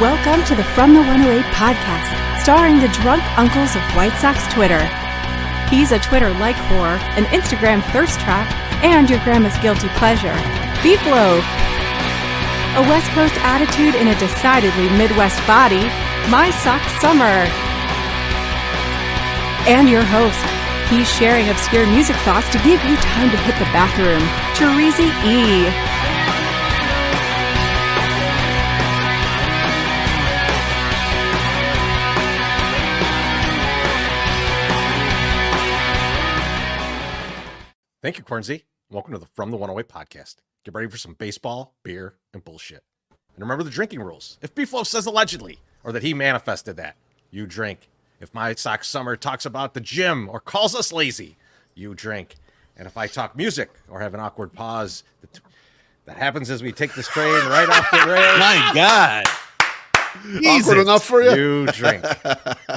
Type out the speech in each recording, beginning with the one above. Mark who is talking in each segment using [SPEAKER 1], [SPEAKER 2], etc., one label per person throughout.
[SPEAKER 1] Welcome to the From the 108 podcast, starring the drunk uncles of White Sox Twitter. He's a Twitter like whore, an Instagram thirst trap, and your grandma's guilty pleasure, Beef Loaf. A West Coast attitude in a decidedly Midwest body, My Sock Summer. And your host, he's sharing obscure music thoughts to give you time to hit the bathroom, Cheesy E.
[SPEAKER 2] Thank you, Cornsey. Welcome to the From the 108 podcast. Get ready for some baseball, beer, and bullshit. And remember the drinking rules. If Beef Loaf says allegedly, or that he manifested that, you drink. If My Sock Summer talks about the gym or calls us lazy, you drink. And if I talk music or have an awkward pause, that happens as we take this train right off the rails.
[SPEAKER 3] My God.
[SPEAKER 4] Awkward enough for you?
[SPEAKER 2] You drink.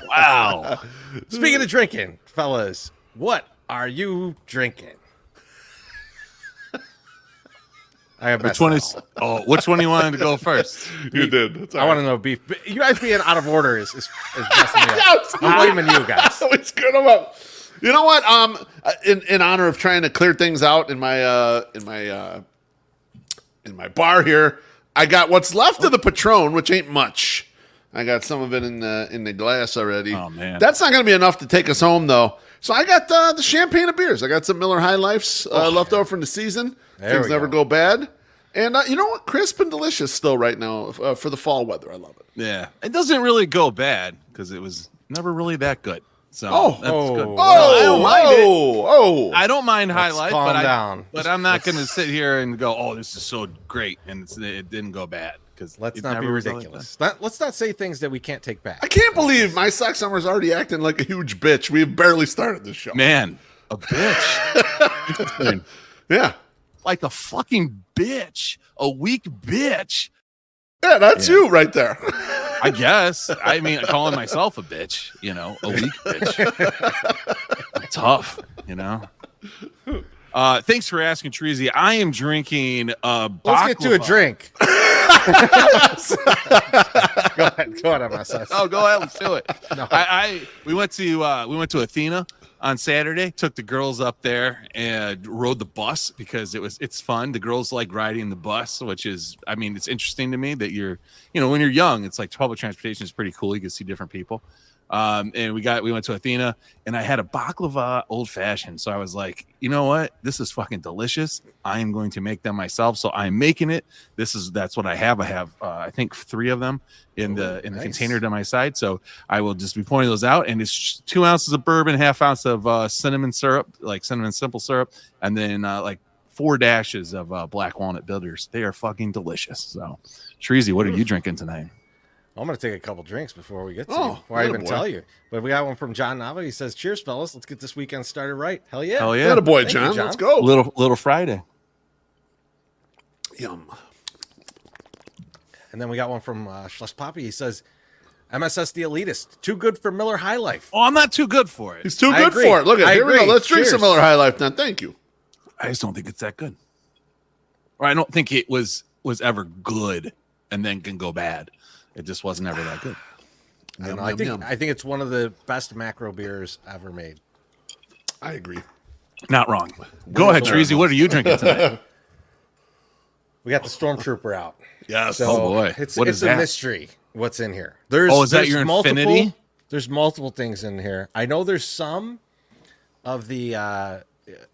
[SPEAKER 3] Wow.
[SPEAKER 2] Speaking of drinking, fellas, what are you drinking? I have
[SPEAKER 3] which one which one you wanted to go first?
[SPEAKER 4] You did.
[SPEAKER 2] I want to know Beef. You guys being out of order is messing me up. I'm blaming you guys.
[SPEAKER 4] We screwed them up. You know what? In honor of trying to clear things out in my bar here, I got what's left of the Patron, which ain't much. I got some of it in the glass already.
[SPEAKER 3] Oh man,
[SPEAKER 4] that's not going to be enough to take us home though. So I got the champagne of beers. I got some Miller High Lifes left over from the season. Things never go bad. And you know what? Crisp and delicious still right now for the fall weather. I love it.
[SPEAKER 3] Yeah. It doesn't really go bad because it was never really that good. So that's good.
[SPEAKER 4] I don't mind it.
[SPEAKER 3] I don't mind High Life,
[SPEAKER 2] but
[SPEAKER 3] I'm not going to sit here and go, oh, this is so great. And it didn't go bad.
[SPEAKER 2] Let's not be ridiculous. Let's not say things that we can't take back.
[SPEAKER 4] I can't believe My Sock Summer's already acting like a huge bitch. We've barely started this show.
[SPEAKER 3] Man, a bitch.
[SPEAKER 4] Yeah.
[SPEAKER 3] Like a fucking bitch. A weak bitch.
[SPEAKER 4] Yeah, that's you right there.
[SPEAKER 3] I guess. I mean, calling myself a bitch, a weak bitch. Tough, Thanks for asking, Treasy. I am drinking baklava.
[SPEAKER 2] Let's get to a drink. Go ahead, MSS.
[SPEAKER 3] Oh, go ahead. Let's do it.
[SPEAKER 2] No.
[SPEAKER 3] We went to Athena on Saturday. Took the girls up there and rode the bus because it's fun. The girls like riding the bus, which is, it's interesting to me that when you're young, it's like public transportation is pretty cool. You can see different people. And we went to Athena and I had a baklava old fashioned. So I was like, you know what? This is fucking delicious. I am going to make them myself. So I'm making it. That's what I have. I have, I think 3 of them in the container to my side. So I will just be pointing those out. And it's 2 ounces of bourbon, 1/2 ounce of cinnamon syrup, like cinnamon simple syrup. And then like 4 dashes of black walnut bitters. They are fucking delicious. So Treasy, what are you drinking tonight?
[SPEAKER 2] I'm going to take a couple drinks before we get to you, before I even tell you. But we got one from John Nava. He says, cheers, fellas. Let's get this weekend started right. Hell yeah.
[SPEAKER 3] Hell yeah.
[SPEAKER 4] Attaboy, John. Let's go.
[SPEAKER 3] Little Friday.
[SPEAKER 4] Yum.
[SPEAKER 2] And then we got one from Schluss Poppy. He says, MSS the Elitist. Too good for Miller High Life.
[SPEAKER 3] Oh, I'm not too good for it.
[SPEAKER 4] He's too good for it. Look at here we go. Let's drink some Miller High Life then. Thank you.
[SPEAKER 3] I just don't think it's that good. Or I don't think it was ever good and then can go bad. It just wasn't ever that good.
[SPEAKER 2] I think it's one of the best macro beers ever made.
[SPEAKER 4] I agree.
[SPEAKER 3] Not wrong. Go ahead, Treasy. What are you drinking tonight?
[SPEAKER 2] We got the Stormtrooper out.
[SPEAKER 4] Yes.
[SPEAKER 2] So
[SPEAKER 3] oh boy.
[SPEAKER 2] It's
[SPEAKER 3] a
[SPEAKER 2] mystery what's in here.
[SPEAKER 3] Is that your Infinity?
[SPEAKER 2] There's multiple things in here. I know there's some of the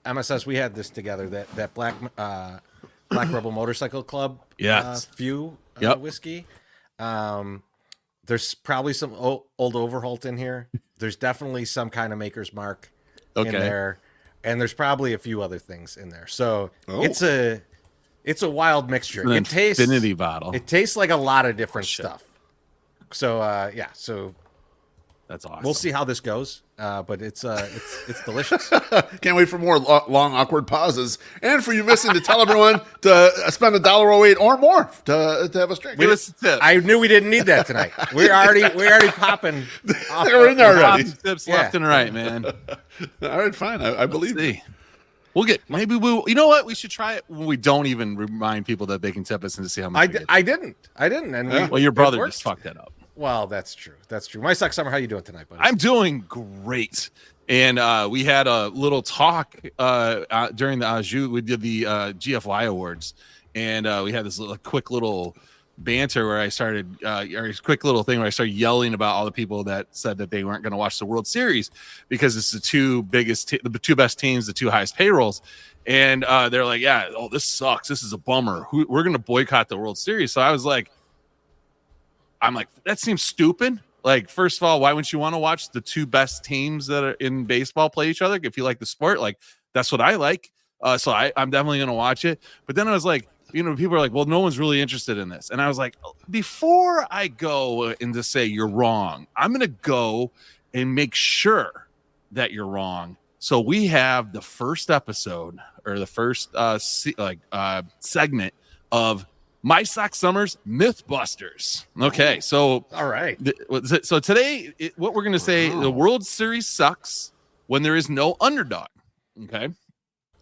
[SPEAKER 2] MSS. We had this together. That Black Rebel Motorcycle Club. Few whiskey. There's probably some old Overholt in here. There's definitely some kind of Maker's Mark in there, and there's probably a few other things in there. So it's a wild mixture.
[SPEAKER 3] It tastes Infinity bottle.
[SPEAKER 2] It tastes like a lot of different stuff. So so
[SPEAKER 3] that's awesome.
[SPEAKER 2] We'll see how this goes, but it's delicious.
[SPEAKER 4] Can't wait for more long awkward pauses, and for you missing to tell everyone to spend $1.08 or more to have a drink.
[SPEAKER 3] Give us a tip.
[SPEAKER 2] I knew we didn't need that tonight. We're already popping.
[SPEAKER 4] They're in there already.
[SPEAKER 3] Tips left and right, man.
[SPEAKER 4] All right, fine. I believe you.
[SPEAKER 3] maybe you know what? We should try it when we don't even remind people that they can tip us and to see how much.
[SPEAKER 2] I didn't. And
[SPEAKER 3] well, your brother just fucked that up.
[SPEAKER 2] Well, that's true. My Sox Summer, how you doing tonight, buddy?
[SPEAKER 3] I'm doing great. And we had a little talk during the Ajou. We did the GFY awards, and we had this quick little banter where I started quick little thing where I started yelling about all the people that said that they weren't going to watch the World Series because it's the two best teams, the two highest payrolls. And they're like, yeah, this sucks. This is a bummer. We're going to boycott the World Series. So I'm like, that seems stupid. Like, first of all, why wouldn't you want to watch the two best teams that are in baseball play each other? If you like the sport, like, that's what I like. So I'm definitely going to watch it. But then I was like, people are like, well, no one's really interested in this. And I was like, before I go and just say you're wrong, I'm going to go and make sure that you're wrong. So we have the first episode or the first segment of My Sox Summers Mythbusters. Okay, so
[SPEAKER 2] all right.
[SPEAKER 3] So today, what we're going to say, the World Series sucks when there is no underdog. Okay,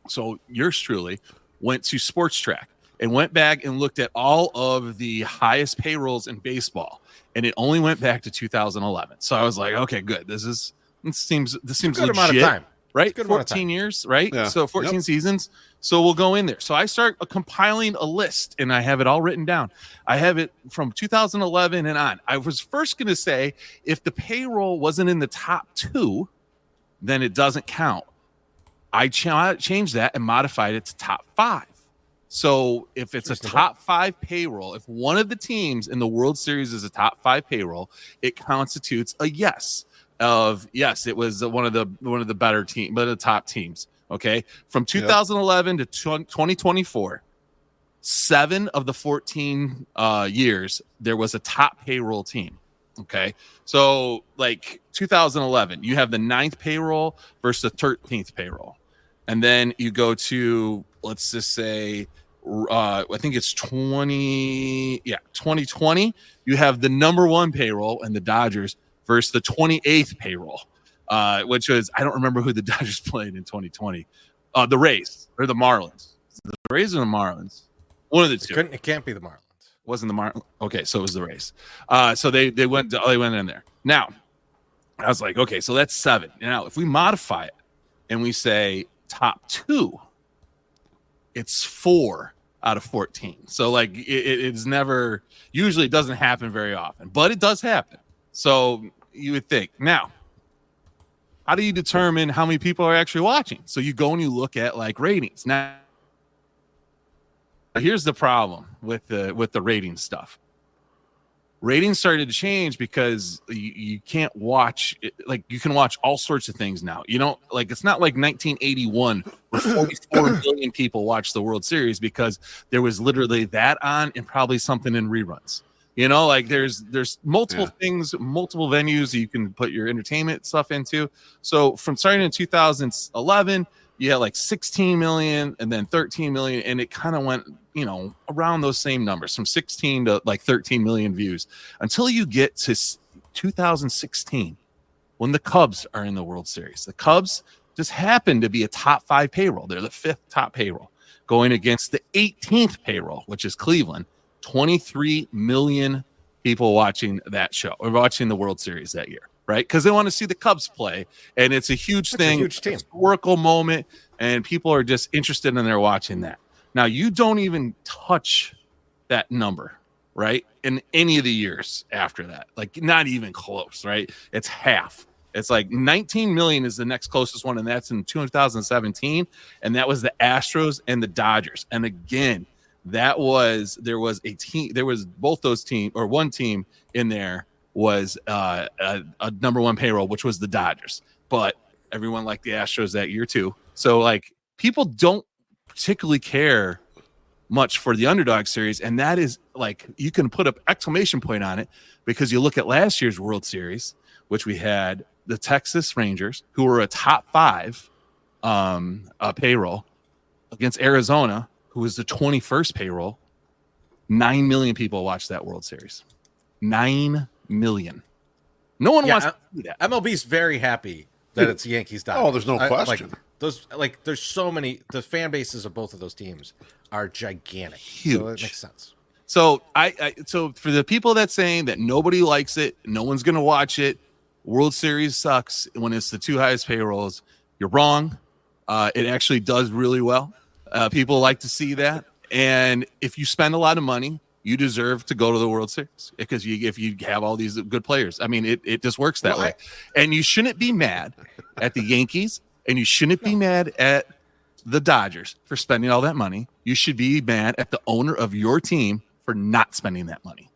[SPEAKER 3] so yours truly went to Sports Track and went back and looked at all of the highest payrolls in baseball, and it only went back to 2011. So I was like, okay, good. This seems legit.
[SPEAKER 2] Amount of time.
[SPEAKER 3] Right? 14 years, right? Yeah. So 14 seasons. So we'll go in there. So I start compiling a list, and I have it all written down. I have it from 2011 and on. I was first going to say if the payroll wasn't in the top 2, then it doesn't count. I changed that and modified it to top 5. So if it's a top 5 payroll, if one of the teams in the World Series is a top 5 payroll, it constitutes a yes. It was one of the better team, but the top teams. Okay, from 2011 to 2024, 7 of the 14 years there was a top payroll team. Okay, so like 2011, you have the 9th payroll versus the 13th payroll, and then you go to, let's just say, I think it's 2020. You have the number 1 payroll and the Dodgers versus the 28th payroll, which was, I don't remember who the Dodgers played in 2020. The Rays or the Marlins. The Rays or the Marlins? One of the two.
[SPEAKER 2] It can't be the Marlins.
[SPEAKER 3] Wasn't the Marlins? Okay, so it was the Rays. So they went in there. Now, I was like, okay, so that's 7. Now, if we modify it and we say top 2, it's 4 out of 14. So like it's never, usually it doesn't happen very often, but it does happen. So you would think. Now, how do you determine how many people are actually watching? So you go and you look at like ratings. Now, here's the problem with the rating stuff. Ratings started to change because you can't watch it, like you can watch all sorts of things now. You don't like, it's not like 1981 where 44 million people watched the World Series because there was literally that on and probably something in reruns. Like there's multiple things, multiple venues you can put your entertainment stuff into. So from starting in 2011, you had like 16 million and then 13 million, and it kind of went, around those same numbers from 16 to like 13 million views until you get to 2016 when the Cubs are in the World Series. The Cubs just happen to be a top 5 payroll. They're the 5th top payroll going against the 18th payroll, which is Cleveland. 23 million people watching that show or watching the World Series that year, right? Because they want to see the Cubs play, and it's a huge thing,
[SPEAKER 2] a huge team.
[SPEAKER 3] Historical moment, and people are just interested in their watching that. Now, you don't even touch that number, right? In any of the years after that, like not even close, right? It's half. It's like 19 million is the next closest one, and that's in 2017, and that was the Astros and the Dodgers. And again, there was both those teams, or one team in there was a number 1 payroll, which was the Dodgers, but everyone liked the Astros that year too. So like people don't particularly care much for the underdog series, and that is like, you can put an exclamation point on it because you look at last year's World Series, which we had the Texas Rangers, who were a top 5 payroll, against Arizona, who was the 21st payroll. 9 million people watched that World Series. 9 million. No one wants to do that.
[SPEAKER 2] MLB's very happy that it's Yankees Dodgers.
[SPEAKER 4] Oh, there's no question.
[SPEAKER 2] Those there's so many. The fan bases of both of those teams are gigantic.
[SPEAKER 3] Huge.
[SPEAKER 2] So it makes sense.
[SPEAKER 3] So so for the people that saying that nobody likes it, no one's going to watch it, World Series sucks when it's the two highest payrolls, you're wrong. It actually does really well. People like to see that. And if you spend a lot of money, you deserve to go to the World Series because if you have all these good players. I mean, it just works that way. And you shouldn't be mad at the Yankees, and you shouldn't be mad at the Dodgers for spending all that money. You should be mad at the owner of your team for not spending that money.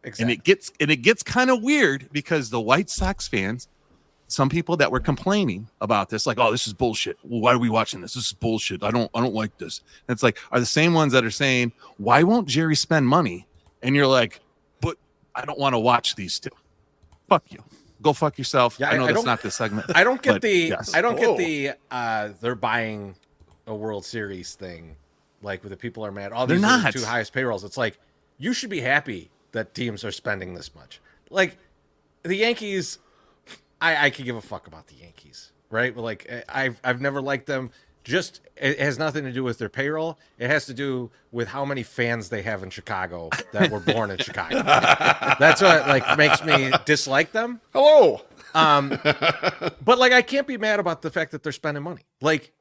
[SPEAKER 3] Exactly. And it gets kind of weird because the White Sox fans, some people that were complaining about this, like, oh, this is bullshit. Well, why are we watching this? This is bullshit. I don't like this. And it's like, are the same ones that are saying, why won't Jerry spend money? And you're like, but I don't want to watch these two. Fuck you. Go fuck yourself. Yeah, I know that's not the segment.
[SPEAKER 2] I don't get they're buying a World Series thing. Like, where the people are mad. Oh, these are the two highest payrolls. It's like, you should be happy that teams are spending this much. Like, the Yankees, I could give a fuck about the Yankees, right? But like, I've never liked them. Just, it has nothing to do with their payroll. It has to do with how many fans they have in Chicago that were born in Chicago. That's what makes me dislike them.
[SPEAKER 4] Hello.
[SPEAKER 2] But like, I can't be mad about the fact that they're spending money. Like,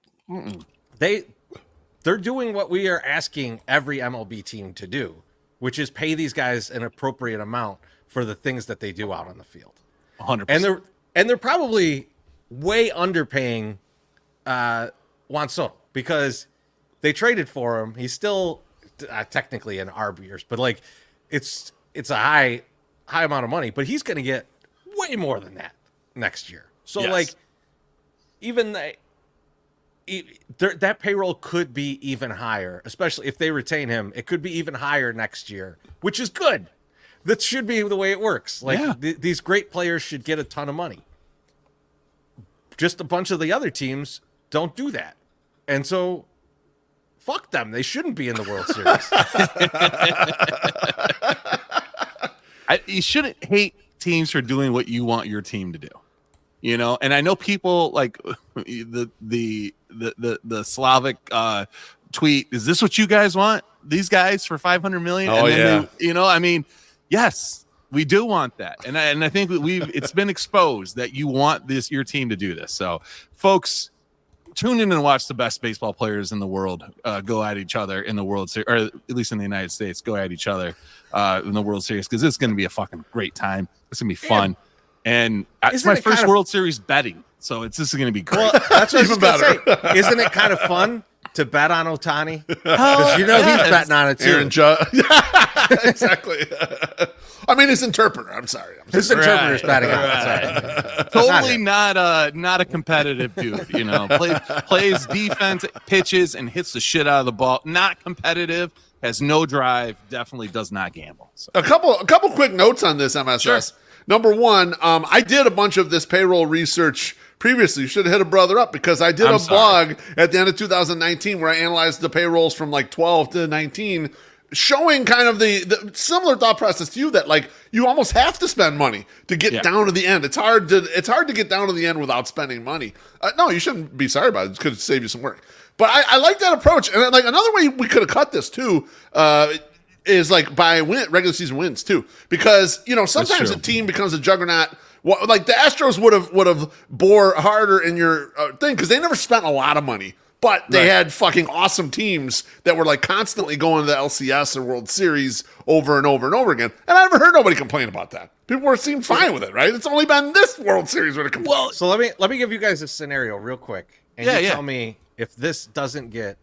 [SPEAKER 2] they're doing what we are asking every MLB team to do, which is pay these guys an appropriate amount for the things that they do out on the field.
[SPEAKER 3] 100%.
[SPEAKER 2] And they're probably way underpaying Juan Soto because they traded for him. He's still technically an arbiters, but like it's a high amount of money, but he's going to get way more than that next year. So like even that payroll could be even higher, especially if they retain him. It could be even higher next year, which is good. That should be the way it works. Like these great players should get a ton of money. Just a bunch of the other teams don't do that. And so fuck them. They shouldn't be in the World
[SPEAKER 3] Series. You shouldn't hate teams for doing what you want your team to do. You know, and I know people like the Slavic tweet. Is this what you guys want? These guys for $500 million?
[SPEAKER 4] Oh,
[SPEAKER 3] and then I mean, yes, we do want that, and I think it's been exposed that you want your team to do this. So, folks, tune in and watch the best baseball players in the world go at each other in the World Series, or at least in the United States, go at each other in the World Series because it's going to be a fucking great time. It's going to be fun. And it's my first World Series betting, so this is going to be great.
[SPEAKER 2] Well, that's what even better. Say. Isn't it kind of fun to bet on Ohtani? Because he's betting on it too.
[SPEAKER 4] Aaron exactly. I mean, his interpreter. I'm sorry.
[SPEAKER 2] His interpreter's betting on it.
[SPEAKER 3] Totally not a competitive dude. You know, plays defense, pitches, and hits the shit out of the ball. Not competitive. Has no drive. Definitely does not gamble. So.
[SPEAKER 4] A couple quick notes on this MSS. Sure. Number one, I did a bunch of this payroll research previously. You should have hit a brother up because I did a blog at the end of 2019 where I analyzed the payrolls from like 12 to 19, showing kind of the similar thought process to you that like you almost have to spend money to get down to the end. It's hard to get down to the end without spending money. No, you shouldn't be sorry about it. It could save you some work. But I like that approach. And like another way we could have cut this too, is like by regular season wins too, because sometimes a team becomes a juggernaut. Well, like the Astros would have bore harder in your thing because they never spent a lot of money, but they had fucking awesome teams that were like constantly going to the LCS or World Series over and over and over again. And I never heard nobody complain about that. People seemed fine with it, right? It's only been this World Series where it complained.
[SPEAKER 2] Well, so let me give you guys a scenario real quick, and you tell me if this doesn't get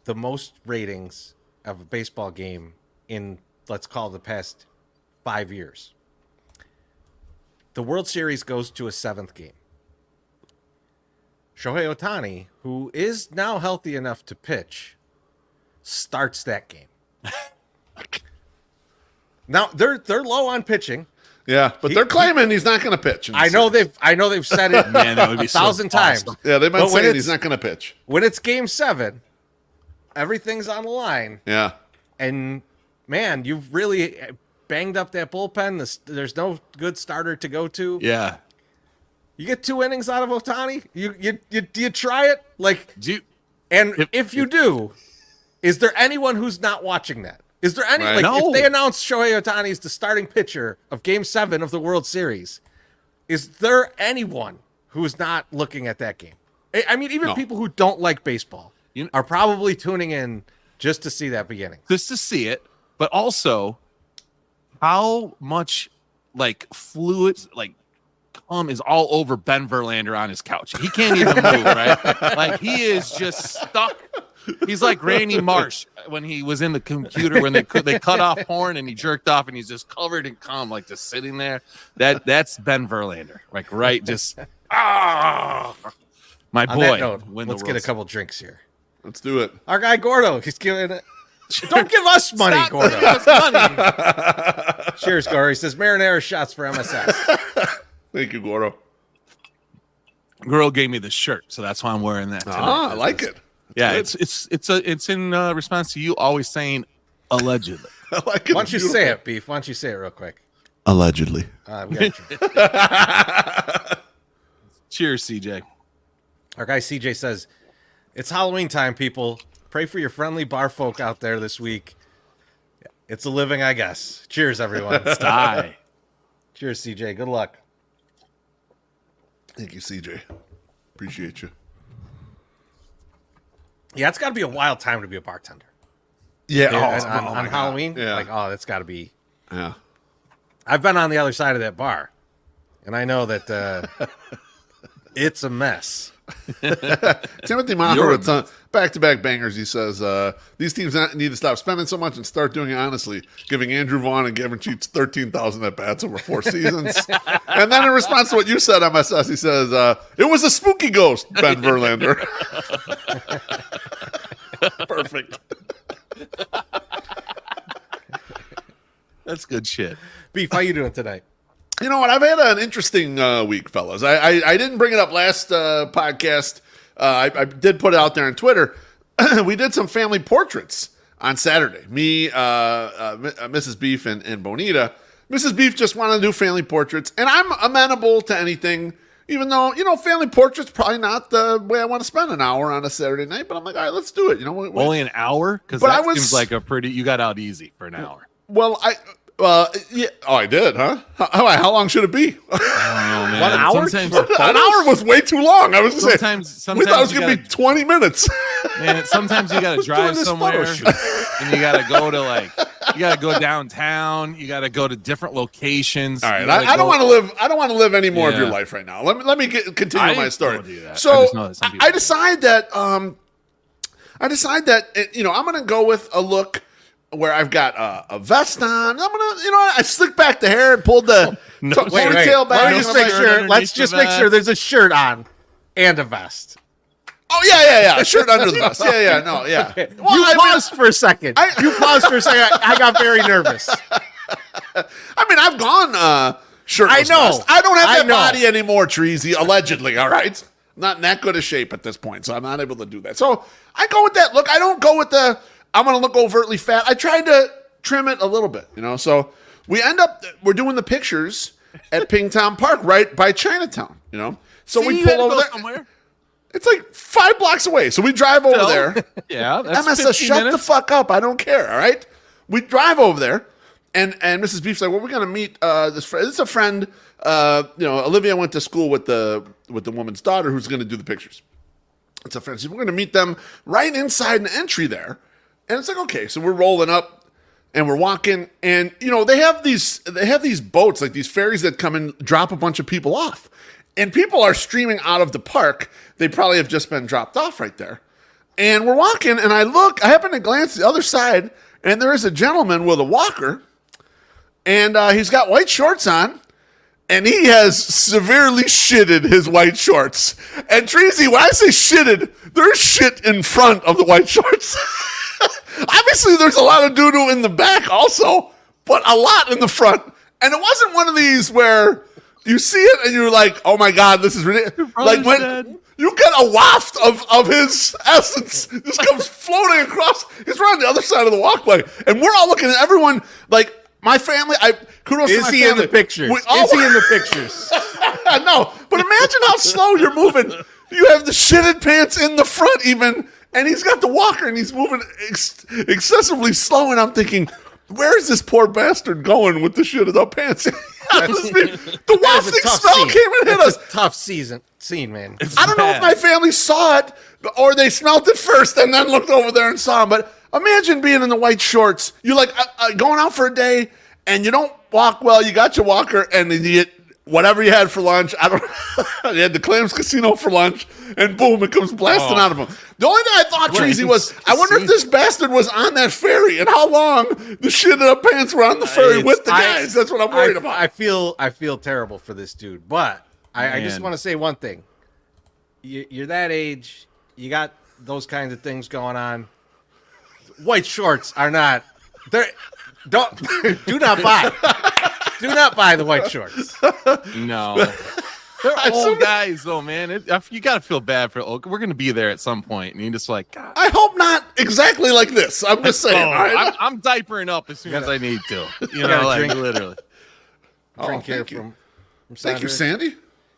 [SPEAKER 2] the most ratings of a baseball game in, let's call it, the past 5 years. The World Series goes to a 7th game. Shohei Ohtani, who is now healthy enough to pitch, starts that game. Now they're low on pitching.
[SPEAKER 4] Yeah, but they're claiming he's not going to pitch.
[SPEAKER 2] I know they've said it
[SPEAKER 3] Man, that would be
[SPEAKER 2] 1,000 times.
[SPEAKER 3] Awesome.
[SPEAKER 4] Yeah, they've been saying he's not going to pitch.
[SPEAKER 2] When it's game 7, everything's on the line.
[SPEAKER 4] Yeah.
[SPEAKER 2] And man, you've really banged up that bullpen. There's no good starter to go to.
[SPEAKER 3] Yeah.
[SPEAKER 2] You get 2 innings out of Ohtani? Do you try it? Like, if you do, is there anyone who's not watching that? Is there any if they announce Shohei Ohtani is the starting pitcher of Game 7 of the World Series, is there anyone who is not looking at that game? I mean, even people who don't like baseball are probably tuning in just to see that beginning.
[SPEAKER 3] Just to see it, but also how much fluid cum is all over Ben Verlander on his couch. He can't even move, right? Like he is just stuck. He's like Randy Marsh when he was in the computer when they cut off porn and he jerked off and he's just covered in cum, like just sitting there. That's Ben Verlander, like just my boy.
[SPEAKER 2] Let's get a couple drinks here.
[SPEAKER 4] Let's do it.
[SPEAKER 2] Our guy Gordo, he's giving it. Don't give us money,
[SPEAKER 3] Stop
[SPEAKER 2] Gordo.
[SPEAKER 3] giving us money.
[SPEAKER 2] Cheers, Gordo. He says marinara shots for MSS.
[SPEAKER 4] Thank you, Gordo.
[SPEAKER 3] Girl gave me the shirt, so that's why I'm wearing that tonight.
[SPEAKER 4] I like it.
[SPEAKER 3] That's it's in response to you always saying allegedly.
[SPEAKER 4] I like it.
[SPEAKER 2] Why don't you say it, Beef? Why don't you say it real quick?
[SPEAKER 4] Allegedly.
[SPEAKER 2] We got
[SPEAKER 3] Cheers, CJ.
[SPEAKER 2] Our guy CJ says, it's Halloween time, people. Pray for your friendly bar folk out there this week. It's a living, I guess. Cheers, everyone.
[SPEAKER 3] Die.
[SPEAKER 2] Cheers, CJ. Good luck.
[SPEAKER 4] Thank you, CJ. Appreciate you.
[SPEAKER 2] Yeah, it's got to be a wild time to be a bartender.
[SPEAKER 4] Yeah.
[SPEAKER 2] On Halloween?
[SPEAKER 4] Yeah.
[SPEAKER 2] That's got to be.
[SPEAKER 4] Yeah.
[SPEAKER 2] I've been on the other side of that bar, and I know that it's a mess.
[SPEAKER 4] Timothy Mocker with back-to-back bangers. He says, these teams need to stop spending so much and start doing it honestly, giving Andrew Vaughn and Kevin Cheats 13,000 at-bats over 4 seasons. And then in response to what you said, MSS, he says, it was a spooky ghost, Ben Verlander. Perfect.
[SPEAKER 3] That's good shit.
[SPEAKER 2] Beef, how you doing tonight?
[SPEAKER 4] You know what? I've had an interesting week, fellas. I didn't bring it up last podcast. I did put it out there on Twitter. We did some family portraits on Saturday. Me, Mrs. Beef, and Bonita. Mrs. Beef just wanted to do family portraits, and I'm amenable to anything, even though, family portraits probably not the way I want to spend an hour on a Saturday night, but I'm like, all right, let's do it.
[SPEAKER 3] Only an hour? Because that seems like you got out easy for an hour.
[SPEAKER 4] Well, yeah. Oh, I did, huh? How long should it be?
[SPEAKER 3] I don't know, man.
[SPEAKER 2] 1 hour?
[SPEAKER 4] An hour was way too long. I was going to say, we thought it was going to be 20 minutes.
[SPEAKER 3] Man, sometimes you got to drive somewhere, and you got to go to you got to go downtown. You got to go to different locations.
[SPEAKER 4] All right, I don't want to live. I don't want to live any more of your life right now. Let me continue my story. So I decide that. I'm going to go with a look where I've got a vest on. I'm gonna, I slicked back the hair and pulled the ponytail back.
[SPEAKER 2] Let's just make sure there's a shirt on and a vest.
[SPEAKER 4] Oh yeah. A shirt under the vest. Yeah.
[SPEAKER 2] Okay. Well, you paused for a second. I got very nervous.
[SPEAKER 4] I mean, I've gone shirtless.
[SPEAKER 2] I know.
[SPEAKER 4] Vest. I don't have that body anymore, Treasy. Allegedly, all right. Not in that good a shape at this point, so I'm not able to do that. So I go with that look. I don't go with I'm going to look overtly fat. I tried to trim it a little bit, So we're doing the pictures at Pingtown Park, right by Chinatown, So we pull over there. Somewhere? It's like 5 blocks away. So we drive over there.
[SPEAKER 3] Yeah, that's
[SPEAKER 4] MSS, shut the fuck up. I don't care, all right? We drive over there, and Mrs. Beef's like, well, we're going to meet this friend. It's a friend. Olivia went to school with the woman's daughter who's going to do the pictures. It's a friend. So we're going to meet them right inside an entry there. And it's like, okay, so we're rolling up and we're walking, and they have these boats, like these ferries that come and drop a bunch of people off. And people are streaming out of the park. They probably have just been dropped off right there. And we're walking, and I happen to glance the other side, and there is a gentleman with a walker, and he's got white shorts on, and he has severely shitted his white shorts. And Treasy, when I say shitted, there's shit in front of the white shorts. Obviously, there's a lot of doo-doo in the back also, but a lot in the front. And it wasn't one of these where you see it and you're like, oh my God, this is ridiculous. Like when you get a waft of his essence just comes floating across. He's right on the other side of the walkway. And we're all looking at everyone like my family. Kudos to my family.
[SPEAKER 2] Is he in the pictures? Is he in the pictures?
[SPEAKER 4] No, but imagine how slow you're moving. You have the shitted pants in the front even, and he's got the walker, and he's moving excessively slow, and I'm thinking, where is this poor bastard going with the shitted up pants? The wafting smell came and hit us.
[SPEAKER 2] It's a tough scene, man.
[SPEAKER 4] I don't know if my family saw it or they smelled it first and then looked over there and saw him. But imagine being in the white shorts. You're like going out for a day and you don't walk well. You got your walker and then you get whatever you had for lunch. I don't know. You had the Clams Casino for lunch and boom, it comes blasting out of him. The only thing I thought, Treasy, was I wonder if this bastard was on that ferry and how long the shitted up pants were on the ferry with the guys. That's what I'm worried about.
[SPEAKER 2] I feel terrible for this dude, but I just want to say one thing. You're that age. You got those kinds of things going on. White shorts are not. Do not buy. Do not buy the white shorts.
[SPEAKER 3] No. They're old guys, though, man. You got to feel bad for old. We're going to be there at some point, and you're just like, God.
[SPEAKER 4] I hope not exactly like this. I'm just saying.
[SPEAKER 3] I'm diapering up as soon as I need to. You know, like drink, literally.
[SPEAKER 2] Drink here from
[SPEAKER 4] thank you, Sandy.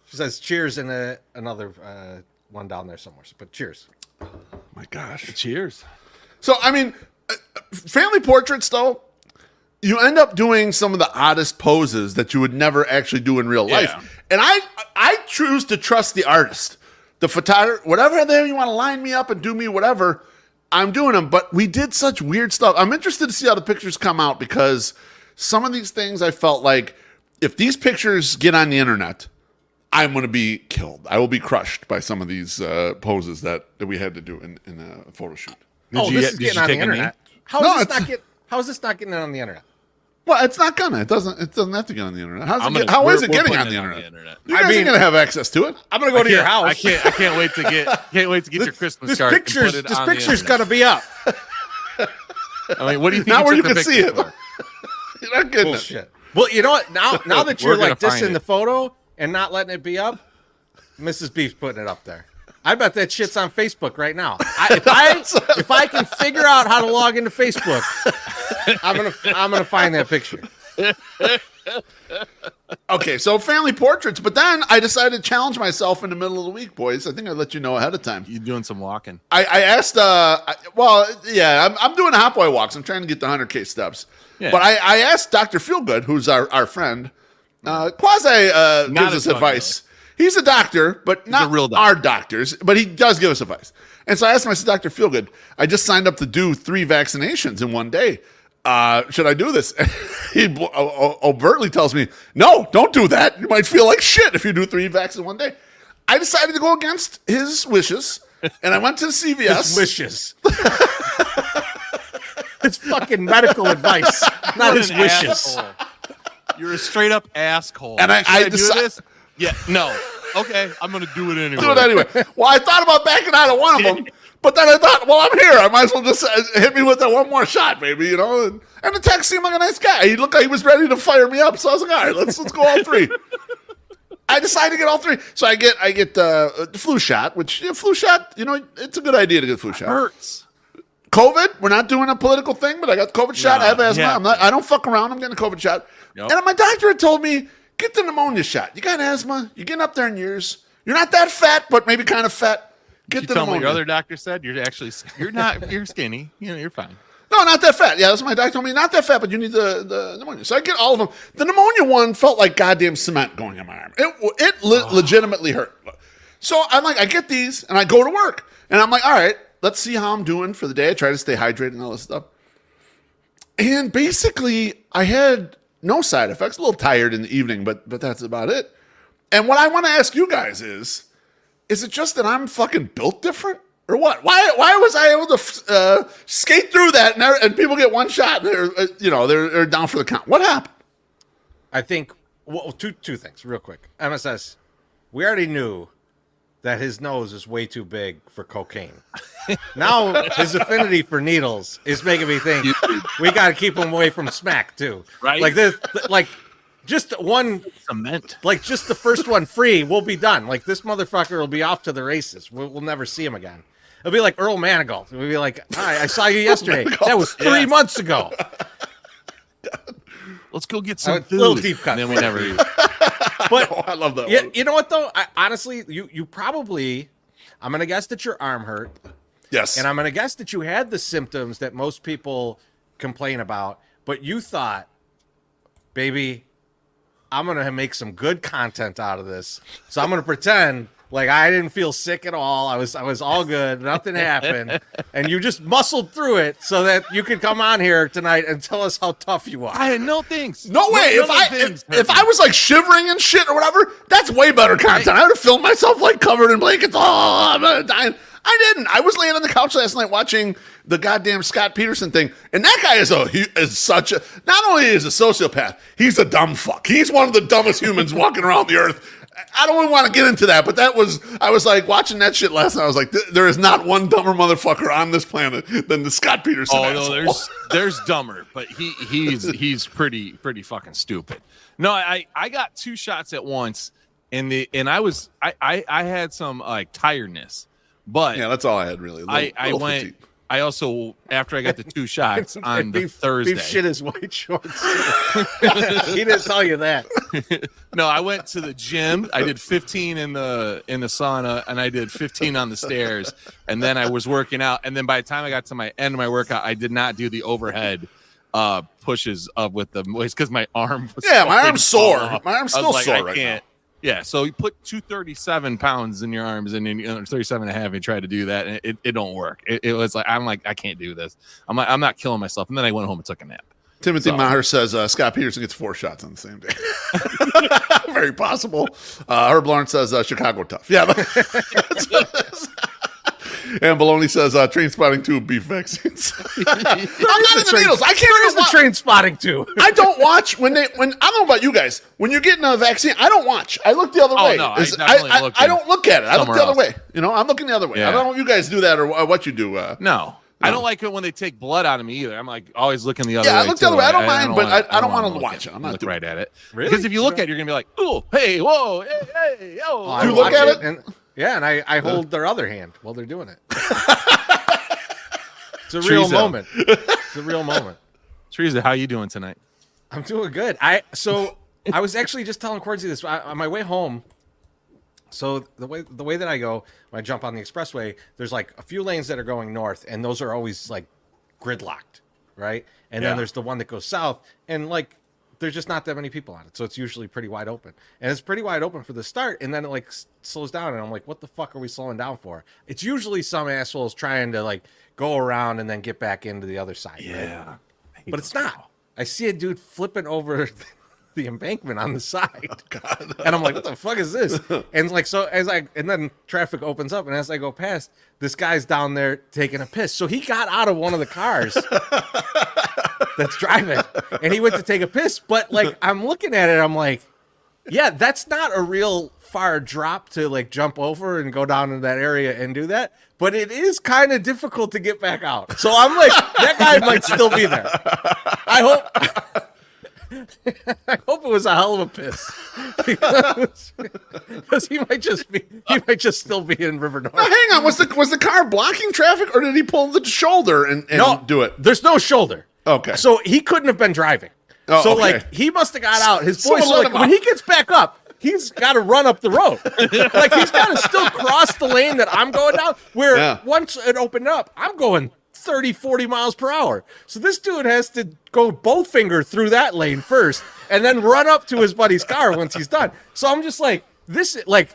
[SPEAKER 2] She says cheers and another one down there somewhere. But cheers.
[SPEAKER 4] Oh, my gosh.
[SPEAKER 3] Cheers.
[SPEAKER 4] So, I mean, family portraits, though, you end up doing some of the oddest poses that you would never actually do in real life. And I choose to trust the artist, the photographer, whatever there you want to line me up and do me whatever, I'm doing them. But we did such weird stuff. I'm interested to see how the pictures come out because some of these things I felt like if these pictures get on the internet, I'm going to be killed. I will be crushed by some of these poses that we had to do in a photo shoot.
[SPEAKER 2] This is getting on the internet. How is this not getting on the internet?
[SPEAKER 4] Well, it's not gonna. It doesn't have to get on the internet. How is it getting on the internet? You guys are gonna have access to it.
[SPEAKER 2] I'm gonna go to your house.
[SPEAKER 3] I can't wait to get your Christmas card.
[SPEAKER 2] This picture's gonna be up.
[SPEAKER 3] I mean, what do you think?
[SPEAKER 4] Not where you can see it. You're not getting
[SPEAKER 2] it. Well, you know what? Now that you're like this in the photo and not letting it be up, Mrs. Beef's putting it up there. I bet that shit's on Facebook right now. If I can figure out how to log into Facebook, I'm gonna find that picture.
[SPEAKER 4] Okay, so family portraits, but then I decided to challenge myself in the middle of the week, boys. I think I let you know ahead of time.
[SPEAKER 3] You doing some walking?
[SPEAKER 4] I asked. I'm doing hot boy walks. I'm trying to get the 100K steps. Yeah. But I asked Dr. Feelgood, who's our friend, quasi gives us advice. Really. He's a doctor, but not real our doctors, but he does give us advice. And so I asked him, I said, Dr. Feelgood, I just signed up to do 3 vaccinations in one day. Should I do this? He overtly tells me, no, don't do that. You might feel like shit if you do 3 vaccines in one day. I decided to go against his wishes, and I went to the CVS.
[SPEAKER 2] His wishes. It's fucking medical advice, not his wishes.
[SPEAKER 3] Asshole. You're a straight up asshole.
[SPEAKER 4] And I
[SPEAKER 3] do this? Yeah, no. Okay, I'm going to do it anyway.
[SPEAKER 4] Do it anyway. Well, I thought about backing out of one of them, but then I thought, well, I'm here. I might as well just hit me with that one more shot, baby, you know? And the tech seemed like a nice guy. He looked like he was ready to fire me up. So I was like, all right, let's go all 3. I decided to get all 3. So I get the flu shot, which flu shot, you know, it's a good idea to get a flu shot.
[SPEAKER 3] Hurts.
[SPEAKER 4] COVID, we're not doing a political thing, but I got the COVID shot. I have asthma. Yeah. I don't fuck around. I'm getting a COVID shot. Yep. And my doctor had told me, get the pneumonia shot. You got asthma. You're getting up there in years. You're not that fat, but maybe kind of fat. Get the pneumonia.
[SPEAKER 3] What your other doctor said? You're skinny. You know, you're fine.
[SPEAKER 4] No, not that fat. Yeah, that's what my doctor told me. Not that fat, but you need the pneumonia. So I get all of them. The pneumonia one felt like goddamn cement going in my arm. It legitimately hurt. So I'm like, I get these, and I go to work. And I'm like, all right, let's see how I'm doing for the day. I try to stay hydrated and all this stuff. And basically, I had no side effects. A little tired in the evening, but that's about it. And what I want to ask you guys is it just that I'm fucking built different? Or what? Why was I able to skate through that and people get one shot and they're down for the count? What happened?
[SPEAKER 2] I think two things real quick. MSS, we already knew that his nose is way too big for cocaine. Now his affinity for needles is making me think we got to keep him away from smack too.
[SPEAKER 3] Right?
[SPEAKER 2] Like this, like just one
[SPEAKER 3] cement.
[SPEAKER 2] Like just the first one free, we'll be done. Like this motherfucker will be off to the races. We'll never see him again. It'll be like Earl Manigault. We'll be like, hi, I saw you yesterday. That was 3 months ago.
[SPEAKER 3] Let's go get some food.
[SPEAKER 2] Little deep cut.
[SPEAKER 3] And then we never eat.
[SPEAKER 2] But
[SPEAKER 4] I love that one.
[SPEAKER 2] You know what though? Honestly, you probably, I'm gonna guess that your arm hurt.
[SPEAKER 4] Yes.
[SPEAKER 2] And I'm gonna guess that you had the symptoms that most people complain about, but you thought, baby, I'm gonna make some good content out of this. So I'm gonna pretend like I didn't feel sick at all. I was all good. Nothing happened. And you just muscled through it so that you could come on here tonight and tell us how tough you are.
[SPEAKER 3] I had no things.
[SPEAKER 4] No way. If I was like shivering and shit or whatever, that's way better content. I would have filmed myself like covered in blankets. Oh, I'm dying. I didn't. I was laying on the couch last night watching the goddamn Scott Peterson thing, and that guy is such a, not only is a sociopath, he's a dumb fuck. He's one of the dumbest humans walking around the earth. I don't even want to get into that, but I was like watching that shit last night. I was like, there is not one dumber motherfucker on this planet than the Scott Peterson.
[SPEAKER 3] Oh no, there's dumber, but he's pretty fucking stupid. No, I got 2 shots at once, and I had some like tiredness. But
[SPEAKER 4] yeah, that's all I had really.
[SPEAKER 3] I went. Fatigue. I also, after I got the 2 shots on the Thursday,
[SPEAKER 2] beef shit his white shorts. He didn't tell you that.
[SPEAKER 3] No, I went to the gym. I did 15 in the sauna, and I did 15 on the stairs, and then I was working out. And then by the time I got to my end of my workout, I did not do the overhead pushes up with the voice because my arm was
[SPEAKER 4] my arm's sore. My arm's still sore right now.
[SPEAKER 3] Yeah, so you put 237 pounds in your arms and then 37 and a half and try to do that, and it don't work. It was like, I'm like, I can't do this. I'm not killing myself. And then I went home and took a nap.
[SPEAKER 4] Timothy Maher says Scott Peterson gets 4 shots on the same day. Very possible. Herb Lawrence says Chicago tough. Yeah. That's what it is. And Baloney says train spotting 2 beef vaccines. I'm not in the needles. I can't.
[SPEAKER 2] Where's the train spotting 2?
[SPEAKER 4] I don't watch when I don't know about you guys. When you're getting a vaccine, I don't watch. I look the other way.
[SPEAKER 3] No,
[SPEAKER 4] I don't look at it. I look the other way. You know, I'm looking the other way.
[SPEAKER 3] Yeah.
[SPEAKER 4] I don't know if you guys do that or what you do.
[SPEAKER 3] No. I don't like it when they take blood out of me either. I'm like always looking the other way.
[SPEAKER 4] Yeah, I look the other way. I don't mind, but I don't want to watch it. I'm not
[SPEAKER 3] look
[SPEAKER 4] doing
[SPEAKER 3] right at it.
[SPEAKER 2] Really?
[SPEAKER 3] Because if you look at it, you're gonna be like, oh, hey, whoa, hey, yo.
[SPEAKER 4] Do you look at it?
[SPEAKER 2] And I hold their other hand while they're doing it. It's a real moment. It's a real moment.
[SPEAKER 3] Teresa, how you doing tonight?
[SPEAKER 2] I'm doing good. I was actually just telling Quartzy this on my way home. So the way that I go when I jump on the expressway, there's like a few lanes that are going north, and those are always like gridlocked, right? And then there's the one that goes south, and like there's just not that many people on it, so it's usually pretty wide open. And it's pretty wide open for the start, and then it like slows down, and I'm like, what the fuck are we slowing down for? It's usually some assholes trying to like go around and then get back into the other side.
[SPEAKER 3] Yeah,
[SPEAKER 2] right? But it's not. I see a dude flipping over the embankment on the side. Oh, God. And I'm like, what the fuck is this? And like, so and then traffic opens up, and as I go past, this guy's down there taking a piss. So he got out of one of the cars that's driving, and he went to take a piss. But like, I'm looking at it, I'm like, yeah, that's not a real far drop to like jump over and go down in that area and do that. But it is kind of difficult to get back out. So I'm like, that guy might still be there. I hope it was a hell of a piss, because he might just still be in River North.
[SPEAKER 4] Now, hang on, was the car blocking traffic, or did he pull the shoulder and do it?
[SPEAKER 2] There's no shoulder.
[SPEAKER 4] Okay,
[SPEAKER 2] so he couldn't have been driving.
[SPEAKER 4] Oh,
[SPEAKER 2] so
[SPEAKER 4] okay.
[SPEAKER 2] Like he must have got out. His boy,
[SPEAKER 4] Someone
[SPEAKER 2] so
[SPEAKER 4] let
[SPEAKER 2] like
[SPEAKER 4] him
[SPEAKER 2] when
[SPEAKER 4] out.
[SPEAKER 2] he gets back up, he's got to run up the road. Like he's got to still cross the lane that I'm going down. Where once it opened up, I'm going 30, 40 miles per hour. So this dude has to go both finger through that lane first and then run up to his buddy's car once he's done. So I'm just like, this, like,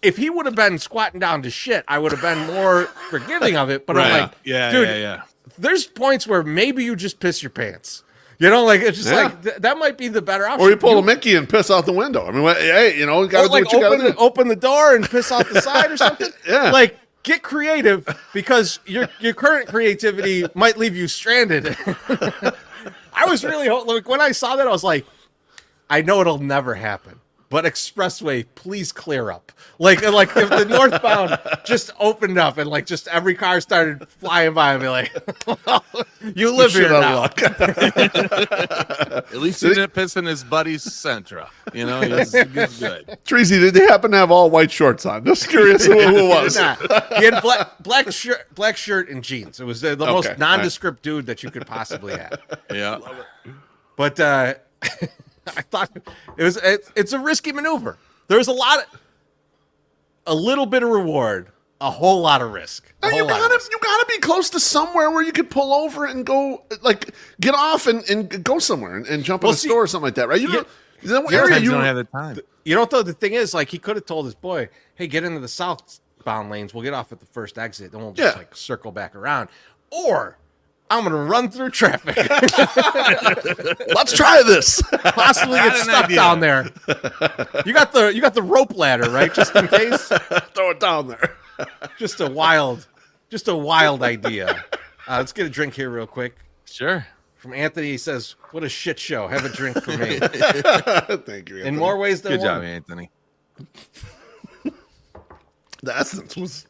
[SPEAKER 2] if he would have been squatting down to shit, I would have been more forgiving of it. But I'm like, dude, there's points where maybe you just piss your pants. You know, like, it's just like, that might be the better option.
[SPEAKER 4] Or you pull a Mickey and piss out the window. I mean, hey, you know, you got to do what you got to do.
[SPEAKER 2] Open the door and piss out the side or something.
[SPEAKER 4] Yeah.
[SPEAKER 2] Like, get creative, because your current creativity might leave you stranded. I was really like, when I saw that, I was like, I know it'll never happen, but expressway, please clear up. Like if the northbound just opened up and like just every car started flying by and be like, well, you live here now.
[SPEAKER 3] At least he didn't piss in his buddy's Sentra. You know, he's good.
[SPEAKER 4] Tracy, did they happen to have all white shorts on? Just curious who it was.
[SPEAKER 2] He had black shirt and jeans. It was the most nondescript dude that you could possibly have.
[SPEAKER 3] Yeah.
[SPEAKER 2] But I thought it's a risky maneuver. There's a little bit of reward, a whole lot of risk.
[SPEAKER 4] You gotta be close to somewhere where you could pull over and go, like, get off and go somewhere and jump in a store or something like that, right? You don't
[SPEAKER 3] have the time.
[SPEAKER 2] You know what, though? The thing is, like, he could have told his boy, hey, get into the southbound lanes. We'll get off at the first exit. Then we'll just, like, circle back around. Or I'm going to run through traffic.
[SPEAKER 4] Let's try this.
[SPEAKER 2] Possibly get stuck down there. You got the rope ladder, right? Just in case.
[SPEAKER 4] Throw it down there.
[SPEAKER 2] Just a wild idea. Let's get a drink here real quick.
[SPEAKER 3] Sure.
[SPEAKER 2] From Anthony, he says, "What a shit show. Have a drink for me."
[SPEAKER 4] Thank you, Anthony.
[SPEAKER 2] In more ways than
[SPEAKER 3] Good
[SPEAKER 2] one.
[SPEAKER 3] job, Anthony.
[SPEAKER 4] The essence was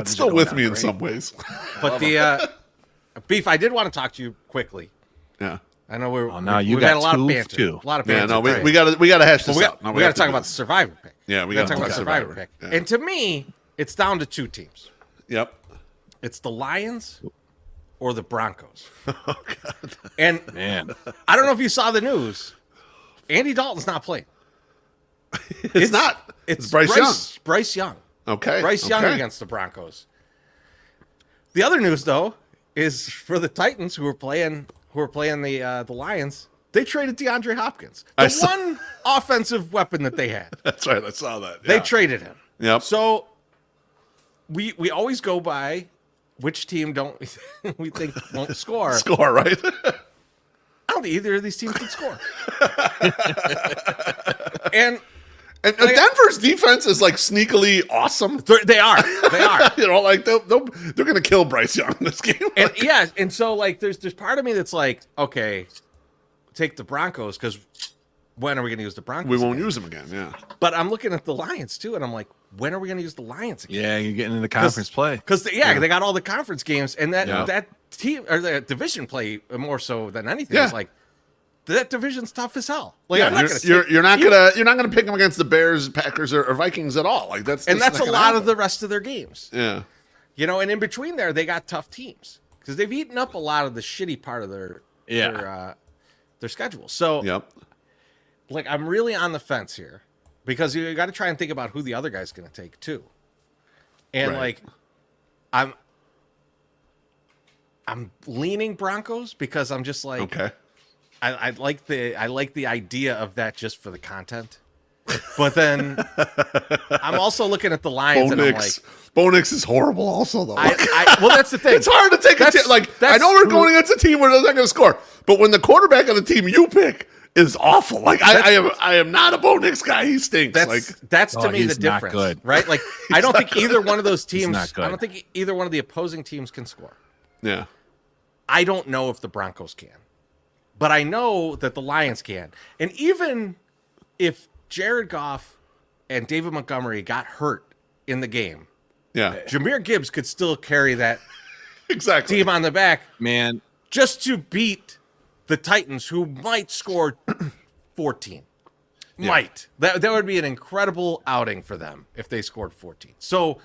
[SPEAKER 4] still with me in some ways.
[SPEAKER 2] But the Beef, I did want to talk to you quickly.
[SPEAKER 4] Yeah.
[SPEAKER 2] I know we've
[SPEAKER 3] got
[SPEAKER 2] had a lot of
[SPEAKER 3] two,
[SPEAKER 2] banter.
[SPEAKER 3] too.
[SPEAKER 2] A lot of banter.
[SPEAKER 4] Yeah, no, we got to hash this out.
[SPEAKER 2] We got to talk about the Survivor pick.
[SPEAKER 4] Yeah, we got to
[SPEAKER 2] talk about Survivor pick.
[SPEAKER 4] Yeah.
[SPEAKER 2] And to me, it's down to two teams.
[SPEAKER 4] Yep.
[SPEAKER 2] It's the Lions or the Broncos.
[SPEAKER 4] Oh, God.
[SPEAKER 2] And
[SPEAKER 3] Man,
[SPEAKER 2] I don't know if you saw the news. Andy Dalton's not playing.
[SPEAKER 4] It's not.
[SPEAKER 2] It's
[SPEAKER 4] Bryce Young.
[SPEAKER 2] Bryce Young.
[SPEAKER 4] Okay.
[SPEAKER 2] Bryce Young against the Broncos. The other news, though, is for the Titans who are playing the Lions. They traded DeAndre Hopkins, the one offensive weapon that they had.
[SPEAKER 4] That's right. I saw that. Yeah.
[SPEAKER 2] They traded him.
[SPEAKER 4] Yep.
[SPEAKER 2] So we always go by which team don't we think won't score.
[SPEAKER 4] Score, right?
[SPEAKER 2] I don't think either of these teams can score. And
[SPEAKER 4] Denver's defense is like sneakily awesome.
[SPEAKER 2] they are.
[SPEAKER 4] You know, like they're going to kill Bryce Young in this game.
[SPEAKER 2] And and so like there's part of me that's like, okay, take the Broncos because when are we going to use the Broncos?
[SPEAKER 4] We won't use them again. Yeah.
[SPEAKER 2] But I'm looking at the Lions too, and I'm like, when are we going to use the Lions again?
[SPEAKER 3] yeah, you're getting into conference play.
[SPEAKER 2] Because they got all the conference games, and that team or the division play more so than anything.
[SPEAKER 4] Yeah.
[SPEAKER 2] Is like that division's tough as hell. Like
[SPEAKER 4] Yeah,
[SPEAKER 2] I'm not
[SPEAKER 4] you're not gonna pick them against the Bears, Packers, or Vikings at all. Like that's
[SPEAKER 2] a lot
[SPEAKER 4] happen.
[SPEAKER 2] of the rest of their games.
[SPEAKER 4] Yeah.
[SPEAKER 2] You know, and in between there, they got tough teams because they've eaten up a lot of the shitty part of their schedule. So,
[SPEAKER 4] Yep.
[SPEAKER 2] like, I'm really on the fence here because you got to try and think about who the other guy's going to take too. And
[SPEAKER 4] Right.
[SPEAKER 2] like, I'm leaning Broncos because I'm just like,
[SPEAKER 4] Okay.
[SPEAKER 2] I like the idea of that just for the content. But then I'm also looking at the Lions and I'm like,
[SPEAKER 4] Bo Nix is horrible also, though.
[SPEAKER 2] well, that's the thing.
[SPEAKER 4] It's hard to take a team. Like, I know we're going against a team where they're not going to score, but when the quarterback of the team you pick is awful, like I am not a Bo Nix guy. He stinks.
[SPEAKER 2] That's to me the difference,
[SPEAKER 3] good.
[SPEAKER 2] right? Like, I don't think either one of those teams.
[SPEAKER 3] not good.
[SPEAKER 2] I don't think either one of the opposing teams can score.
[SPEAKER 4] Yeah.
[SPEAKER 2] I don't know if the Broncos can, but I know that the Lions can. And even if Jared Goff and David Montgomery got hurt in the game,
[SPEAKER 4] Yeah.
[SPEAKER 2] Jahmyr Gibbs could still carry that
[SPEAKER 4] Exactly.
[SPEAKER 2] team on the back
[SPEAKER 3] Man,
[SPEAKER 2] just to beat the Titans, who might score 14.
[SPEAKER 4] Yeah.
[SPEAKER 2] Might. That would be an incredible outing for them if they scored 14. So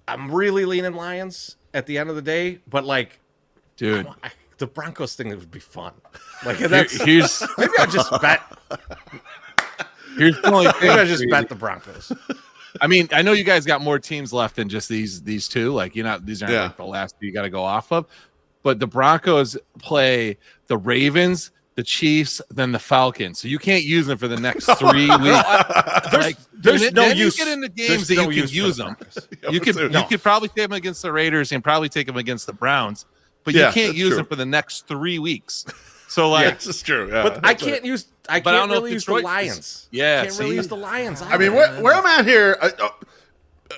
[SPEAKER 2] I'm really leaning Lions at the end of the day, but like,
[SPEAKER 3] dude,
[SPEAKER 2] the Broncos thing would be fun. Like, that's,
[SPEAKER 3] here's
[SPEAKER 2] maybe I just bet.
[SPEAKER 3] here's the only thing.
[SPEAKER 2] Maybe I just bet the Broncos.
[SPEAKER 3] I mean, I know you guys got more teams left than just these two. Like, these aren't like the last two you got to go off of. But the Broncos play the Ravens, the Chiefs, then the Falcons. So you can't use them for the next 3 weeks.
[SPEAKER 2] There's no
[SPEAKER 3] then
[SPEAKER 2] use.
[SPEAKER 3] You get into games
[SPEAKER 2] There's
[SPEAKER 3] that
[SPEAKER 2] no
[SPEAKER 3] you can use
[SPEAKER 2] for the
[SPEAKER 3] them.
[SPEAKER 2] Broncos.
[SPEAKER 3] You could probably take them against the Raiders and probably take them against the Browns, but you can't use them for the next 3 weeks. So like,
[SPEAKER 4] this is true. Yeah,
[SPEAKER 2] but I can't use. I
[SPEAKER 3] But I
[SPEAKER 2] can't
[SPEAKER 3] don't know
[SPEAKER 2] really
[SPEAKER 3] if
[SPEAKER 2] use the
[SPEAKER 3] Detroit
[SPEAKER 2] Lions.
[SPEAKER 3] Yeah,
[SPEAKER 2] Can't really use the Lions.
[SPEAKER 4] I mean, where I'm at here,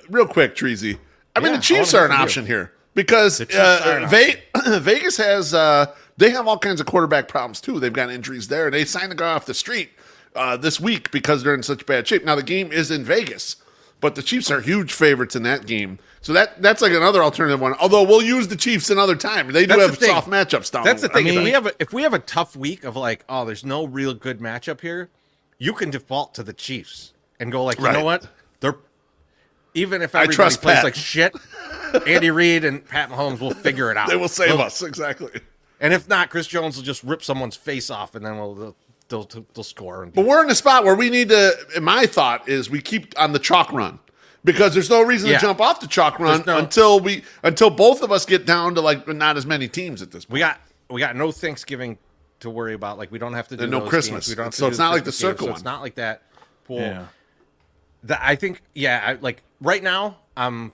[SPEAKER 4] real quick, Treasy. I mean,
[SPEAKER 2] Yeah,
[SPEAKER 4] the Chiefs
[SPEAKER 2] I
[SPEAKER 4] are
[SPEAKER 2] wanna
[SPEAKER 4] an
[SPEAKER 2] hear from
[SPEAKER 4] option here because
[SPEAKER 2] The Chiefs are an
[SPEAKER 4] Vegas has they have all kinds of quarterback problems too. They've got injuries there. They signed the guy off the street this week because they're in such bad shape. Now the game is in Vegas, but the Chiefs are huge favorites in that game. So that's like another alternative one. Although we'll use the Chiefs another time. They do
[SPEAKER 2] That's
[SPEAKER 4] have
[SPEAKER 2] the thing.
[SPEAKER 4] soft matchups down.
[SPEAKER 2] That's the
[SPEAKER 4] way.
[SPEAKER 2] thing. If we have a tough week of like, oh, there's no real good matchup here, you can default to the Chiefs and go like, you know what? They're even if everybody
[SPEAKER 4] trust
[SPEAKER 2] plays
[SPEAKER 4] Pat.
[SPEAKER 2] like shit, Andy Reid and Pat Mahomes will figure it out.
[SPEAKER 4] They will save us exactly.
[SPEAKER 2] And if not, Chris Jones will just rip someone's face off, and then they'll they'll score.
[SPEAKER 4] But we're in a spot where we need to. My thought is we keep on the chalk run because there's no reason to jump off the chalk run until both of us get down to like not as many teams at this point.
[SPEAKER 2] We got no Thanksgiving to worry about. Like we don't have to do
[SPEAKER 4] no
[SPEAKER 2] those
[SPEAKER 4] Christmas.
[SPEAKER 2] Games. We don't have to
[SPEAKER 4] so
[SPEAKER 2] do
[SPEAKER 4] it's not like the
[SPEAKER 2] Christmas
[SPEAKER 4] circle
[SPEAKER 2] games,
[SPEAKER 4] one.
[SPEAKER 2] So it's not like that pool.
[SPEAKER 3] Yeah.
[SPEAKER 2] I think like right now I'm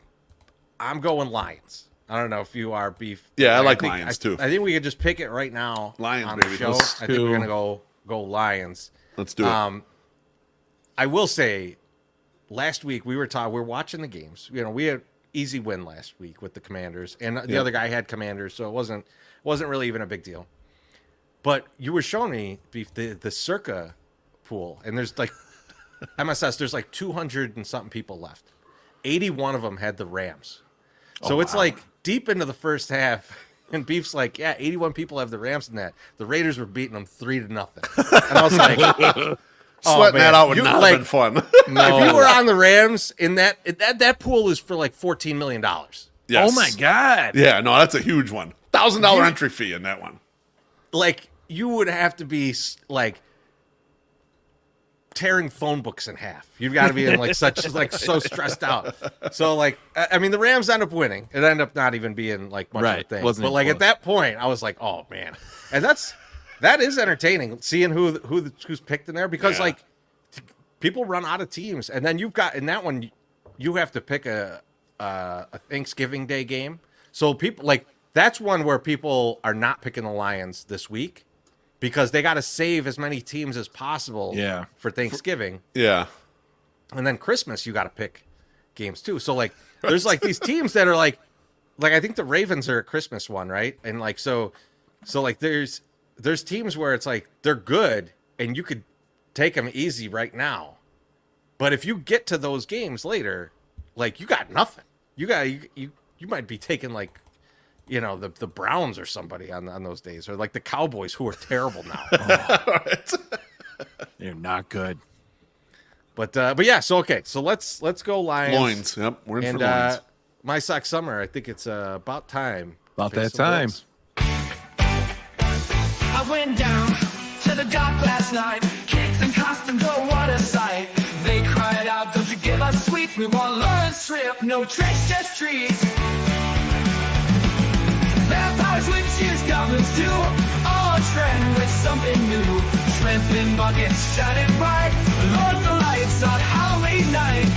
[SPEAKER 2] going Lions. I don't know if you are Beef.
[SPEAKER 4] Yeah, I like Lions too.
[SPEAKER 2] I think we could just pick it right now.
[SPEAKER 4] Lions,
[SPEAKER 2] on
[SPEAKER 4] baby.
[SPEAKER 2] the show. I think we're gonna go Lions.
[SPEAKER 4] Let's do it.
[SPEAKER 2] I will say, last week we were watching the games. You know, we had easy win last week with the Commanders, and the other guy had Commanders, so it wasn't really even a big deal. But you were showing me Beef the Circa pool, and there's like MSS. There's like 200 and something people left. 81 of them had the Rams. So it's like deep into the first half, and Beef's like, yeah, 81 people have the Rams in that. The Raiders were beating them 3-0. And I was like,
[SPEAKER 4] sweating that out would not have been fun.
[SPEAKER 2] No. If you were on the Rams in that pool is for like $14 million.
[SPEAKER 4] Yes.
[SPEAKER 3] Oh my God.
[SPEAKER 4] Yeah, no, that's a huge one. $1,000 entry fee in that one.
[SPEAKER 2] Like you would have to be like tearing phone books in half. You've got to be in like so stressed out. So like, I mean, the Rams end up winning. It ended up not even being like much of a thing. But like at that point, I was like, oh man, and that is entertaining seeing who's picked in there because like people run out of teams, and then you've got in that one you have to pick a Thanksgiving Day game. So people like that's one where people are not picking the Lions this week. Because they got to save as many teams as possible for Thanksgiving.
[SPEAKER 4] Yeah.
[SPEAKER 2] And then Christmas, you got to pick games too. So, like, there's like these teams that are like I think the Ravens are a Christmas one, right? And like, so like there's teams where it's like they're good and you could take them easy right now. But if you get to those games later, like you got nothing. You might be taking like, you know, the Browns or somebody on those days, or like the Cowboys who are terrible now.
[SPEAKER 3] They're not good.
[SPEAKER 2] But yeah, so let's go Lions.
[SPEAKER 4] Yep, we're in for Lions.
[SPEAKER 2] My Sock Summer, I think it's about time.
[SPEAKER 3] About that time.
[SPEAKER 5] I went down to the dock last night. Kicks and costumes, oh what a sight. They cried out, don't you give us sweets. We want Lawrence strip, no tricks, just treats. Vampires, witches, goblins too, all trend with something new. Shrimp in buckets, shining bright. Lord the lights on Halloween night.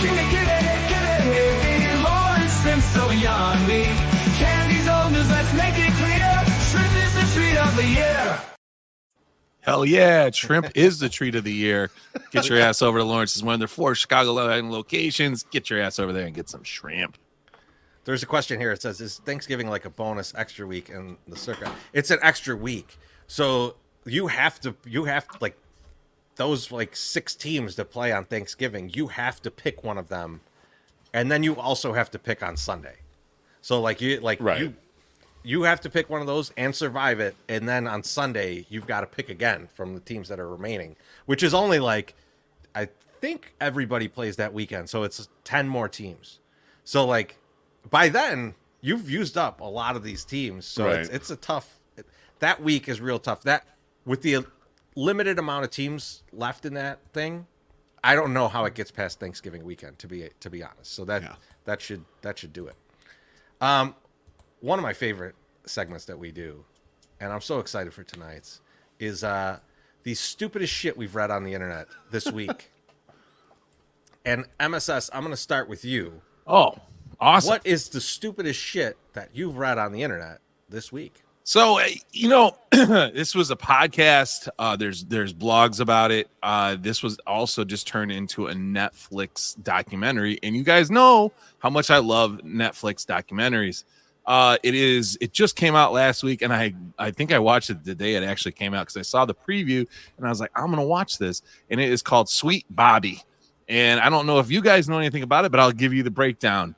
[SPEAKER 5] Give it, Lawrence shrimp so yummy. Candy's old news, let's make it clear. Shrimp is the treat of the year.
[SPEAKER 3] Hell yeah, shrimp is the treat of the year. Get your ass over to Lawrence's, one of their 4 Chicagoland locations. Get your ass over there and get some shrimp.
[SPEAKER 2] There's a question here. It says, is Thanksgiving like a bonus extra week in the circuit? It's an extra week. So you have to like those like 6 teams that play on Thanksgiving, you have to pick one of them. And then you also have to pick on Sunday. So like you have to pick one of those and survive it. And then on Sunday, you've got to pick again from the teams that are remaining, which is only like, I think everybody plays that weekend. So it's 10 more teams. So like, by then, you've used up a lot of these teams, so it's a tough. That week is real tough. That with the limited amount of teams left in that thing, I don't know how it gets past Thanksgiving weekend. To be honest, so that should do it. One of my favorite segments that we do, and I'm so excited for tonight's, is the stupidest shit we've read on the internet this week. And MSS, I'm going to start with you.
[SPEAKER 3] Oh. Awesome.
[SPEAKER 2] What is the stupidest shit that you've read on the internet this week?
[SPEAKER 3] So, you know, this was a podcast. There's blogs about it. This was also just turned into a Netflix documentary. And you guys know how much I love Netflix documentaries. It just came out last week, and I think I watched it the day it actually came out because I saw the preview, and I was like, I'm going to watch this. And it is called Sweet Bobby. And I don't know if you guys know anything about it, but I'll give you the breakdown.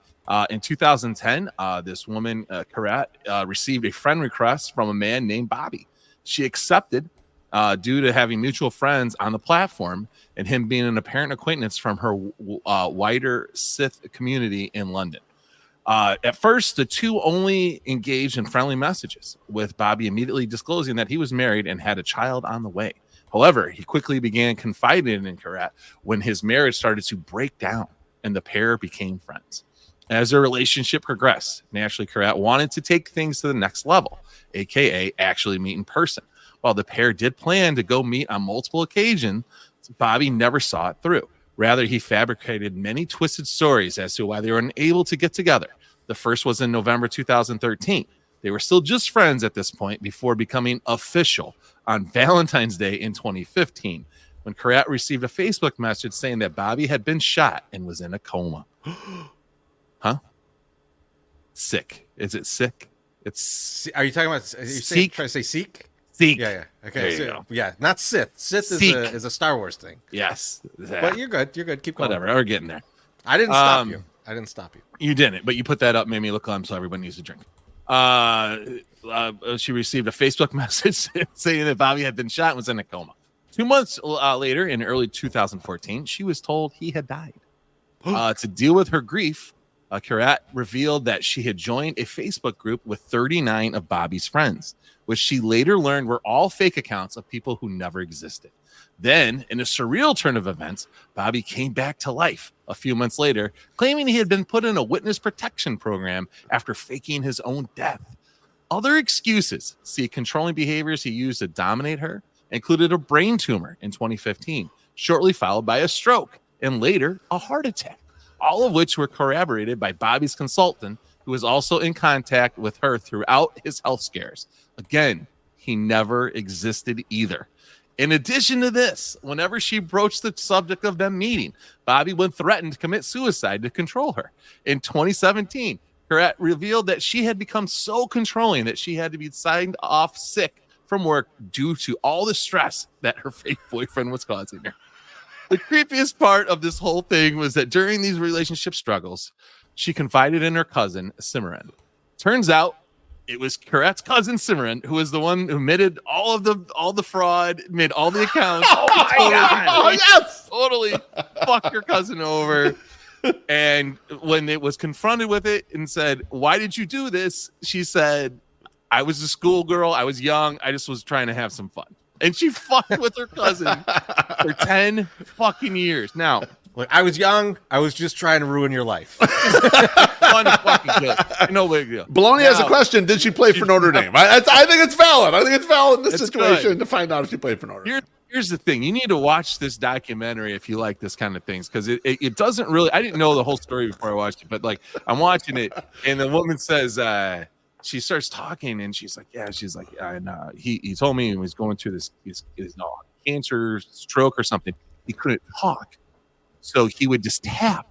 [SPEAKER 3] In 2010, this woman, Karat, received a friend request from a man named Bobby. She accepted due to having mutual friends on the platform and him being an apparent acquaintance from her wider Sith community in London. At first, the two only engaged in friendly messages, with Bobby immediately disclosing that he was married and had a child on the way. However, he quickly began confiding in Karat when his marriage started to break down and the pair became friends. As their relationship progressed, naturally, Karat wanted to take things to the next level, aka actually meet in person. While the pair did plan to go meet on multiple occasions, Bobby never saw it through. Rather, he fabricated many twisted stories as to why they were unable to get together. The first was in November 2013. They were still just friends at this point before becoming official on Valentine's Day in 2015, when Karat received a Facebook message saying that Bobby had been shot and was in a coma. Huh? Sick. Is it sick? It's.
[SPEAKER 2] Are you talking about? Are you
[SPEAKER 3] Seek?
[SPEAKER 2] trying to say seek?
[SPEAKER 3] Seek.
[SPEAKER 2] Yeah. Okay.
[SPEAKER 3] There you
[SPEAKER 2] So,
[SPEAKER 3] go.
[SPEAKER 2] yeah, not Sith. Sith is a Star Wars thing.
[SPEAKER 3] Yes.
[SPEAKER 2] But you're good. You're good. Keep going.
[SPEAKER 3] Whatever. We're getting there.
[SPEAKER 2] I didn't stop you. I didn't stop you.
[SPEAKER 3] You didn't, but you put that up, made me look glum, so everybody needs to drink. She received a Facebook message saying that Bobby had been shot and was in a coma. 2 months later, in early 2014, she was told he had died. To deal with her grief, Karat revealed that she had joined a Facebook group with 39 of Bobby's friends, which she later learned were all fake accounts of people who never existed. Then, in a surreal turn of events, Bobby came back to life a few months later, claiming he had been put in a witness protection program after faking his own death. Other excuses, controlling behaviors he used to dominate her, included a brain tumor in 2015, shortly followed by a stroke, and later a heart attack, all of which were corroborated by Bobby's consultant, who was also in contact with her throughout his health scares. Again, he never existed either. In addition to this, whenever she broached the subject of them meeting, Bobby would threaten to commit suicide to control her. In 2017, Karat revealed that she had become so controlling that she had to be signed off sick from work due to all the stress that her fake boyfriend was causing her. The creepiest part of this whole thing was that during these relationship struggles, she confided in her cousin, Simran. Turns out it was Karat's cousin, Simran, who was the one who admitted all the fraud, made all the accounts.
[SPEAKER 2] Oh my God.
[SPEAKER 4] Oh, yes.
[SPEAKER 3] Totally fucked your cousin over. And when it was confronted with it and said, "Why did you do this?" she said, "I was a schoolgirl. I was young. I just was trying to have some fun." And she fucked with her cousin for 10 fucking years. Now,
[SPEAKER 2] Look, I was young. I was just trying to ruin your life.
[SPEAKER 3] fun fucking good. No big deal.
[SPEAKER 4] Baloney has a
[SPEAKER 3] Now-
[SPEAKER 4] question. Did she play for Notre Dame? I think it's valid. I think it's valid in this
[SPEAKER 3] It's
[SPEAKER 4] situation
[SPEAKER 3] good.
[SPEAKER 4] to find out if she played for Notre Dame.
[SPEAKER 3] Here's the thing. You need to watch this documentary if you like this kind of things, because it doesn't really, I didn't know the whole story before I watched it, but like I'm watching it and the woman says, she starts talking and she's like, and he told me he was going through this cancer, stroke or something. He couldn't talk. So he would just tap.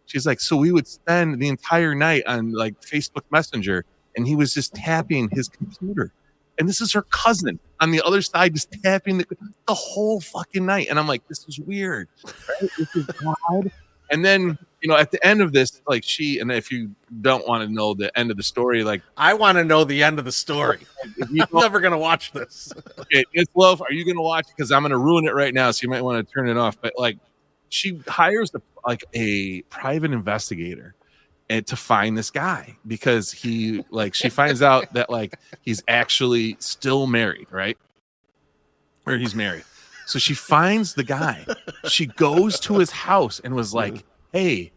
[SPEAKER 3] She's like, so we would spend the entire night on like Facebook Messenger and he was just tapping his computer. And this is her cousin on the other side, just tapping the whole fucking night. And I'm like, this is weird. Right? This is odd. And then, at the end of this, like and if you don't want to know the end of the story, like
[SPEAKER 2] I want to know the end of the story. I'm never going to watch this.
[SPEAKER 3] okay, it's love. Are you going to watch it? Because I'm going to ruin it right now. So you might want to turn it off. But like she hires a private investigator and to find this guy because she finds out that like he's actually still married, right? Or he's married. So she finds the guy. She goes to his house and was like, "Hey,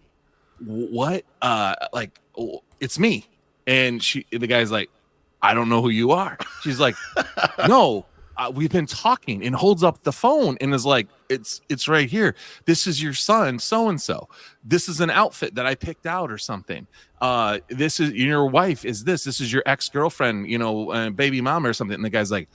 [SPEAKER 3] what? It's me." And the guy's like, "I don't know who you are." She's like, "No, we've been talking," and holds up the phone and is like, it's right here. This is your son, so and so. This is an outfit that I picked out or something. This is your wife. This is your ex-girlfriend, baby mama or something. And the guy's like,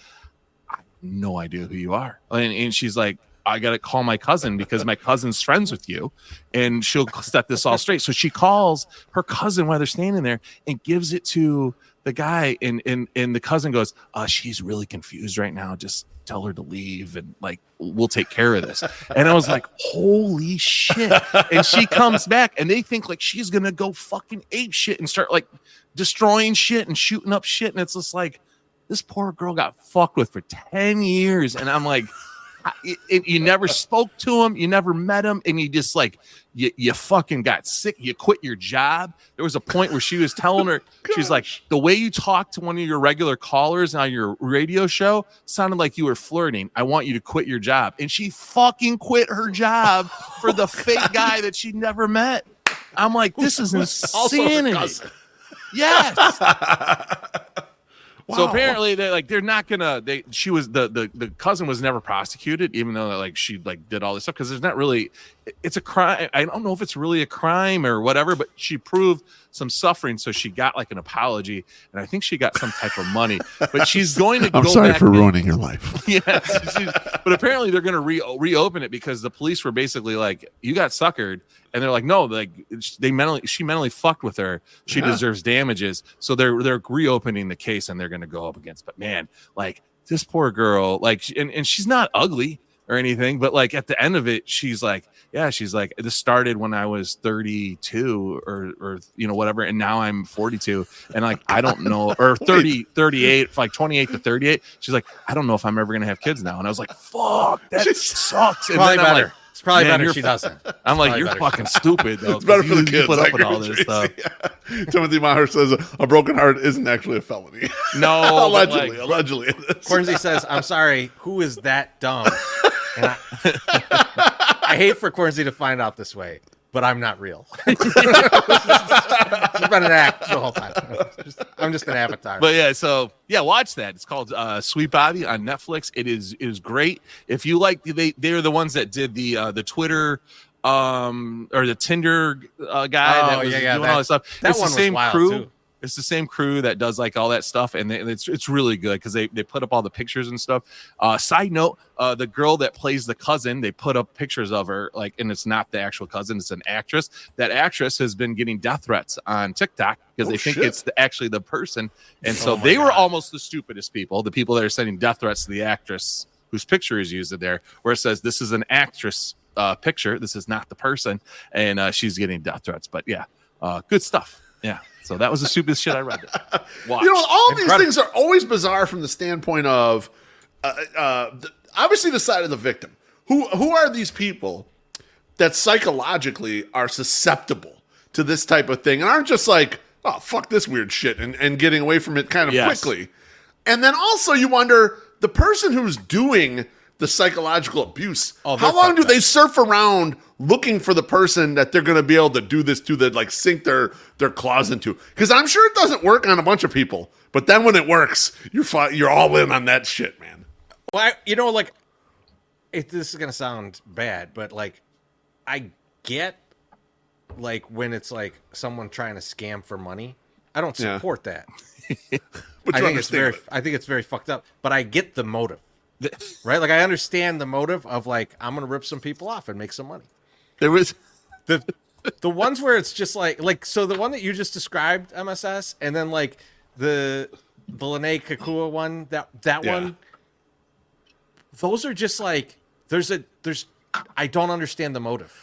[SPEAKER 3] I have no idea who you are. And she's like, I got to call my cousin because my cousin's friends with you and she'll set this all straight. So she calls her cousin while they're standing there and gives it to the guy. And the cousin goes, she's really confused right now. Just tell her to leave and like, we'll take care of this. And I was like, holy shit. And she comes back and they think like she's going to go fucking ape shit and start like destroying shit and shooting up shit. And it's just like, this poor girl got fucked with for 10 years. And I'm like, you never spoke to him, you never met him, and you just like you fucking got sick. You quit your job. There was a point where she was telling her, she's like, the way you talk to one of your regular callers on your radio show sounded like you were flirting. I want you to quit your job. And she fucking quit her job for the fake guy that she never met. I'm like, this is insanity. Yes. Wow. So apparently they're not gonna. She was the cousin was never prosecuted, even though like she like did all this stuff because there's not really. It's a crime. I don't know if it's really a crime or whatever, but she proved some suffering, so she got like an apology, and I think she got some type of money. But she's going to.
[SPEAKER 4] I'm sorry for ruining your life.
[SPEAKER 3] Yes, but apparently they're going to reopen it because the police were basically like, "You got suckered." And they're like, no, like she mentally fucked with her. She deserves damages. So they're reopening the case and they're going to go up against. But man, like this poor girl, like, and she's not ugly or anything, but like at the end of it, she's like, this started when I was 32 or whatever, and now I'm 42, and like I don't know, or 38, like 28 to 38. She's like, I don't know if I'm ever gonna have kids now, and I was like, fuck, that sucks. And
[SPEAKER 2] probably
[SPEAKER 3] then
[SPEAKER 2] better.
[SPEAKER 3] I'm like,
[SPEAKER 2] it's probably better she doesn't.
[SPEAKER 3] I'm like, you're fucking stupid, though.
[SPEAKER 4] It's better for the kids.
[SPEAKER 3] Put up with all this stuff.
[SPEAKER 4] Yeah. Timothy Maher says a broken heart isn't actually a felony.
[SPEAKER 3] No,
[SPEAKER 4] allegedly.
[SPEAKER 2] Cornsey says, I'm sorry, who is that dumb? And I hate for Cornsey to find out this way, but I'm not real. It's been an act the whole time. I'm just an avatar.
[SPEAKER 3] But yeah, watch that. It's called Sweet Bobby on Netflix. It is great. If you like, they're the ones that did the Twitter or the Tinder guy that was doing all this stuff.
[SPEAKER 2] That
[SPEAKER 3] it's
[SPEAKER 2] one
[SPEAKER 3] the same
[SPEAKER 2] was wild
[SPEAKER 3] crew.
[SPEAKER 2] too.
[SPEAKER 3] It's the same crew that does like all that stuff, and it's really good because they put up all the pictures and stuff. Side note, the girl that plays the cousin, they put up pictures of her, like, and it's not the actual cousin, it's an actress. That actress has been getting death threats on TikTok because they think it's actually the person, and so they were almost the stupidest people, the people that are sending death threats to the actress whose picture is used in there, where it says this is an actress picture, this is not the person, and she's getting death threats. But yeah, good stuff. Yeah. So that was the stupidest shit I read. Watch.
[SPEAKER 4] All these things are always bizarre from the standpoint of obviously the side of the victim. Who are these people that psychologically are susceptible to this type of thing and aren't just like, oh, fuck this weird shit and getting away from it kind of quickly. And then also you wonder, the person who's doing the psychological abuse, how long do they surf around looking for the person that they're going to be able to do this to, that like sink their claws into? Because I'm sure it doesn't work on a bunch of people, but then when it works, you're all in on that shit, man.
[SPEAKER 2] Well, this is going to sound bad, but like I get like when it's like someone trying to scam for money. I don't support that.
[SPEAKER 4] But
[SPEAKER 2] I think it's very fucked up, but I get the motive. Right? Like I understand the motive of like, I'm going to rip some people off and make some money.
[SPEAKER 4] There was
[SPEAKER 2] the ones where it's just like, so the one that you just described, MSS, and then like the Lene Kakua one, that one, those are just like, I don't understand the motive.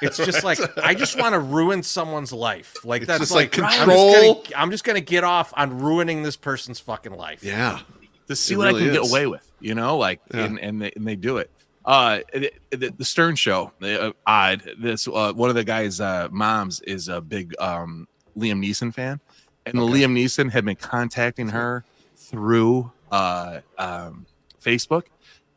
[SPEAKER 2] It's just like, I just want to ruin someone's life. Like, that's
[SPEAKER 4] just
[SPEAKER 2] like
[SPEAKER 4] control.
[SPEAKER 2] I'm just going to get off on ruining this person's fucking life.
[SPEAKER 4] Yeah.
[SPEAKER 3] To see what I can get away with, and they do it. The Stern Show, odd. This one of the guys' moms is a big Liam Neeson fan, and Liam Neeson had been contacting her through Facebook,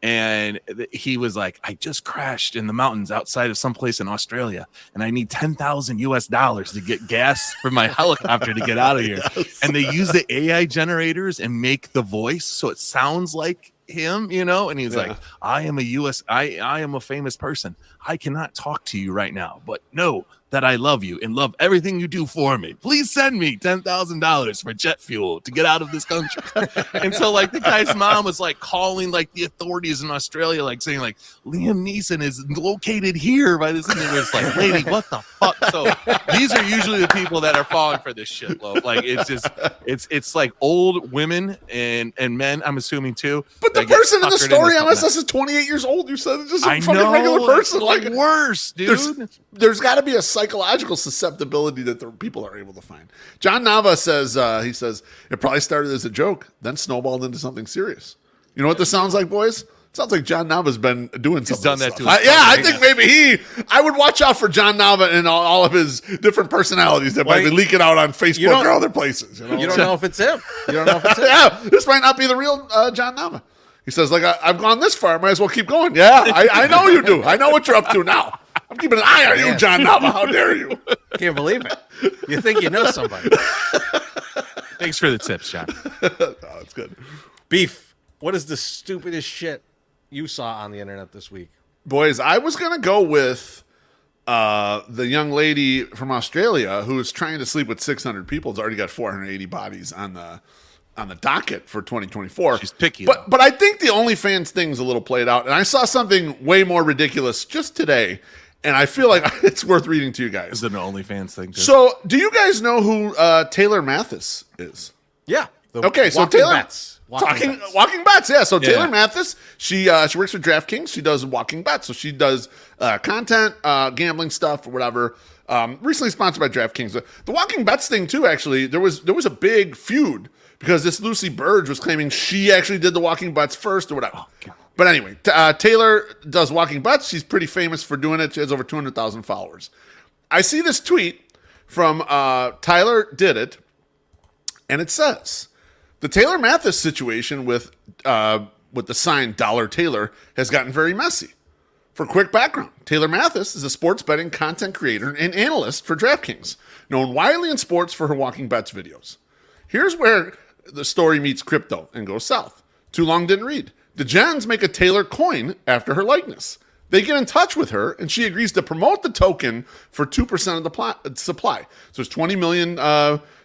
[SPEAKER 3] and he was like, "I just crashed in the mountains outside of someplace in Australia, and I need $10,000 to get gas for my helicopter to get out of here." Yes. And they use the AI generators and make the voice so it sounds like him, and he's like, I am a famous person. I cannot talk to you right now, but know that I love you and love everything you do for me. Please send me $10,000 for jet fuel to get out of this country. And so like the guy's mom was like calling like the authorities in Australia, like saying like Liam Neeson is located here by this. And they were just like, lady, what the fuck? So these are usually the people that are falling for this shit, love. Like it's just it's like old women and men, I'm assuming too.
[SPEAKER 4] But the person in the story MSS is 28 years old. You said it's just a fucking regular person.
[SPEAKER 3] Like worse, dude.
[SPEAKER 4] There's got to be a psychological susceptibility that the people are able to find. John Nava says, it probably started as a joke, then snowballed into something serious. You know what this sounds like, boys? Sounds like John Nava's been doing something.
[SPEAKER 3] done that too.
[SPEAKER 4] I think maybe I would watch out for John Nava and all of his different personalities that might be leaking out on Facebook or other places.
[SPEAKER 2] You don't know if it's him. You don't know if it's him.
[SPEAKER 4] Yeah, this might not be the real John Nava. He says, like, I've gone this far, I might as well keep going. Yeah, I know you do. I know what you're up to now. I'm keeping an eye on you, John Nava. How dare you?
[SPEAKER 2] Can't believe it. You think you know somebody.
[SPEAKER 3] Thanks for the tips, John.
[SPEAKER 4] That's good.
[SPEAKER 2] Beef, what is the stupidest shit you saw on the internet this week?
[SPEAKER 4] Boys, I was going to go with the young lady from Australia who is trying to sleep with 600 people. Has already got 480 bodies on the docket for 2024.
[SPEAKER 3] She's picky,
[SPEAKER 4] but I think the OnlyFans thing's a little played out. And I saw something way more ridiculous just today, and I feel like it's worth reading to you guys.
[SPEAKER 3] Is it an OnlyFans thing, too?
[SPEAKER 4] So, do you guys know who Taylor Mathis is?
[SPEAKER 2] Yeah.
[SPEAKER 4] Okay, so
[SPEAKER 2] Walking
[SPEAKER 4] Taylor
[SPEAKER 2] Bets.
[SPEAKER 4] Walking Bets, yeah. So Taylor
[SPEAKER 3] Yeah.
[SPEAKER 4] Mathis, she works for DraftKings. She does Walking Bets, so she does content, gambling stuff, or whatever. Recently sponsored by DraftKings. The Walking Bets thing too. Actually, there was a big feud because this Lucy Burge was claiming she actually did the Walking Bets first or whatever. But anyway, Taylor does Walking Bets. She's pretty famous for doing it. She has over 200,000 followers. I see this tweet from Tyler Did It, and it says, the Taylor Mathis situation with the sign Dollar Taylor has gotten very messy. For quick background, Taylor Mathis is a sports betting content creator and analyst for DraftKings, known widely in sports for her Walking Bets videos. Here's where the story meets crypto and goes south. Too long didn't read. The Gens make a Taylor coin after her likeness. They get in touch with her, and she agrees to promote the token for 2% of the supply. So it's 20 million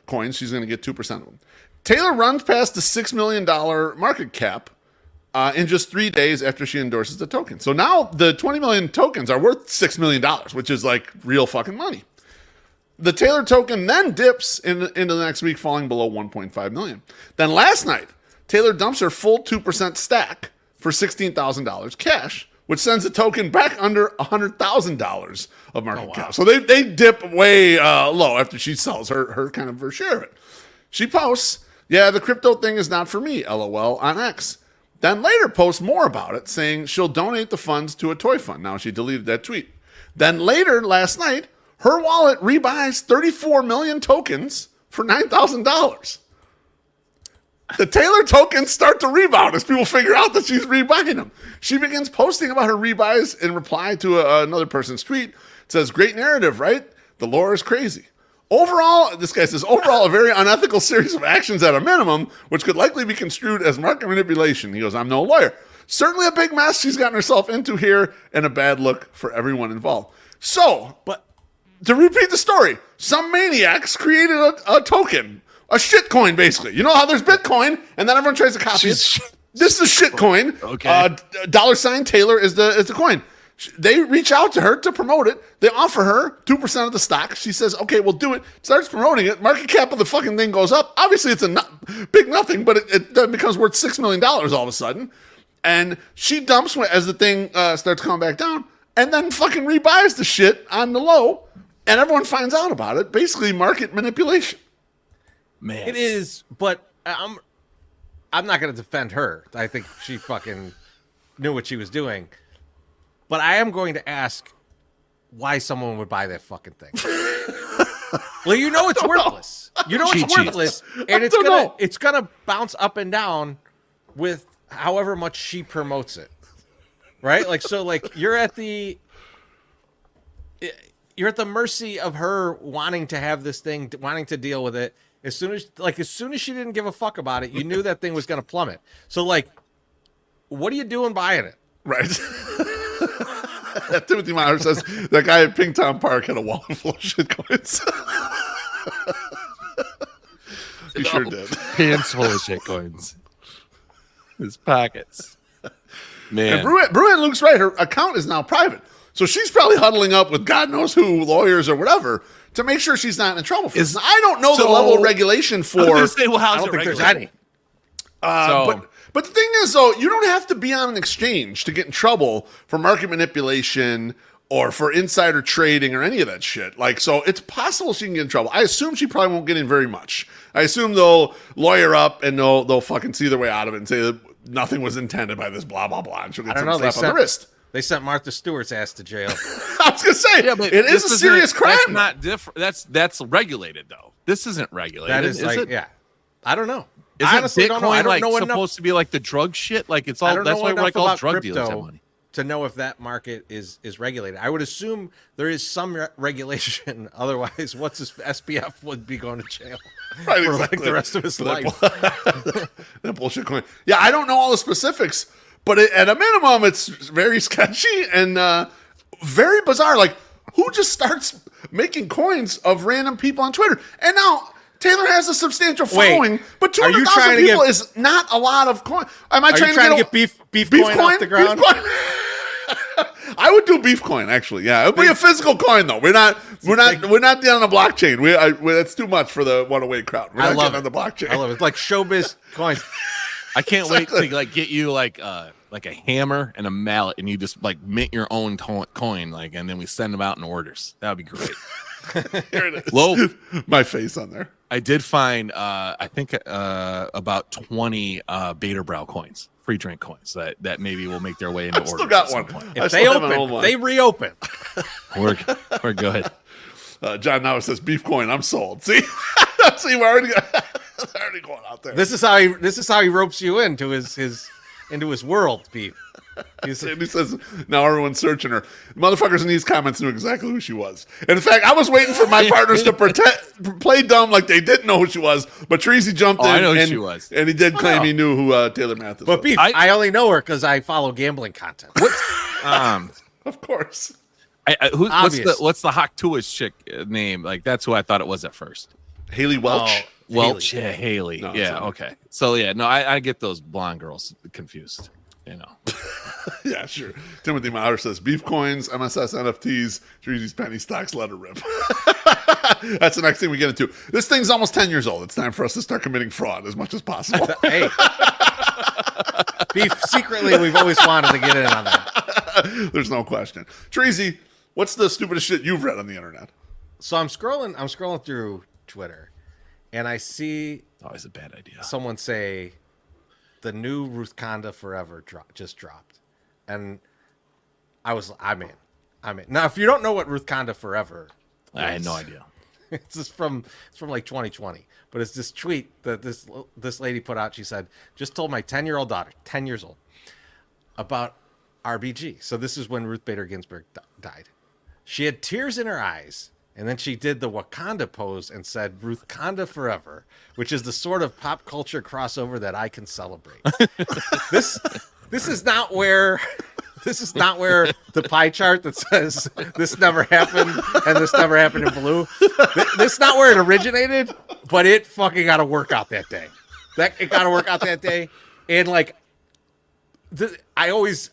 [SPEAKER 4] coins. She's going to get 2% of them. Taylor runs past the $6 million market cap in just 3 days after she endorses the token. So now the 20 million tokens are worth $6 million, which is like real fucking money. The Taylor token then dips into the next week, falling below 1.5 million. Then last night, Taylor dumps her full 2% stack for $16,000 cash, which sends the token back under $100,000 of market cap. So they dip way low after she sells her kind of her share of it. She posts, yeah, the crypto thing is not for me, LOL, on X. Then later posts more about it, saying she'll donate the funds to a toy fund. Now, she deleted that tweet. Then later, last night, her wallet rebuys 34 million tokens for $9,000. The Taylor tokens start to rebound as people figure out that she's rebuying them. She begins posting about her rebuys in reply to another person's tweet. It says, great narrative, right? The lore is crazy. Overall, this guy says, overall, a very unethical series of actions at a minimum, which could likely be construed as market manipulation. He goes, I'm no lawyer. Certainly a big mess she's gotten herself into here and a bad look for everyone involved. So, but to repeat the story, some maniacs created a token, a shit coin, basically. You know how there's Bitcoin, and then everyone tries to copy it? This is a shit coin.
[SPEAKER 3] Okay.
[SPEAKER 4] $ Taylor is the coin. They reach out to her to promote it. They offer her 2% of the stock. She says, okay, we'll do it. Starts promoting it. Market cap of the fucking thing goes up. Obviously, it's a big nothing, but it then becomes worth $6 million all of a sudden. And she dumps as the thing starts coming back down and then fucking rebuys the shit on the low. And everyone finds out about it. Basically, market manipulation.
[SPEAKER 3] Man.
[SPEAKER 2] It is, but I'm not going to defend her. I think she fucking knew what she was doing. But I am going to ask why someone would buy that fucking thing. Well, you know it's worthless. You know it's worthless, and it's gonna bounce up and down with however much she promotes it. Right? Like so, like you're at the mercy of her wanting to have this thing, wanting to deal with it. As soon as she didn't give a fuck about it, you knew that thing was gonna plummet. So like, what are you doing buying it?
[SPEAKER 4] Right. Timothy Meyer says that guy at Pingtown Park had a wallet full of shit coins. He sure did.
[SPEAKER 3] Pants full of shit coins. His pockets. Man.
[SPEAKER 4] And Bruin Luke's right. Her account is now private. So she's probably huddling up with God knows who, lawyers or whatever, to make sure she's not in trouble for this. I don't know the level of regulation for...
[SPEAKER 3] I was gonna say, well,
[SPEAKER 2] I don't think there's any.
[SPEAKER 4] But the thing is, though, you don't have to be on an exchange to get in trouble for market manipulation or for insider trading or any of that shit. Like, so it's possible she can get in trouble. I assume she probably won't get in very much. I assume they'll lawyer up and they'll fucking see their way out of it and say that nothing was intended by this blah blah blah, and she'll get
[SPEAKER 2] I
[SPEAKER 4] some
[SPEAKER 2] don't know.
[SPEAKER 4] slap on the wrist.
[SPEAKER 2] They sent Martha Stewart's ass to jail.
[SPEAKER 4] I was gonna say,
[SPEAKER 3] but
[SPEAKER 4] it is a serious crime.
[SPEAKER 3] That's not different. That's regulated though. This isn't regulated.
[SPEAKER 2] That is like,
[SPEAKER 3] it?
[SPEAKER 2] yeah. I don't know.
[SPEAKER 3] Is
[SPEAKER 2] honestly
[SPEAKER 3] Bitcoin
[SPEAKER 2] don't know. I don't
[SPEAKER 3] like
[SPEAKER 2] know
[SPEAKER 3] supposed
[SPEAKER 2] enough.
[SPEAKER 3] to be like the drug shit? Like it's
[SPEAKER 2] I
[SPEAKER 3] all.
[SPEAKER 2] don't
[SPEAKER 3] That's
[SPEAKER 2] know
[SPEAKER 3] why
[SPEAKER 2] enough
[SPEAKER 3] like all
[SPEAKER 2] about
[SPEAKER 3] drug dealers have
[SPEAKER 2] crypto
[SPEAKER 3] money.
[SPEAKER 2] to know if that market is regulated. I would assume there is some regulation. Otherwise, what's his SPF would be going to jail
[SPEAKER 4] Right,
[SPEAKER 2] for
[SPEAKER 4] exactly.
[SPEAKER 2] like the rest of his life.
[SPEAKER 4] That bullshit coin. Yeah, I don't know all the specifics, but at a minimum, it's very sketchy and very bizarre. Like, who just starts making coins of random people on Twitter? And now Taylor has a substantial following, but
[SPEAKER 2] are you
[SPEAKER 4] 200,000
[SPEAKER 2] trying to
[SPEAKER 4] people
[SPEAKER 2] get-
[SPEAKER 4] is not a lot of coin. Am I
[SPEAKER 2] Are you trying to get beef coin off the ground?
[SPEAKER 4] Beef coin? I would do beef coin actually. Yeah, it would be a physical coin though. We're not on the blockchain. That's too much for the 108 crowd. We're
[SPEAKER 2] I
[SPEAKER 4] not
[SPEAKER 2] love
[SPEAKER 4] getting on the blockchain.
[SPEAKER 2] I love it. It's like showbiz coins.
[SPEAKER 3] I can't wait to like get you like a hammer and a mallet, and you just like mint your own coin, like, and then we send them out in orders. That would be great.
[SPEAKER 4] Here it is.
[SPEAKER 3] Low.
[SPEAKER 4] My face on there.
[SPEAKER 3] I did find I think about 20 Beta Brow coins, free drink coins that maybe will make their way into orders.
[SPEAKER 4] Still got
[SPEAKER 3] at some
[SPEAKER 4] one.
[SPEAKER 3] point.
[SPEAKER 4] I
[SPEAKER 2] If
[SPEAKER 4] still have an old
[SPEAKER 2] open,
[SPEAKER 4] one.
[SPEAKER 2] they reopen.
[SPEAKER 3] We're good.
[SPEAKER 4] John now says beef coin. I'm sold. See, we're already going out there.
[SPEAKER 2] This is how he ropes you into his world, Beef.
[SPEAKER 4] And he says now everyone's searching her. Motherfuckers in these comments knew exactly who she was. And in fact, I was waiting for my partners to play dumb like they didn't know who she was. But Treasy jumped in.
[SPEAKER 3] I know who
[SPEAKER 4] and,
[SPEAKER 3] she was.
[SPEAKER 4] and he did claim he knew who Taylor Mathis
[SPEAKER 2] But
[SPEAKER 4] was.
[SPEAKER 2] Beef, I only know her because I follow gambling content.
[SPEAKER 4] Of course.
[SPEAKER 3] What's the Haktua's chick name? Like that's who I thought it was at first.
[SPEAKER 4] Haley Welch.
[SPEAKER 3] Welch, yeah, Haley.
[SPEAKER 4] No,
[SPEAKER 3] yeah,
[SPEAKER 4] sorry.
[SPEAKER 3] okay. So yeah, no, I get those blonde girls confused. You know.
[SPEAKER 4] Yeah, sure. Timothy Maurer says beef coins, MSS NFTs, Treasy's penny stocks, let her rip. That's the next thing we get into. This thing's almost 10 years old. It's time for us to start committing fraud as much as possible.
[SPEAKER 2] Hey, Beef. Secretly, we've always wanted to get in on that.
[SPEAKER 4] There's no question. Treasy, what's the stupidest shit you've read on the internet?
[SPEAKER 2] So I'm scrolling through Twitter, and I see
[SPEAKER 3] Always a bad idea.
[SPEAKER 2] someone say the new Ruth Conda Forever just dropped, and I'm in. Now, if you don't know what Ruth Conda Forever is,
[SPEAKER 3] I had no idea.
[SPEAKER 2] it's from like 2020, but it's this tweet that this lady put out. She said, just told my 10-year-old daughter, 10 years old, about RBG. So this is when Ruth Bader Ginsburg died. She had tears in her eyes, and then she did the Wakanda pose and said, Ruth Conda Forever, which is the sort of pop culture crossover that I can celebrate. This is not where the pie chart that says this never happened and this never happened in blue. This is not where it originated, but it fucking got to work out that day. It got to work out that day, and like, I always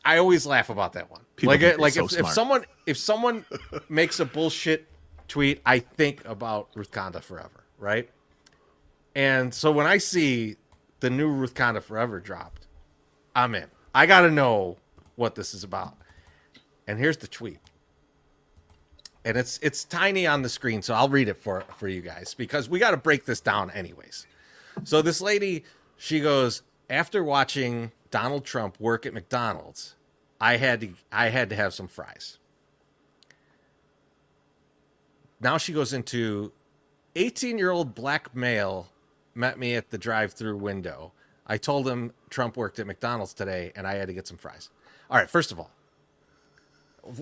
[SPEAKER 2] laugh about that one.
[SPEAKER 3] People think
[SPEAKER 2] Like
[SPEAKER 3] they're so
[SPEAKER 2] if someone makes a bullshit tweet, I think about Ruth Conda Forever, right? And so when I see the new Ruth Conda Forever dropped, I'm in. I got to know what this is about. And here's the tweet. And it's tiny on the screen, so I'll read it for you guys because we got to break this down anyways. So this lady, she goes, after watching Donald Trump work at McDonald's, I had to have some fries. Now she goes into 18-year-old black male met me at the drive-through window. I told him Trump worked at McDonald's today and I had to get some fries. All right, first of all,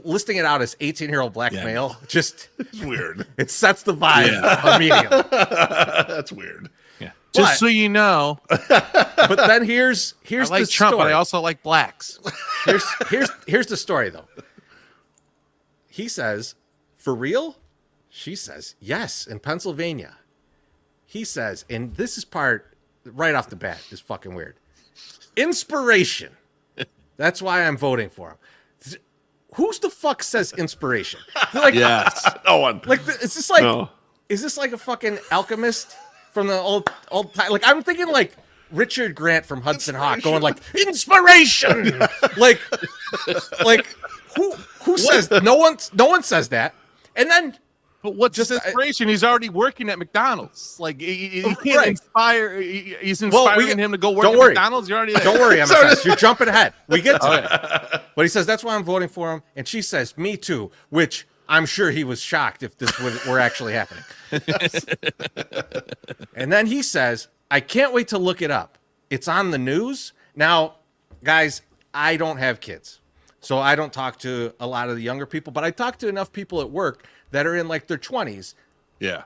[SPEAKER 2] listing it out as 18-year-old black male, just
[SPEAKER 4] It's weird.
[SPEAKER 2] it sets the vibe immediately.
[SPEAKER 4] That's weird.
[SPEAKER 3] Yeah. Just so you know,
[SPEAKER 2] But then here's
[SPEAKER 3] I like
[SPEAKER 2] the
[SPEAKER 3] Trump,
[SPEAKER 2] story.
[SPEAKER 3] but I also like blacks.
[SPEAKER 2] Here's the story though. He says, "For real?" She says, "Yes, in Pennsylvania." He says, and this is part right off the bat is fucking weird. Inspiration. That's why I'm voting for him. Who's the fuck says inspiration? Like,
[SPEAKER 3] Yes.
[SPEAKER 4] No one.
[SPEAKER 2] like is this like
[SPEAKER 4] No.
[SPEAKER 2] is this like a fucking alchemist from the old time? Like I'm thinking like Richard Grant from Hudson Hawk going like inspiration. like who says no one says that? And then
[SPEAKER 3] But what's his inspiration? He's already working at McDonald's. Like he can't inspire. He's inspiring him to go work at McDonald's. You're already there.
[SPEAKER 2] Don't worry, MSS. You're jumping ahead. We get to it. But he says that's why I'm voting for him, and she says me too, which I'm sure he was shocked if this were actually happening. And then he says, I can't wait to look it up. It's on the news. Now, guys, I don't have kids, so I don't talk to a lot of the younger people, but I talk to enough people at work that are in like their 20s.
[SPEAKER 3] Yeah.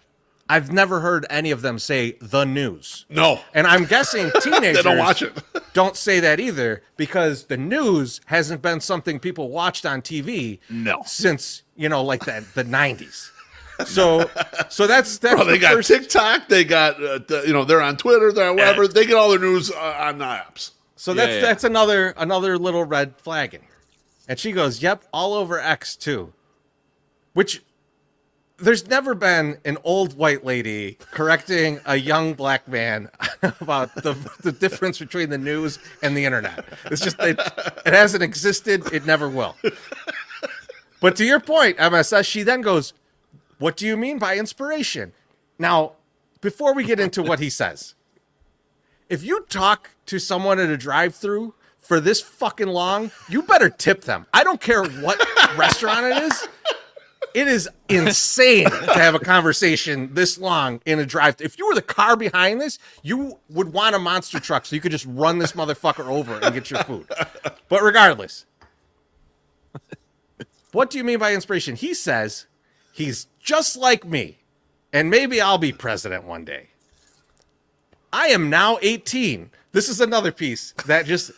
[SPEAKER 2] I've never heard any of them say the news.
[SPEAKER 4] No.
[SPEAKER 2] And I'm guessing teenagers
[SPEAKER 4] they don't watch it.
[SPEAKER 2] don't say that either, because the news hasn't been something people watched on TV since, like the 90s. So that's
[SPEAKER 4] Bro, they got TikTok, they got they're on Twitter, they're on whatever. They get all their news on the apps.
[SPEAKER 2] So that's another little red flag in here. And she goes, "Yep, all over X too." Which there's never been an old white lady correcting a young black man about the difference between the news and the internet. It's just it hasn't existed. It never will. But to your point, MSS, she then goes, what do you mean by inspiration? Now, before we get into what he says, if you talk to someone at a drive-thru for this fucking long, you better tip them. I don't care what restaurant it is. It is insane to have a conversation this long in a drive. If you were the car behind this, you would want a monster truck so you could just run this motherfucker over and get your food. But regardless, what do you mean by inspiration? He says he's just like me, and maybe I'll be president one day. I am now 18. This is another piece that just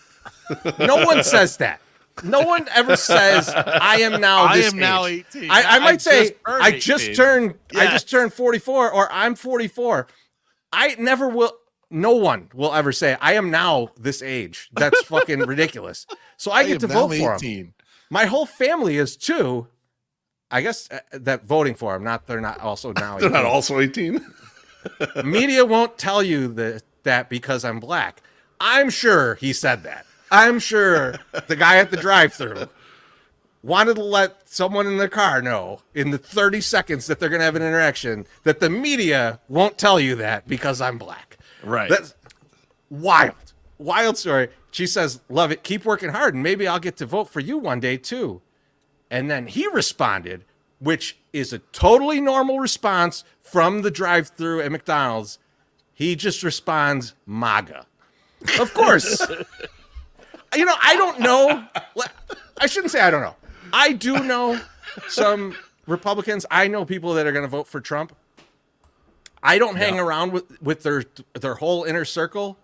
[SPEAKER 2] no one says that. No one ever says I am now this age.
[SPEAKER 3] Now 18.
[SPEAKER 2] I might say I just turned 44 or I'm 44. I never will. No one will ever say I am now this age. That's fucking ridiculous. So I get to vote for him. My whole family is too. I guess that voting for him. They're not also now. 18.
[SPEAKER 4] They're not also 18.
[SPEAKER 2] Media won't tell you that because I'm black. I'm sure he said that. I'm sure the guy at the drive-thru wanted to let someone in their car know in the 30 seconds that they're going to have an interaction that the media won't tell you that because I'm black.
[SPEAKER 3] Right.
[SPEAKER 2] That's wild. Wild story. She says, love it. Keep working hard, and maybe I'll get to vote for you one day, too. And then he responded, which is a totally normal response from the drive-thru at McDonald's. He just responds, MAGA. Of course. I don't know. I shouldn't say I don't know. I do know some Republicans. I know people that are going to vote for Trump. I don't hang around with their whole inner circle,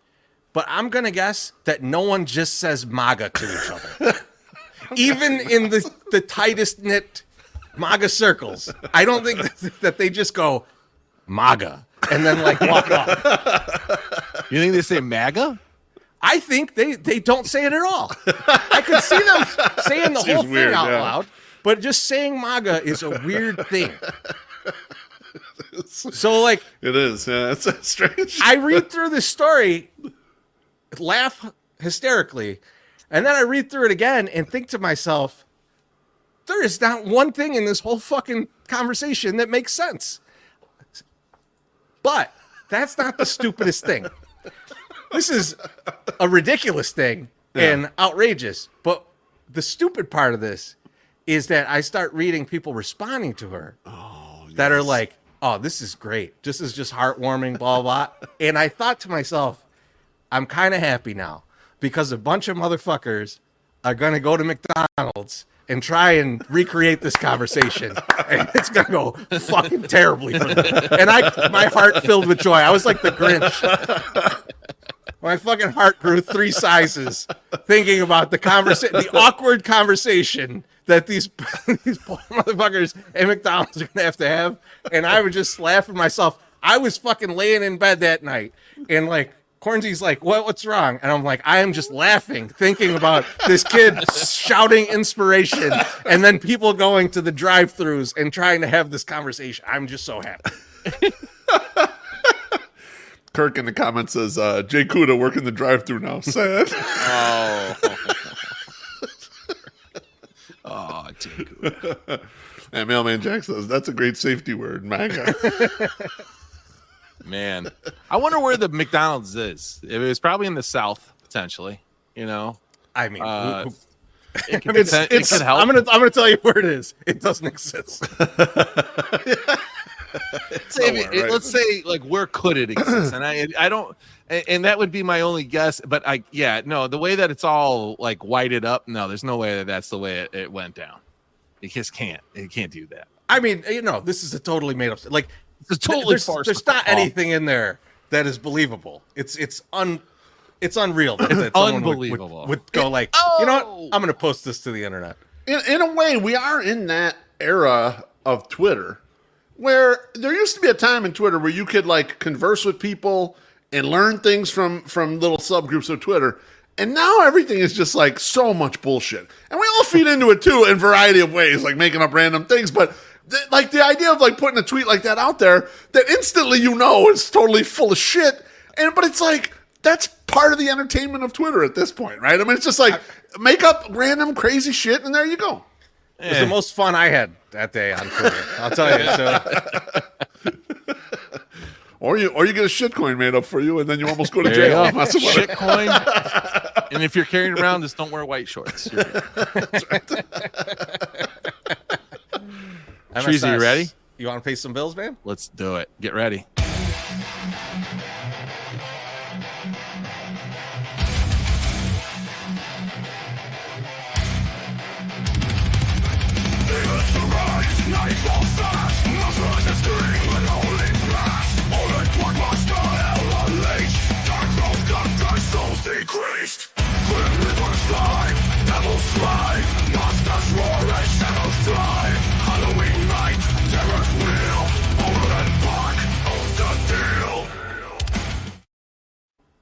[SPEAKER 2] but I'm going to guess that no one just says MAGA to each other. Even in the tightest knit MAGA circles, I don't think that they just go MAGA and then walk off.
[SPEAKER 3] You think they say MAGA?
[SPEAKER 2] I think they don't say it at all. I could see them saying the whole thing weird, out loud, but just saying MAGA is a weird thing. So it
[SPEAKER 4] is. Yeah, it's strange.
[SPEAKER 2] I read through this story, laugh hysterically, and then I read through it again and think to myself, there is not one thing in this whole fucking conversation that makes sense. But that's not the stupidest thing. This is a ridiculous thing and outrageous. But the stupid part of this is that I start reading people responding to her that are like, oh, this is great. This is just heartwarming, blah, blah. And I thought to myself, I'm kind of happy now because a bunch of motherfuckers are going to go to McDonald's and try and recreate this conversation. And it's going to go fucking terribly for them. And my heart filled with joy. I was like the Grinch. My fucking heart grew 3 sizes thinking about the awkward conversation that these poor motherfuckers at McDonald's are going to have. And I would just laugh at myself. I was fucking laying in bed that night and Cornsy's like, what's wrong? And I'm like, I am just laughing, thinking about this kid shouting inspiration and then people going to the drive-thrus and trying to have this conversation. I'm just so happy.
[SPEAKER 4] Kirk in the comments says, Jay Kuda working the drive-thru now. Sad.
[SPEAKER 3] Jay Kuda.
[SPEAKER 4] And Mailman Jack says, that's a great safety word, MAGA.
[SPEAKER 3] Man, I wonder where the McDonald's is. It was probably in the South, potentially. You know,
[SPEAKER 2] I mean,
[SPEAKER 3] it could,
[SPEAKER 2] it's
[SPEAKER 3] it could help.
[SPEAKER 2] I'm gonna tell you where it is. It doesn't exist.
[SPEAKER 3] Let's say, like, where could it exist? And I don't, and that would be my only guess. But the way that it's all like whited up, no, there's no way that's the way it went down. It just can't. It can't do that.
[SPEAKER 2] I mean, this is a totally made up. Like,
[SPEAKER 3] it's totally
[SPEAKER 2] there's not anything in there that is believable. It's unreal. That
[SPEAKER 3] Unbelievable.
[SPEAKER 2] Would go like, you know what? I'm gonna post this to the internet.
[SPEAKER 4] In a way, we are in that era of Twitter where there used to be a time in Twitter where you could like converse with people and learn things from little subgroups of Twitter. And now everything is just like so much bullshit. And we all feed into it too in a variety of ways, like making up random things. But like the idea of like putting a tweet like that out there that instantly is totally full of shit. But it's like, that's part of the entertainment of Twitter at this point, right? I mean, it's just like make up random crazy shit and there you go.
[SPEAKER 2] It was the most fun I had that day on Twitter. I'll tell you. So.
[SPEAKER 4] Or you get a shitcoin made up for you, and then you almost go to jail.
[SPEAKER 3] Shitcoin. And if you're carrying around, just don't wear white shorts.
[SPEAKER 4] That's right.
[SPEAKER 3] Treasy, you ready?
[SPEAKER 2] You want to pay some bills, man?
[SPEAKER 3] Let's do it. Get ready.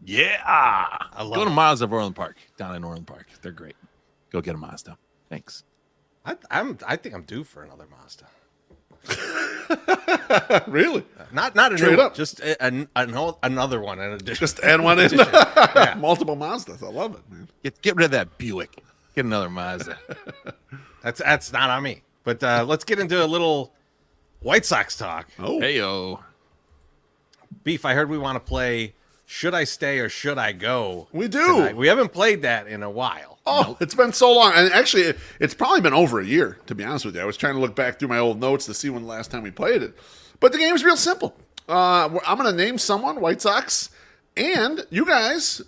[SPEAKER 3] Yeah. Go to Mazda of Orland Park, down in Orland Park. They're great. Go get a Mazda. Thanks.
[SPEAKER 2] I think I'm due for another Mazda.
[SPEAKER 4] Really?
[SPEAKER 2] Not a
[SPEAKER 4] Trade
[SPEAKER 2] new
[SPEAKER 4] up.
[SPEAKER 2] one, just another one in addition.
[SPEAKER 4] Just add one in.
[SPEAKER 2] Yeah.
[SPEAKER 4] Multiple Mazdas. I love it, man.
[SPEAKER 3] Get rid of that Buick. Get another Mazda.
[SPEAKER 2] That's not on me. But let's get into a little White Sox talk.
[SPEAKER 4] Oh,
[SPEAKER 3] Heyo.
[SPEAKER 2] Beef, I heard we want to play Should I Stay or Should I Go?
[SPEAKER 4] we do.
[SPEAKER 2] tonight. We haven't played that in a while.
[SPEAKER 4] Oh, it's been so long. And actually, it's probably been over a year, to be honest with you. I was trying to look back through my old notes to see when the last time we played it. But the game's real simple. I'm going to name someone, White Sox, and you guys,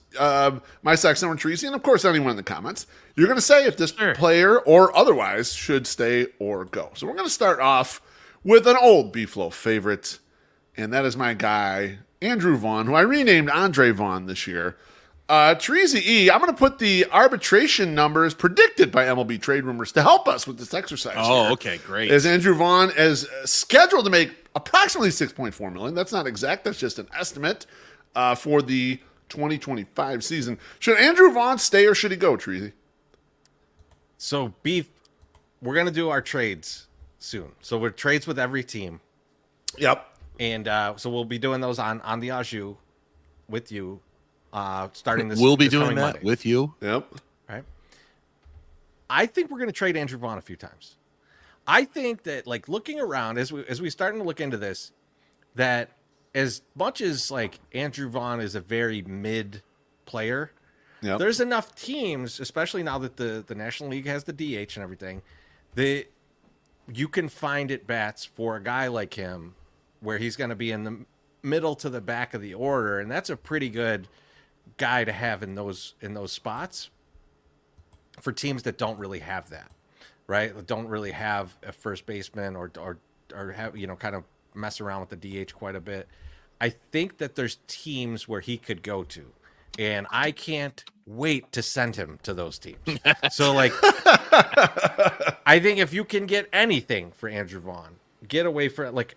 [SPEAKER 4] my Sox number Treasy, and of course anyone in the comments, you're going to say if this player or otherwise should stay or go. So we're going to start off with an old Beeflo favorite, and that is my guy, Andrew Vaughn, who I renamed Andre Vaughn this year. Treasy E, I'm going to put the arbitration numbers predicted by MLB Trade Rumors to help us with this exercise.
[SPEAKER 3] Oh,
[SPEAKER 4] here.
[SPEAKER 3] okay, great.
[SPEAKER 4] As Andrew Vaughn is scheduled to make approximately $6.4 million. That's not exact. That's just an estimate for the 2025 season. Should Andrew Vaughn stay or should he go, Treasy?
[SPEAKER 2] So, Beef, we're going to do our trades soon. So we're trades with every team.
[SPEAKER 4] Yep.
[SPEAKER 2] And so we'll be doing those on the Au Jus with you starting this
[SPEAKER 3] We'll be
[SPEAKER 2] this
[SPEAKER 3] doing
[SPEAKER 2] coming
[SPEAKER 3] that
[SPEAKER 2] Monday,
[SPEAKER 3] with you.
[SPEAKER 4] Yep.
[SPEAKER 2] right? I think we're going to trade Andrew Vaughn a few times. I think that, like, looking around as we starting to look into this, that as much as like Andrew Vaughn is a very mid player,
[SPEAKER 4] Yep.
[SPEAKER 2] there's enough teams, especially now that the National League has the DH and everything, that you can find at bats for a guy like him where he's going to be in the middle to the back of the order, and that's a pretty good guy to have in those spots for teams that don't really have that, right? That don't really have a first baseman or have, kind of mess around with the DH quite a bit. I think that there's teams where he could go to, and I can't wait to send him to those teams. So, like, I think if you can get anything for Andrew Vaughn, get away from, like,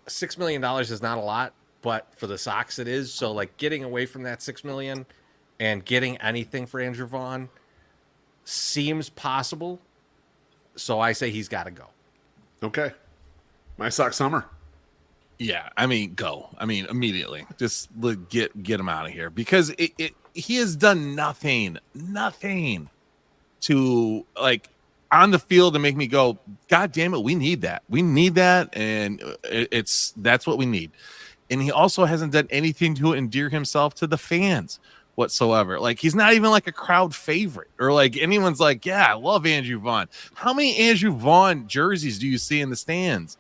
[SPEAKER 2] $6 million is not a lot, but for the Sox it is. So, like, getting away from that $6 million and getting anything for Andrew Vaughn seems possible. So I say he's got to go.
[SPEAKER 4] Okay. My Sox summer.
[SPEAKER 3] Yeah, I mean, go. I mean, immediately. Just get him out of here because he has done nothing to, like, on the field to make me go, God damn it, we need that. We need that, and that's what we need. And he also hasn't done anything to endear himself to the fans whatsoever. Like, he's not even like a crowd favorite, or like anyone's like, yeah, I love Andrew Vaughn. How many Andrew Vaughn jerseys do you see in the stands?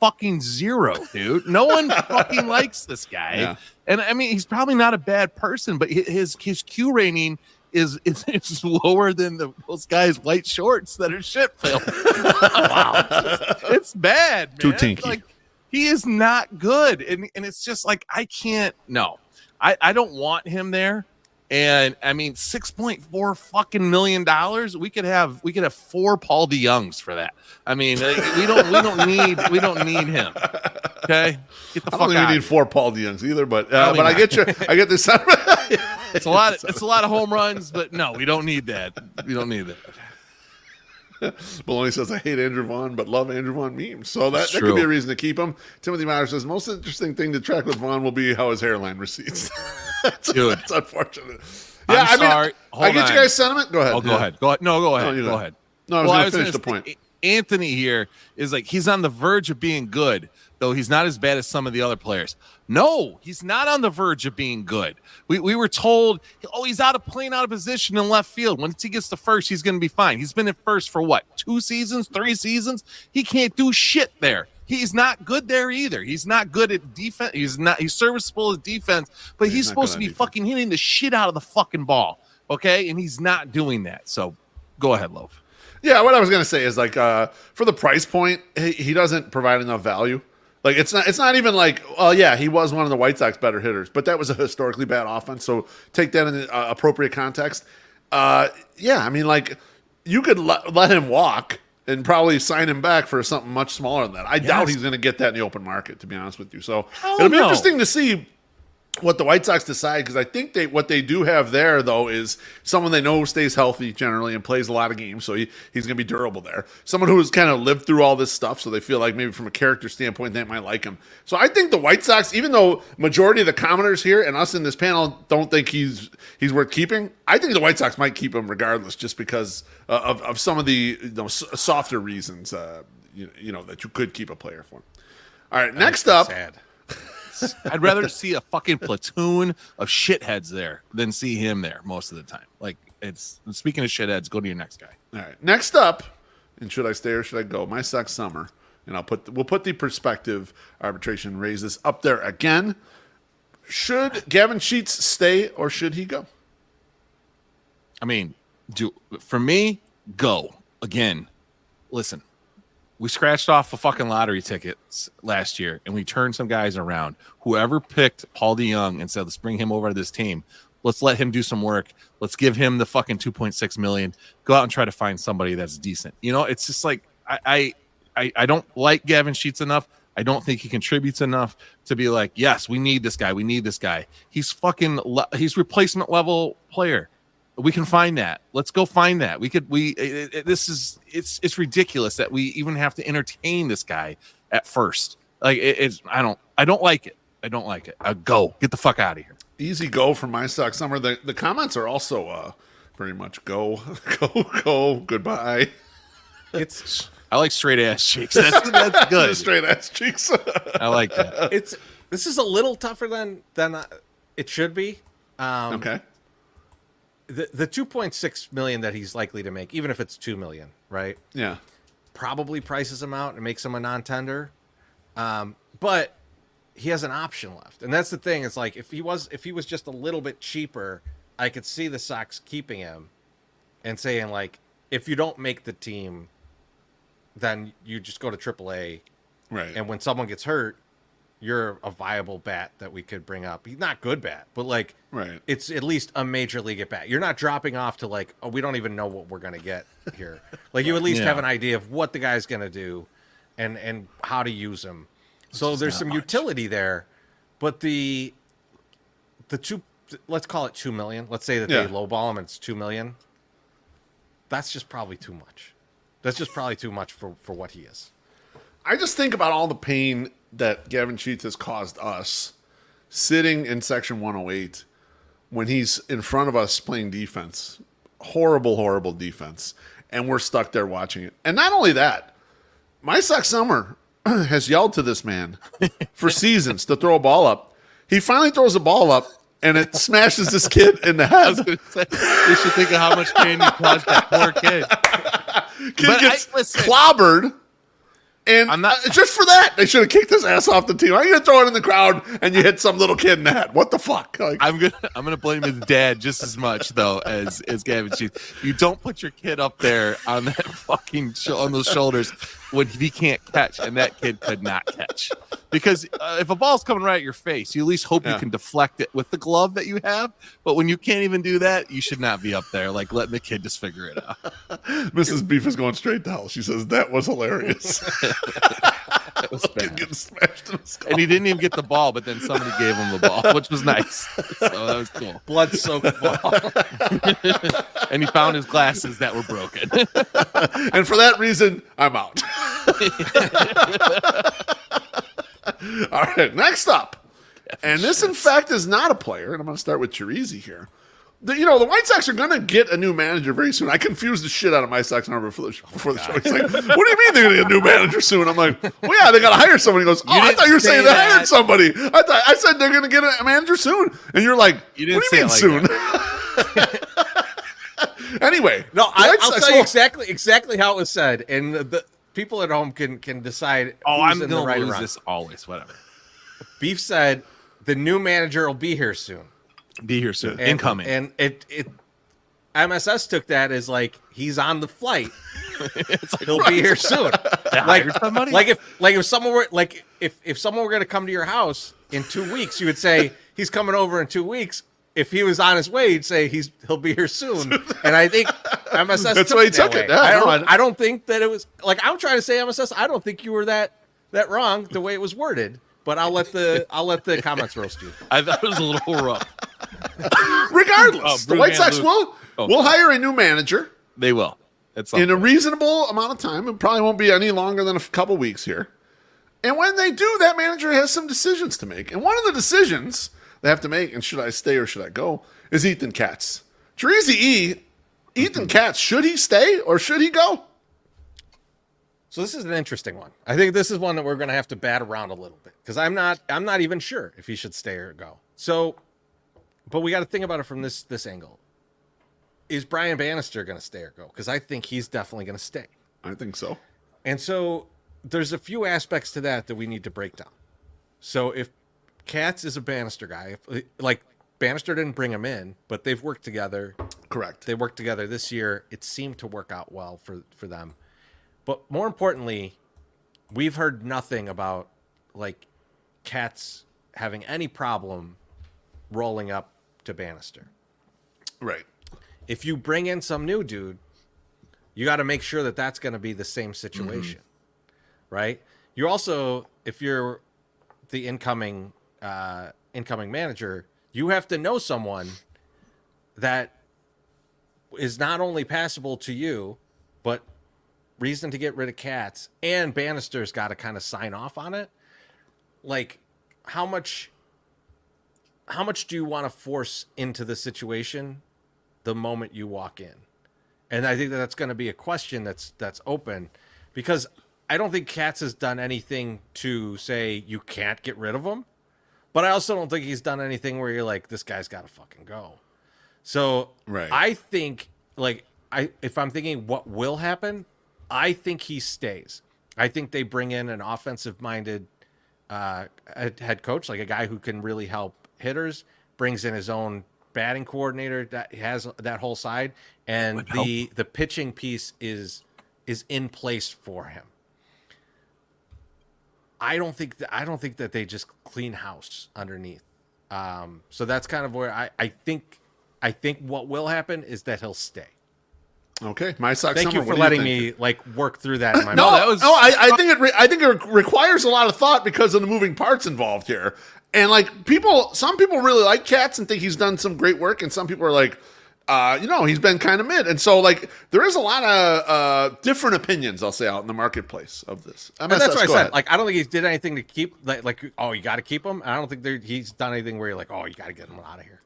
[SPEAKER 3] Fucking zero, dude. No one fucking likes this guy. Yeah. And I mean, he's probably not a bad person, but his Q rating is lower than those guys' white shorts that are shit filled. Wow, it's bad, man.
[SPEAKER 4] Too tinky.
[SPEAKER 3] Like, he is not good, and it's just like, I can't. No, I don't want him there. And I mean, $6.4 fucking million. We could have 4 Paul DeYoungs for that. I mean, we don't need him. Okay, get the fuck out. I don't think we
[SPEAKER 4] need 4 Paul DeYoungs either, but I get you. I get this.
[SPEAKER 3] It's a lot. It's a lot of home runs, but no, we don't need that. We don't need that.
[SPEAKER 4] Maloney says, I hate Andrew Vaughn, but love Andrew Vaughn memes. So that could be a reason to keep him. Timothy Myers says, most interesting thing to track with Vaughn will be how his hairline recedes.
[SPEAKER 3] Dude,
[SPEAKER 4] it's unfortunate. Yeah, I mean, I get you guys' sentiment. Go ahead.
[SPEAKER 3] Oh, go ahead. Go ahead. No, go ahead. Go ahead.
[SPEAKER 4] No, I was going to finish the point.
[SPEAKER 3] Anthony here is like, he's on the verge of being good, though he's not as bad as some of the other players. No, he's not on the verge of being good. We were told, he's playing out of position in left field. Once he gets to first, he's going to be fine. He's been at first for what, 2 seasons, 3 seasons? He can't do shit there. He's not good there either. He's not good at defense. He's serviceable at defense, but he's supposed to be fucking hitting the shit out of the fucking ball. Okay? And he's not doing that. So go ahead, Loaf.
[SPEAKER 4] Yeah, what I was going to say is, like, for the price point, he doesn't provide enough value. Like, it's not even like, oh yeah, he was one of the White Sox better hitters, but that was a historically bad offense. So take that in the appropriate context. Yeah, I mean, like, you could let him walk and probably sign him back for something much smaller than that. I doubt he's going to get that in the open market, to be honest with you. So it'll be interesting to see what the White Sox decide, because I think what they do have there, though, is someone they know stays healthy generally and plays a lot of games, so he's going to be durable there. Someone who's kind of lived through all this stuff, so they feel like maybe from a character standpoint they might like him. So I think the White Sox, even though majority of the commenters here and us in this panel don't think he's worth keeping, I think the White Sox might keep him regardless, just because of some of the softer reasons that you could keep a player for. All right, next up.
[SPEAKER 2] Sad.
[SPEAKER 3] I'd rather see a fucking platoon of shitheads there than see him there most of the time. Like, speaking of shitheads, go to your next guy.
[SPEAKER 4] All right, next up, and should I stay or should I go? My Sox summer, and we'll put the perspective arbitration raises up there again. Should Gavin Sheets stay or should he go?
[SPEAKER 3] I mean, for me, go again. Listen. We scratched off a fucking lottery tickets last year, and we turned some guys around. Whoever picked Paul DeYoung and said, let's bring him over to this team. Let's let him do some work. Let's give him the fucking $2.6 million. Go out and try to find somebody that's decent. It's just like, I don't like Gavin Sheets enough. I don't think he contributes enough to be like, yes, we need this guy. We need this guy. He's he's replacement level player. We can find that. Let's go find that. It's ridiculous that we even have to entertain this guy at first. Like, I don't like it. I don't like it. Go get the fuck out of here.
[SPEAKER 4] Easy go from my Sox summer. The comments are also pretty much go, goodbye.
[SPEAKER 3] I like straight ass cheeks. That's good.
[SPEAKER 4] Straight ass cheeks.
[SPEAKER 3] I like that.
[SPEAKER 2] This is a little tougher than it should be.
[SPEAKER 4] Okay.
[SPEAKER 2] The $2.6 million that he's likely to make, even if it's $2 million, right?
[SPEAKER 4] Yeah,
[SPEAKER 2] probably prices him out and makes him a non-tender. But he has an option left, and that's the thing. It's like if he was just a little bit cheaper, I could see the Sox keeping him and saying, like, if you don't make the team, then you just go to AAA,
[SPEAKER 4] right?
[SPEAKER 2] And when someone gets hurt, you're a viable bat that we could bring up. He's not good bat, but like,
[SPEAKER 4] right.
[SPEAKER 2] It's at least a major league at bat. You're not dropping off to like, oh, we don't even know what we're going to get here. Like, you at least have an idea of what the guy's going to do and how to use him. So there's some utility there, but the two, let's call it 2 million. Let's say that they lowball him and it's 2 million. That's just probably too much. That's just probably too much for what he is.
[SPEAKER 4] I just think about all the pain that Gavin Sheets has caused us sitting in Section 108 when he's in front of us playing defense. Horrible, horrible defense. and we're stuck there watching it. And not only that, My Sox Summer has yelled to this man for seasons to throw a ball up. He finally throws a ball up, and it smashes this kid in the
[SPEAKER 3] I was
[SPEAKER 4] head.
[SPEAKER 3] going to say, you should think of how much pain you caused that poor kid.
[SPEAKER 4] Kid gets
[SPEAKER 3] listen.
[SPEAKER 4] clobbered. And
[SPEAKER 3] I'm not
[SPEAKER 4] just for that, they should have kicked his ass off the team. How are you gonna throw it in the crowd and you hit some little kid in the head? What the fuck? Like,
[SPEAKER 3] I'm gonna blame his dad just as much though as Gavin Cheese. You don't put your kid up there on that fucking on those shoulders when he can't catch, and that kid could not catch. Because if a ball's coming right at your face, you at least hope you can deflect it with the glove that you have. But when you can't even do that, you should not be up there like letting the kid just figure it out.
[SPEAKER 4] Mrs. Beef is going straight to hell. She says that was hilarious.
[SPEAKER 3] It was
[SPEAKER 4] Kid
[SPEAKER 3] bad.
[SPEAKER 4] getting smashed in the skull.
[SPEAKER 3] And he didn't even get the ball, but then somebody gave him the ball, which was nice. So that was cool.
[SPEAKER 2] Blood-soaked ball.
[SPEAKER 3] And he found his glasses that were broken.
[SPEAKER 4] And for that reason, I'm out. All right, next up. And this, in fact, is not a player. And I'm going to start with Chirizi here. The White Sox are going to get a new manager very soon. I confused the shit out of my Sox number before the show. He's like, what do you mean they're going to get a new manager soon? I'm like, well, yeah, they got to hire somebody. He goes, oh, I thought you were saying they hired somebody. I said they're going to get a manager soon. And you're like,
[SPEAKER 3] You didn't
[SPEAKER 4] what do you
[SPEAKER 3] say
[SPEAKER 4] mean
[SPEAKER 3] it
[SPEAKER 4] soon? Anyway.
[SPEAKER 2] No, I'll
[SPEAKER 4] Sox
[SPEAKER 2] tell you
[SPEAKER 4] will-
[SPEAKER 2] exactly how it was said, and the people at home can decide.
[SPEAKER 3] Oh,
[SPEAKER 2] who's
[SPEAKER 3] I'm
[SPEAKER 2] in the
[SPEAKER 3] going
[SPEAKER 2] right
[SPEAKER 3] to
[SPEAKER 2] or
[SPEAKER 3] lose
[SPEAKER 2] wrong.
[SPEAKER 3] this always. Whatever.
[SPEAKER 2] Beef said the new manager will be here soon.
[SPEAKER 3] Be here soon.
[SPEAKER 2] And,
[SPEAKER 3] Incoming.
[SPEAKER 2] And it MSS took that as like he's on the flight.
[SPEAKER 3] It's like,
[SPEAKER 2] He'll be here soon.
[SPEAKER 3] hire somebody?
[SPEAKER 2] Like if someone were if someone were going to come to your house in 2 weeks, you would say he's coming over in 2 weeks. If he was on his way, you'd say he'll be here soon. And I think MSS
[SPEAKER 4] That's
[SPEAKER 2] took
[SPEAKER 4] why he
[SPEAKER 2] it that
[SPEAKER 4] took
[SPEAKER 2] way.
[SPEAKER 4] it. Yeah,
[SPEAKER 2] I don't think that it was like I'm trying to say MSS. I don't think you were that wrong the way it was worded. But I'll let the comments roast you.
[SPEAKER 3] I thought it was a little rough.
[SPEAKER 4] Regardless, the
[SPEAKER 3] Bruce
[SPEAKER 4] White
[SPEAKER 3] Van
[SPEAKER 4] Sox
[SPEAKER 3] Luke.
[SPEAKER 4] will hire a new manager
[SPEAKER 3] They will. It's
[SPEAKER 4] in a reasonable amount of time. It probably won't be any longer than a couple weeks here. And when they do, that manager has some decisions to make. And one of the decisions they have to make, and should I stay or should I go, is Ethan Katz. Chirizi Ethan Katz, should he stay or should he go?
[SPEAKER 2] So this is an interesting one. I think this is one that we're going to have to bat around a little bit because I'm not even sure if he should stay or go. So, but we got to think about it from this angle. Is Brian Bannister going to stay or go? Because I think he's definitely going to stay.
[SPEAKER 4] I think so.
[SPEAKER 2] And so there's a few aspects to that we need to break down. So if Katz is a Bannister guy, like Bannister didn't bring him in, but they've worked together.
[SPEAKER 4] Correct.
[SPEAKER 2] They worked together this year. It seemed to work out well for them. But more importantly, we've heard nothing about like Katz having any problem rolling up to Bannister.
[SPEAKER 4] Right.
[SPEAKER 2] If you bring in some new dude, you got to make sure that that's going to be the same situation, right? You also, if you're the incoming manager, you have to know someone that is not only passable to you, but reason to get rid of Katz, and Bannister's got to kind of sign off on it. Like, how much do you want to force into the situation the moment you walk in? And I think that's going to be a question that's open, because I don't think Katz has done anything to say you can't get rid of him, but I also don't think he's done anything where you're like, this guy's got to fucking go. So
[SPEAKER 4] Right.
[SPEAKER 2] I think, like, if I'm thinking what will happen, I think he stays. I think they bring in an offensive-minded head coach, like a guy who can really help hitters, brings in his own batting coordinator that has that whole side, and the pitching piece is in place for him. I don't think that they just clean house underneath. So that's kind of where I think what will happen is that he'll stay.
[SPEAKER 4] Okay. My Sox
[SPEAKER 2] Thank
[SPEAKER 4] summer.
[SPEAKER 2] you for
[SPEAKER 4] What do
[SPEAKER 2] letting
[SPEAKER 4] think?
[SPEAKER 2] me like work through that in my
[SPEAKER 4] No,
[SPEAKER 2] mind.
[SPEAKER 4] I think it requires a lot of thought because of the moving parts involved here. And like some people really like Katz and think he's done some great work, and some people are like, he's been kind of mid. And so like there is a lot of different opinions, I'll say, out in the marketplace of this.
[SPEAKER 2] And that's what I
[SPEAKER 4] go
[SPEAKER 2] said.
[SPEAKER 4] ahead.
[SPEAKER 2] Like, I don't think he did anything to keep like oh, you got to keep him. I don't think he's done anything where you're like, oh, you got to get him out of here.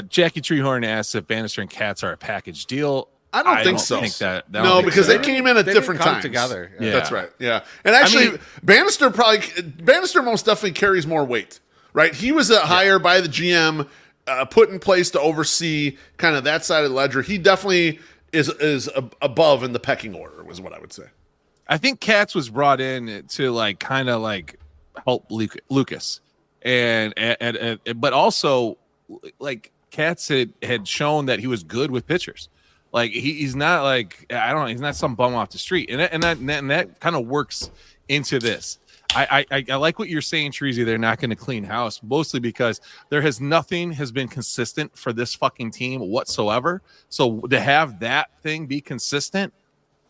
[SPEAKER 3] Jackie Treehorn asks if Bannister and Katz are a package deal.
[SPEAKER 4] I don't think so.
[SPEAKER 3] No,
[SPEAKER 4] because they came in at different times
[SPEAKER 2] together.
[SPEAKER 3] Yeah.
[SPEAKER 4] That's right. Yeah, and actually, Bannister most definitely carries more weight. Right, he was hired by the GM, put in place to oversee kind of that side of the ledger. He definitely is above in the pecking order, was what I would say.
[SPEAKER 3] I think Katz was brought in to like kind of like help Lucas, and but also like Katz had shown that he was good with pitchers. Like he's not like I don't know, he's not some bum off the street, and that kind of works into this. I like what you're saying, Treasy. They're not going to clean house, mostly because nothing has been consistent for this fucking team whatsoever. So to have that thing be consistent,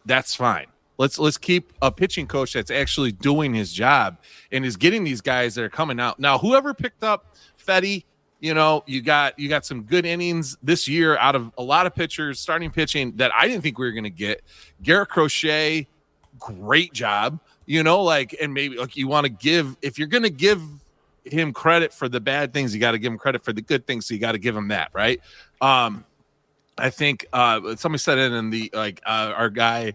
[SPEAKER 3] that's fine. Let's keep a pitching coach that's actually doing his job and is getting these guys that are coming out. Now, whoever picked up Fetty, you got some good innings this year out of a lot of pitchers starting pitching that I didn't think we were going to get. Garrett Crochet, great job. And maybe like you want to give, if you're going to give him credit for the bad things, you got to give him credit for the good things. So you got to give him that, right? I think somebody said it in the our guy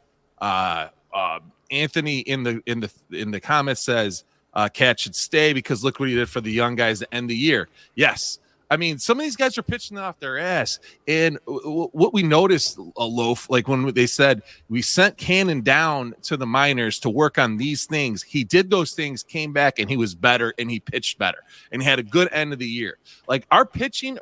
[SPEAKER 3] Anthony in the comments says Cat should stay because look what he did for the young guys to end the year. Yes. I mean, some of these guys are pitching off their ass. And what we noticed, Loaf, like when they said we sent Cannon down to the minors to work on these things, he did those things, came back, and he was better, and he pitched better, and he had a good end of the year. Like our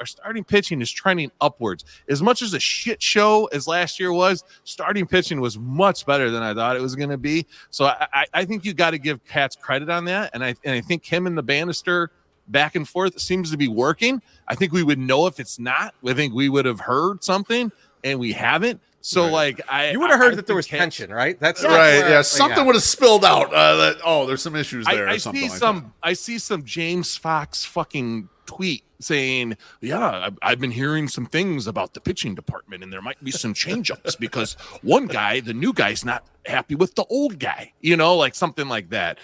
[SPEAKER 3] starting pitching is trending upwards. As much as a shit show as last year was, starting pitching was much better than I thought it was going to be. So I think you got to give Katz credit on that. And I think him and the Bannister back and forth seems to be working. I think we would know if it's not. I think we would have heard something, and we haven't. So,
[SPEAKER 2] right.
[SPEAKER 3] you
[SPEAKER 2] would have heard that there was tension, right? That's
[SPEAKER 4] right. Yeah, something would have spilled out. There's some issues there.
[SPEAKER 3] I see some James Fox fucking tweet saying, "Yeah, I've been hearing some things about the pitching department, and there might be some change-ups because one guy, the new guy's not happy with the old guy, like something like that."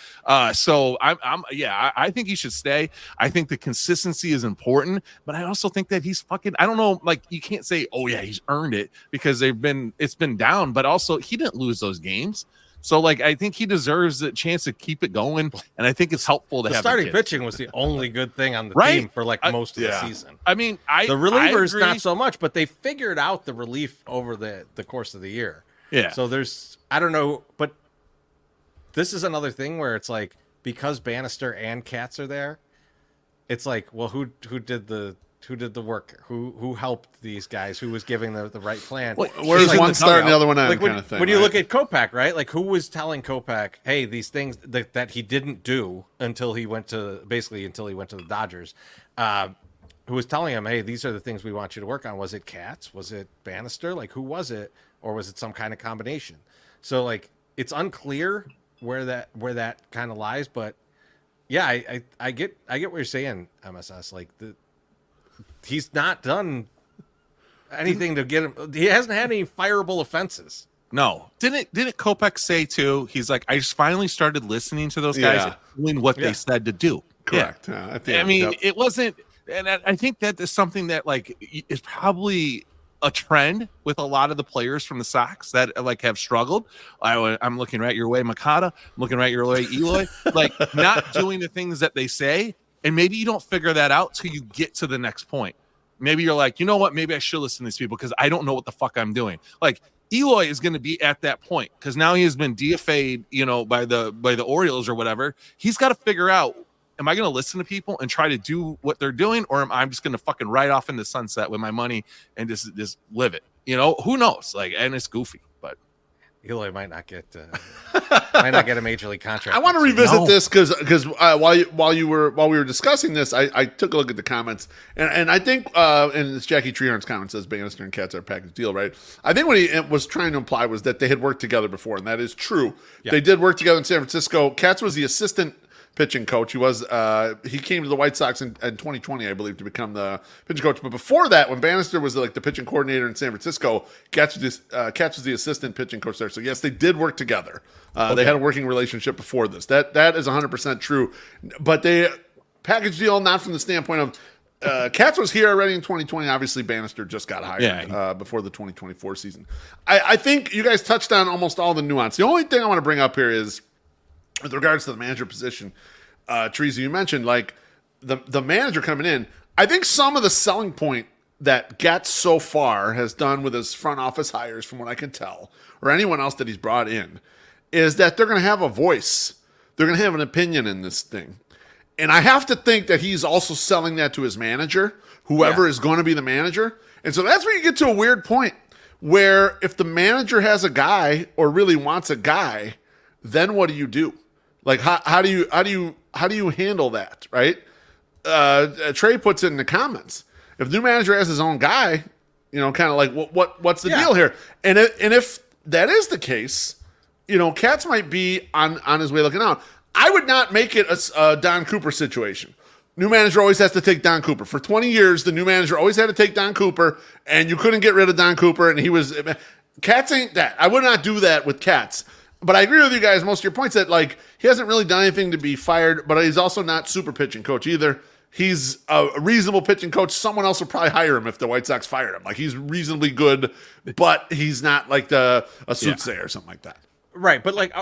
[SPEAKER 3] So I think he should stay. I think the consistency is important, but I also think that he's fucking. I don't know, like you can't say, "Oh yeah, he's earned it," because it's been down, but also he didn't lose those games. So, I think he deserves a chance to keep it going, and I think it's helpful to have
[SPEAKER 2] starting pitching was the only good thing on the team for most of the season.
[SPEAKER 3] I mean,
[SPEAKER 2] the relievers not so much, but they figured out the relief over the course of the year.
[SPEAKER 3] Yeah.
[SPEAKER 2] So I don't know, but this is another thing where it's like because Bannister and Katz are there, it's like, well, who did the work? Who helped these guys? Who was giving the right plan?
[SPEAKER 4] Where's one starting the other one out kind of thing?
[SPEAKER 2] When you look at Kopech, right? Like who was telling Kopech, hey, these things that he didn't do until he went to the Dodgers. Who was telling him, hey, these are the things we want you to work on? Was it Katz? Was it Bannister? Like who was it? Or was it some kind of combination? So it's unclear where that kind of lies, but yeah, I get what you're saying, MSS. Like he's not done anything to get him. He hasn't had any fireable offenses.
[SPEAKER 3] No. Didn't Kopech say too? He's like, I just finally started listening to those guys and doing what they said to do.
[SPEAKER 4] Correct.
[SPEAKER 3] Yeah. It wasn't, and I think that is something that is probably a trend with a lot of the players from the Sox that have struggled. I'm looking right your way, Makata. I'm looking right your way, Eloy. Not doing the things that they say. And maybe you don't figure that out till you get to the next point. Maybe you're like, you know what? Maybe I should listen to these people because I don't know what the fuck I'm doing. Eloy is going to be at that point because now he has been DFA'd, by the Orioles or whatever. He's got to figure out, am I going to listen to people and try to do what they're doing, or am I just going to fucking ride off in the sunset with my money and just live it? Who knows? And it's goofy, but
[SPEAKER 2] Eloy might not get a major league contract.
[SPEAKER 4] I want to revisit this because while we were discussing this, I took a look at the comments and I think and it's Jackie Treehorn's comment says Bannister and Katz are a package deal, right? I think what he was trying to imply was that they had worked together before, and that is true. Yeah. They did work together in San Francisco. Katz was the assistant pitching coach. He came to the White Sox in 2020, I believe, to become the pitching coach. But before that, when Bannister was the pitching coordinator in San Francisco, Katz was the assistant pitching coach there. So yes, they did work together. They had a working relationship before this. That is 100% true. But they package deal not from the standpoint of Katz was here already in 2020. Obviously, Bannister just got hired before the 2024 season. I think you guys touched on almost all the nuance. The only thing I want to bring up here is with regards to the manager position. Teresa, you mentioned like the manager coming in. I think some of the selling point that Getz so far has done with his front office hires, from what I can tell, or anyone else that he's brought in, is that they're going to have a voice. They're going to have an opinion in this thing. And I have to think that he's also selling that to his manager, whoever is going to be the manager. And so that's where you get to a weird point where if the manager has a guy or really wants a guy, then what do you do? Like how do you handle that, right? Trey puts it in the comments. If the new manager has his own guy, kind of like what's the deal here? And if that is the case, Katz might be on his way looking out. I would not make it a Don Cooper situation. New manager always has to take Don Cooper. For 20 years, the new manager always had to take Don Cooper, and you couldn't get rid of Don Cooper, and he was... Katz ain't that. I would not do that with Katz. But I agree with you guys, most of your points, that like he hasn't really done anything to be fired, but he's also not super pitching coach either. He's a reasonable pitching coach. Someone else would probably hire him if the White Sox fired him. Like, he's reasonably good, but he's not like a soothsayer or something like that.
[SPEAKER 2] Right, but like...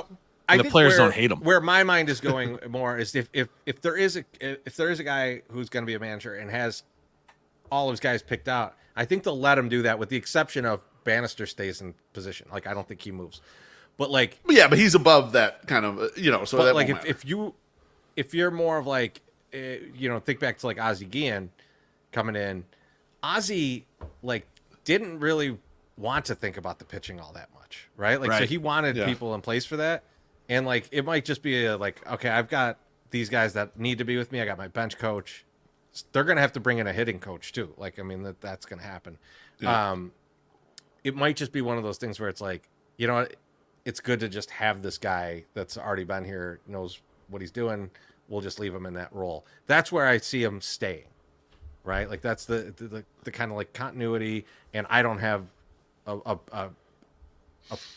[SPEAKER 2] I
[SPEAKER 3] the
[SPEAKER 2] think
[SPEAKER 3] players don't hate him.
[SPEAKER 2] Where my mind is going more is if there is a guy who's going to be a manager and has all of his guys picked out, I think they'll let him do that, with the exception of Bannister stays in position. Like, I don't think he moves, but like,
[SPEAKER 4] but he's above that kind of So
[SPEAKER 2] but
[SPEAKER 4] that
[SPEAKER 2] like if you're more of like think back to like Ozzie Guillen coming in, Ozzie like didn't really want to think about the pitching all that much, right? Like, so he wanted people in place for that. And, like, it might just be okay, I've got these guys that need to be with me. I got my bench coach. They're going to have to bring in a hitting coach, too. Like, I mean, that's going to happen. Yeah. It might just be one of those things where it's like, it's good to just have this guy that's already been here, knows what he's doing. We'll just leave him in that role. That's where I see him staying, right? Like, that's the kind of, like, continuity, and I don't have a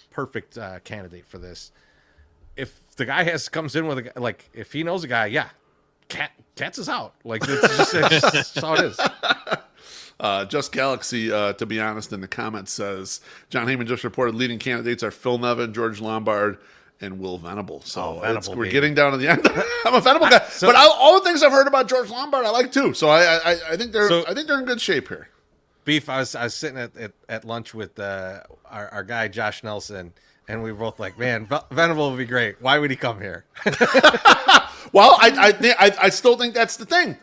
[SPEAKER 2] perfect candidate for this. If the guy comes in with a, like, if he knows a guy, Katz is out. Like, it's just how it is.
[SPEAKER 4] Just Galaxy, to be honest, in the comments says John Heyman just reported leading candidates are Phil Nevin, George Lombard, and Will Venable. So we're getting down to the end. I'm a Venable guy, but all the things I've heard about George Lombard, I like too. So I think they're in good shape here.
[SPEAKER 2] Beef. I was sitting at lunch with our guy Josh Nelson. And we were both like, man, Venable would be great. Why would he come here?
[SPEAKER 4] Well, I still think that's the thing.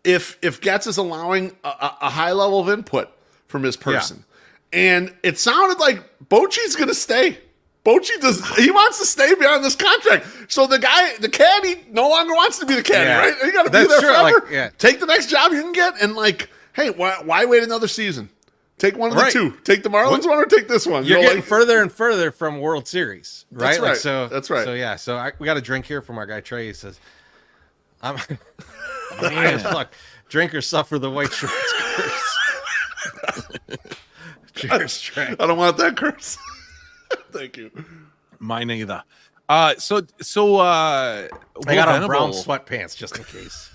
[SPEAKER 4] If Getz is allowing a high level of input from his person, and it sounded like Bochy's going to stay. He wants to stay beyond this contract. So the caddy no longer wants to be the caddy, right? You got to be there forever. Like, take the next job you can get, and like, hey, why wait another season? Take one of the two. Take the Marlins one or take this one.
[SPEAKER 2] You're getting further and further from World Series, right?
[SPEAKER 4] That's right.
[SPEAKER 2] Like, so
[SPEAKER 4] that's right.
[SPEAKER 2] So yeah. So we got a drink here from our guy Trey. He says, "I'm fuck. Drinkers suffer the white shirts curse." Cheers, Trey.
[SPEAKER 4] I don't want that curse. Thank you.
[SPEAKER 3] Mine either.
[SPEAKER 2] I got on brown sweatpants just in case.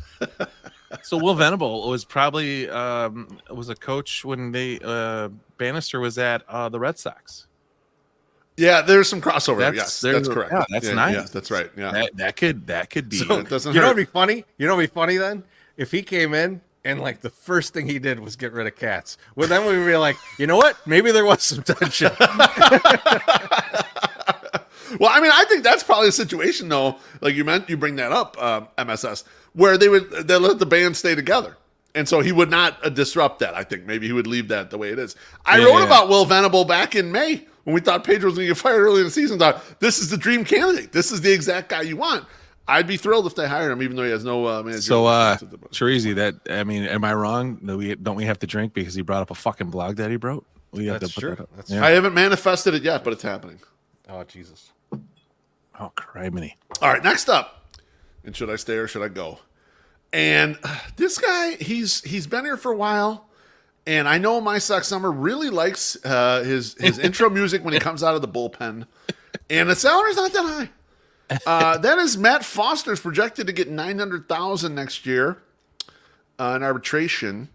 [SPEAKER 3] So Will Venable was probably was a coach when Bannister was at the Red Sox.
[SPEAKER 4] Yeah, there's some crossover. Yes, that's correct.
[SPEAKER 3] Yeah, that's nice.
[SPEAKER 4] Yeah, that's right. Yeah,
[SPEAKER 3] that could be.
[SPEAKER 2] So,
[SPEAKER 4] it doesn't
[SPEAKER 2] hurt.
[SPEAKER 4] Know
[SPEAKER 2] what'd be funny? You know what'd be funny then? If he came in and like the first thing he did was get rid of Katz. Well, then we would be like, you know what? Maybe there was some tension.
[SPEAKER 4] Well, I mean, I think that's probably a situation though. Like you bring that up, MSS, where they let the band stay together. And so he would not disrupt that. I think maybe he would leave that the way it is. I wrote about Will Venable back in May when we thought Pedro was going to get fired early in the season. Thought this is the dream candidate. This is the exact guy you want. I'd be thrilled if they hired him, even though he has no manager.
[SPEAKER 3] So, Teresi, am I wrong? Don't we have to drink because he brought up a fucking blog that he wrote?
[SPEAKER 2] That's true.
[SPEAKER 4] I haven't manifested it yet, but it's happening.
[SPEAKER 2] Oh, Jesus.
[SPEAKER 3] Oh, criminy.
[SPEAKER 4] All right, next up. And should I stay or should I go? And this guy, he's been here for a while. And I know My Sox Summer really likes his intro music when he comes out of the bullpen. And the salary's not that high. That is Matt Foster's projected to get $900,000 next year. in arbitration.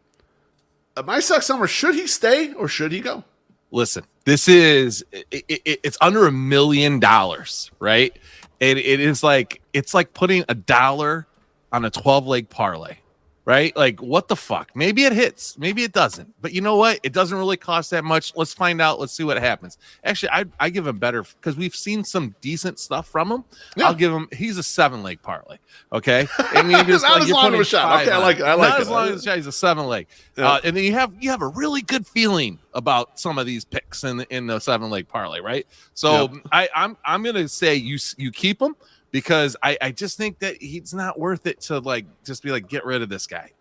[SPEAKER 4] My Sox Summer, should he stay or should he go?
[SPEAKER 3] Listen, this is it's under $1 million, right? It's like putting $1 on a 12-leg parlay, right? Like, what the fuck? Maybe it hits, maybe it doesn't. But you know what? It doesn't really cost that much. Let's find out. Let's see what happens. Actually, I give him better because we've seen some decent stuff from him. Yeah. I'll give him. He's a 7-leg parlay. Okay, I mean, just
[SPEAKER 4] not as long of a shot. Okay, I like it.
[SPEAKER 3] Not as long as a shot. He's a 7-leg. Yeah. And then you have a really good feeling about some of these picks in the 7-leg parlay, right? So I'm gonna say you keep him. Because I just think that he's not worth it to just be get rid of this guy.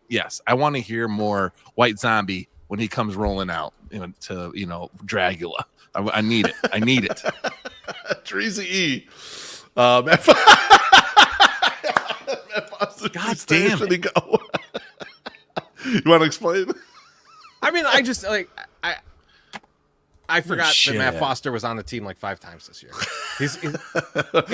[SPEAKER 3] Yes, I want to hear more White Zombie when he comes rolling out to Dragula. I need it. I need it.
[SPEAKER 4] Treasy E.
[SPEAKER 3] God damn
[SPEAKER 4] should he go? You want to explain?
[SPEAKER 2] I mean, I just I forgot that Matt Foster was on the team 5 times this year.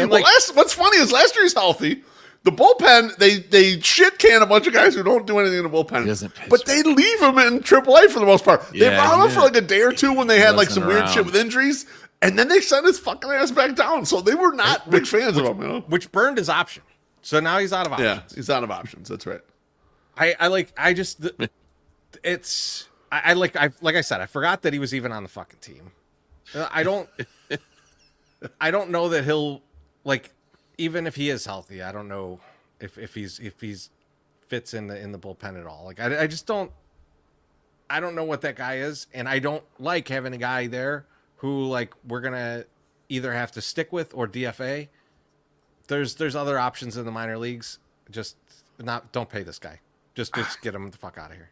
[SPEAKER 4] What's funny is last year he's healthy. The bullpen, they shit can a bunch of guys who don't do anything in the bullpen, but they leave him in AAA for the most part. They brought him up for a day or two when they had some weird shit with injuries, and then they sent his fucking ass back down. So they were not big fans of him,
[SPEAKER 2] which burned his option. So now he's out of options.
[SPEAKER 4] Yeah, he's out of options. That's right.
[SPEAKER 2] Like I said, I forgot that he was even on the fucking team. I don't know that he'll even if he is healthy. I don't know if he's fits in the bullpen at all. I just don't. I don't know what that guy is, and I don't like having a guy there who we're gonna either have to stick with or DFA. There's other options in the minor leagues. Don't pay this guy. Just get him the fuck out of here.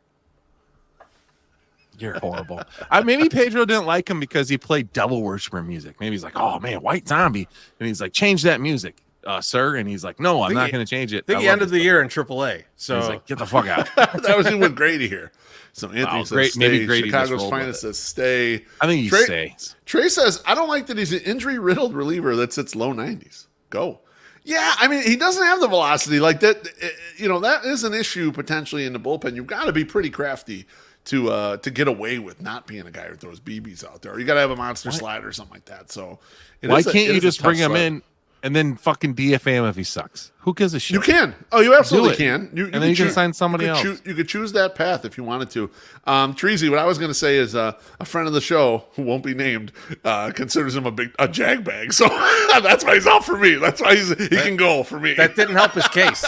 [SPEAKER 3] You're horrible. Maybe Pedro didn't like him because he played devil worshiper music. Maybe he's like, oh man, White Zombie, and he's like, change that music, sir. And he's like, no, I'm not going to change it.
[SPEAKER 2] I think he ended the year in AAA. So
[SPEAKER 3] he's like, get the fuck out.
[SPEAKER 4] That was him with Grady here. So Anthony says stay.
[SPEAKER 3] Maybe Grady
[SPEAKER 4] Chicago's finest says stay.
[SPEAKER 3] I think he stays.
[SPEAKER 4] Trey says, I don't like that he's an injury-riddled reliever that sits low 90s. Go. Yeah, I mean, he doesn't have the velocity like that. That is an issue potentially in the bullpen. You've got to be pretty crafty to get away with not being a guy who throws BBs out there. Or you got to have a monster slider or something like that. So
[SPEAKER 3] why can't you just bring him in and then fucking DFA him if he sucks? Who gives a shit?
[SPEAKER 4] You can. Oh, you absolutely can.
[SPEAKER 3] And then you can sign somebody else.
[SPEAKER 4] You could choose that path if you wanted to. Treasy, what I was going to say is a friend of the show who won't be named considers him a jag bag. So that's why he's out for me. That's why he can go for me.
[SPEAKER 2] That didn't help his case.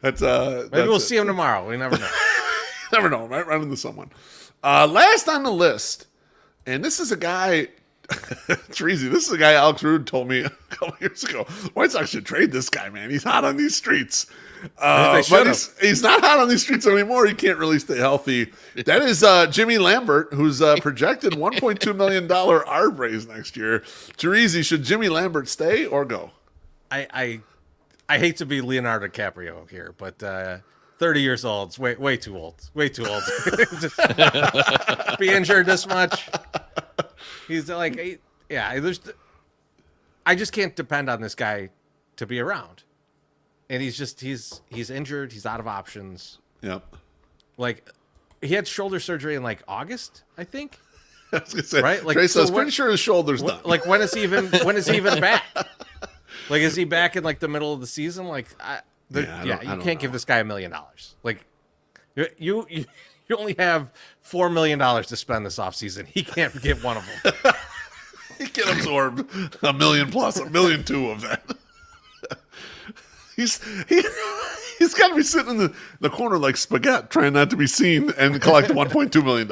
[SPEAKER 2] Maybe we'll see him tomorrow. We never know.
[SPEAKER 4] Never know. Might run into someone. Last on the list, and this is a guy, Treasy, this is a guy Alex Rude told me a couple years ago. White Sox should trade this guy, man. He's hot on these streets. But he's not hot on these streets anymore. He can't really stay healthy. That is Jimmy Lambert, who's projected $1.2 million arb raise next year. Treasy, should Jimmy Lambert stay or go?
[SPEAKER 2] I hate to be Leonardo DiCaprio here, but 30 years old. It's way too old. Way too old. Just be injured this much. He's I just can't depend on this guy to be around. And he's injured. He's out of options.
[SPEAKER 4] Yep.
[SPEAKER 2] He had shoulder surgery in August, I think.
[SPEAKER 4] I was gonna say, right? Trey says, pretty sure his shoulder's done.
[SPEAKER 2] When is he even back? Is he back in the middle of the season? You can't give this guy $1 million. You only have $4 million to spend this offseason. He can't get one of them.
[SPEAKER 4] He can absorb $1 million plus, $1.2 million of that. He's got to be sitting in the corner like spaghetti, trying not to be seen, and collect $1.2 million.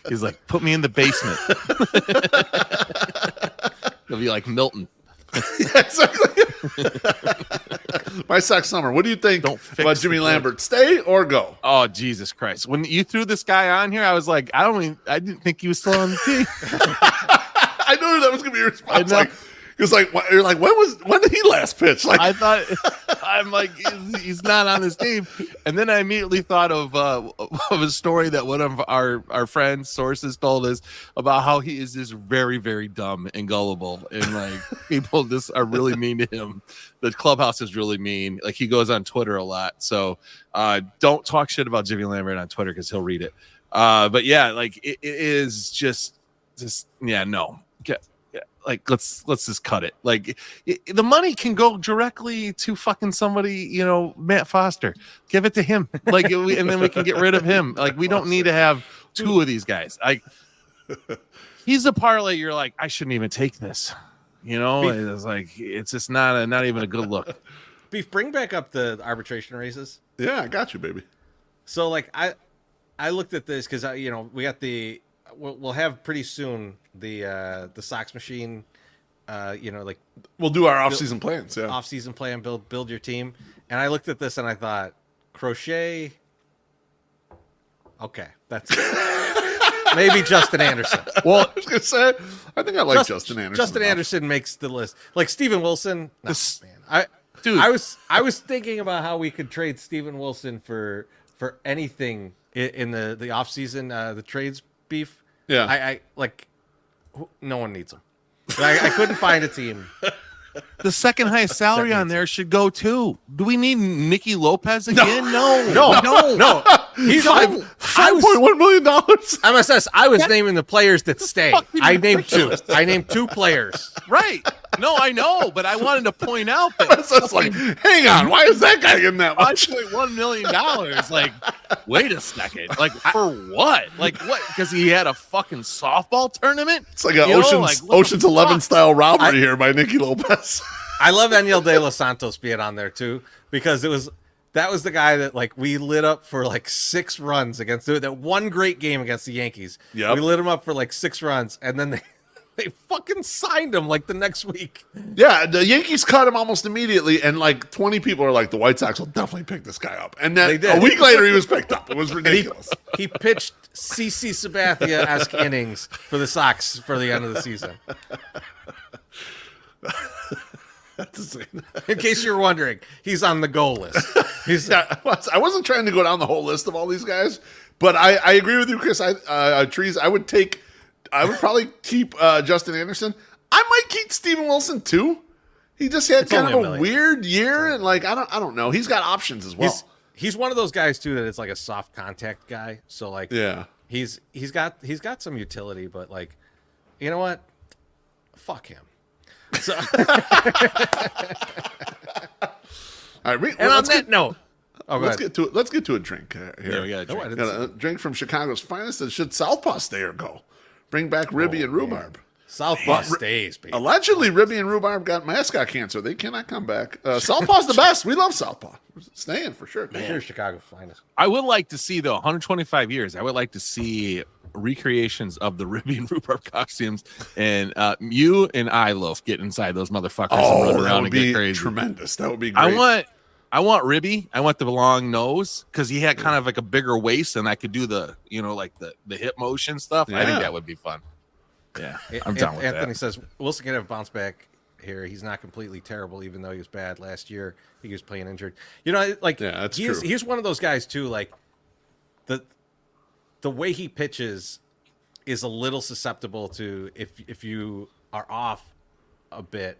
[SPEAKER 3] He's like, put me in the basement. He'll be like Milton.
[SPEAKER 4] Yeah, exactly. My Sox Summer. What do you think about Jimmy Lambert? Stay or go?
[SPEAKER 3] Oh, Jesus Christ! When you threw this guy on here, I was like, I didn't think he was still on the team.
[SPEAKER 4] I knew that was gonna be your response. Because you're like, when did he last pitch? Like,
[SPEAKER 3] I thought, I'm like, he's not on this team. And then I immediately thought of a story that one of our friends, sources, told us about how he is just very, very dumb and gullible. And like, people just are really mean to him. The clubhouse is really mean. Like, he goes on Twitter a lot. So don't talk shit about Jimmy Lambert on Twitter because he'll read it. But yeah, like, it is just yeah, no. Like, let's just cut it. Like, the money can go directly to fucking somebody, Matt Foster. Give it to him. Like, and then we can get rid of him. Like, we don't need to have two of these guys. He's a parlay. You're like, I shouldn't even take this. It's like, it's just not even a good look.
[SPEAKER 2] Beef, bring back up the arbitration races.
[SPEAKER 4] Yeah, I got you, baby.
[SPEAKER 2] So like, I looked at this because we got we'll have pretty soon the Sox machine, like
[SPEAKER 4] we'll do our off-season plans. Yeah,
[SPEAKER 2] off-season plan, build your team. And I looked at this and I thought, Crochet. Okay, that's it. Maybe Justin Anderson.
[SPEAKER 4] Well, I was gonna say, I think I like Justin Anderson.
[SPEAKER 2] Justin Anderson makes the list. Like Steven Wilson. No, man.
[SPEAKER 3] Dude,
[SPEAKER 2] I was thinking about how we could trade Steven Wilson for anything in the offseason, the trades, Beef.
[SPEAKER 4] Yeah,
[SPEAKER 2] I like. No one needs him. I couldn't find a team.
[SPEAKER 3] The second highest salary on there should go too. Do we need Nicky Lopez again? No.
[SPEAKER 2] He's
[SPEAKER 4] $5.1 million.
[SPEAKER 2] MSS. I was naming the players that stay. I named two. I named two players.
[SPEAKER 3] Right. No, I know, but I wanted to point out that
[SPEAKER 4] That's like, hang on, why is that guy getting that much?
[SPEAKER 3] $5.1 million. Like, wait a second. Like, for what? Like, what? Because he had a fucking softball tournament?
[SPEAKER 4] It's like an Ocean's 11 style robbery here by Nicky Lopez.
[SPEAKER 2] I love Daniel De Los Santos being on there too, because that was the guy that like we lit up for like 6 runs against that one great game against the Yankees.
[SPEAKER 4] Yeah,
[SPEAKER 2] we lit him up for like 6 runs, and then they fucking signed him like the next week.
[SPEAKER 4] Yeah, the Yankees cut him almost immediately, and like 20 people are like, the White Sox will definitely pick this guy up. And then a week later, he was picked up. It was ridiculous.
[SPEAKER 2] He pitched CC Sabathia-esque innings for the Sox for the end of the season. In case you're wondering, he's on the goal list.
[SPEAKER 4] I wasn't trying to go down the whole list of all these guys, but I agree with you, Chris. Trees, I would probably keep Justin Anderson. I might keep Steven Wilson too. He just had kind of a weird year, and like I don't know. He's got options as well.
[SPEAKER 2] He's one of those guys too that it's like a soft contact guy. So like, yeah, he's got some utility, but like, you know what? Fuck him. So, all right. And on that note,
[SPEAKER 4] let's get to a drink here.
[SPEAKER 3] Yeah, we got a drink.
[SPEAKER 4] Got a drink from Chicago's finest. That should Southpaw stay or go? Bring back Ribby and Rhubarb.
[SPEAKER 2] Southpaw stays, baby.
[SPEAKER 4] Allegedly, Ribby and Rhubarb got mascot cancer. They cannot come back. Southpaw's the best. We love Southpaw. We're staying for sure.
[SPEAKER 2] Here's Chicago's finest.
[SPEAKER 3] I would like to see, though, 125 years. I would like to see recreations of the Ribby and Rhubarb costumes, and you and I, Loaf, get inside those motherfuckers and run around and get crazy.
[SPEAKER 4] Tremendous. That would be great.
[SPEAKER 3] I want Ribby. I want the long nose because he had kind of like a bigger waist, and I could do the like the hip motion stuff. Yeah. I think that would be fun. Yeah, I'm down with that.
[SPEAKER 2] Anthony says Wilson can have bounce back here. He's not completely terrible, even though he was bad last year. He was playing injured.
[SPEAKER 4] That's true.
[SPEAKER 2] He's one of those guys too. Like the way he pitches is a little susceptible to if you are off a bit,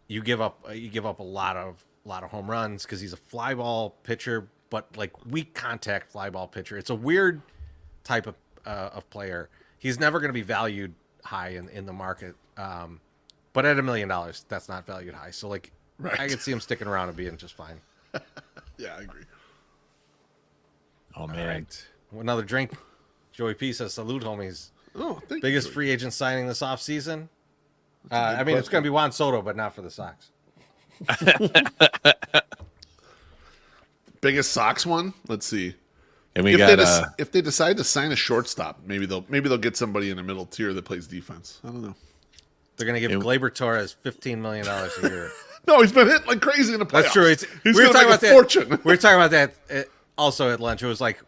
[SPEAKER 2] you give up a lot of home runs because he's a fly ball pitcher, but like weak contact fly ball pitcher. It's a weird type of player. He's never going to be valued high in the market, but at $1 million, that's not valued high. So like, right. I could see him sticking around and being just fine.
[SPEAKER 4] Yeah, I agree.
[SPEAKER 3] Oh man. All right.
[SPEAKER 2] Another drink. Joey P says, salute, homies.
[SPEAKER 4] Oh, thank
[SPEAKER 2] Biggest
[SPEAKER 4] you.
[SPEAKER 2] free agent signing this offseason? It's going to be Juan Soto, but not for the Sox.
[SPEAKER 4] Biggest Sox one? Let's see.
[SPEAKER 3] And
[SPEAKER 4] if they decide to sign a shortstop, maybe they'll get somebody in the middle tier that plays defense. I don't know.
[SPEAKER 2] They're going to give Gleyber Torres $15 million a year.
[SPEAKER 4] No, he's been hitting like crazy in the playoffs.
[SPEAKER 2] That's true.
[SPEAKER 4] He's going to make a fortune.
[SPEAKER 2] We were talking about that also at lunch. It was like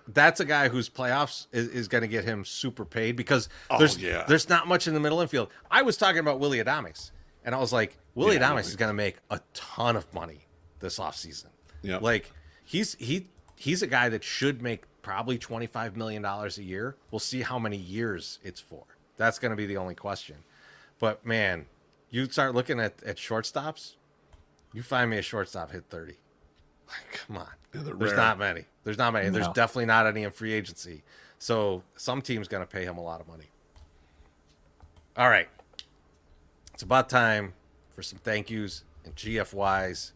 [SPEAKER 2] that's a guy whose playoffs is going to get him super paid because there's not much in the middle infield. I was talking about Willie Adames. And I was like, Willie Adames is going to make a ton of money this offseason.
[SPEAKER 4] Yeah.
[SPEAKER 2] Like, he's a guy that should make probably $25 million a year. We'll see how many years it's for. That's going to be the only question. But, man, you start looking at shortstops, you find me a shortstop hit 30. Like, come on.
[SPEAKER 4] Yeah,
[SPEAKER 2] There's
[SPEAKER 4] rare.
[SPEAKER 2] not many. There's not many.
[SPEAKER 3] No.
[SPEAKER 2] There's definitely not any in free agency. So some team's going to pay him a lot of money. All right. It's about time for some thank yous and GFYs.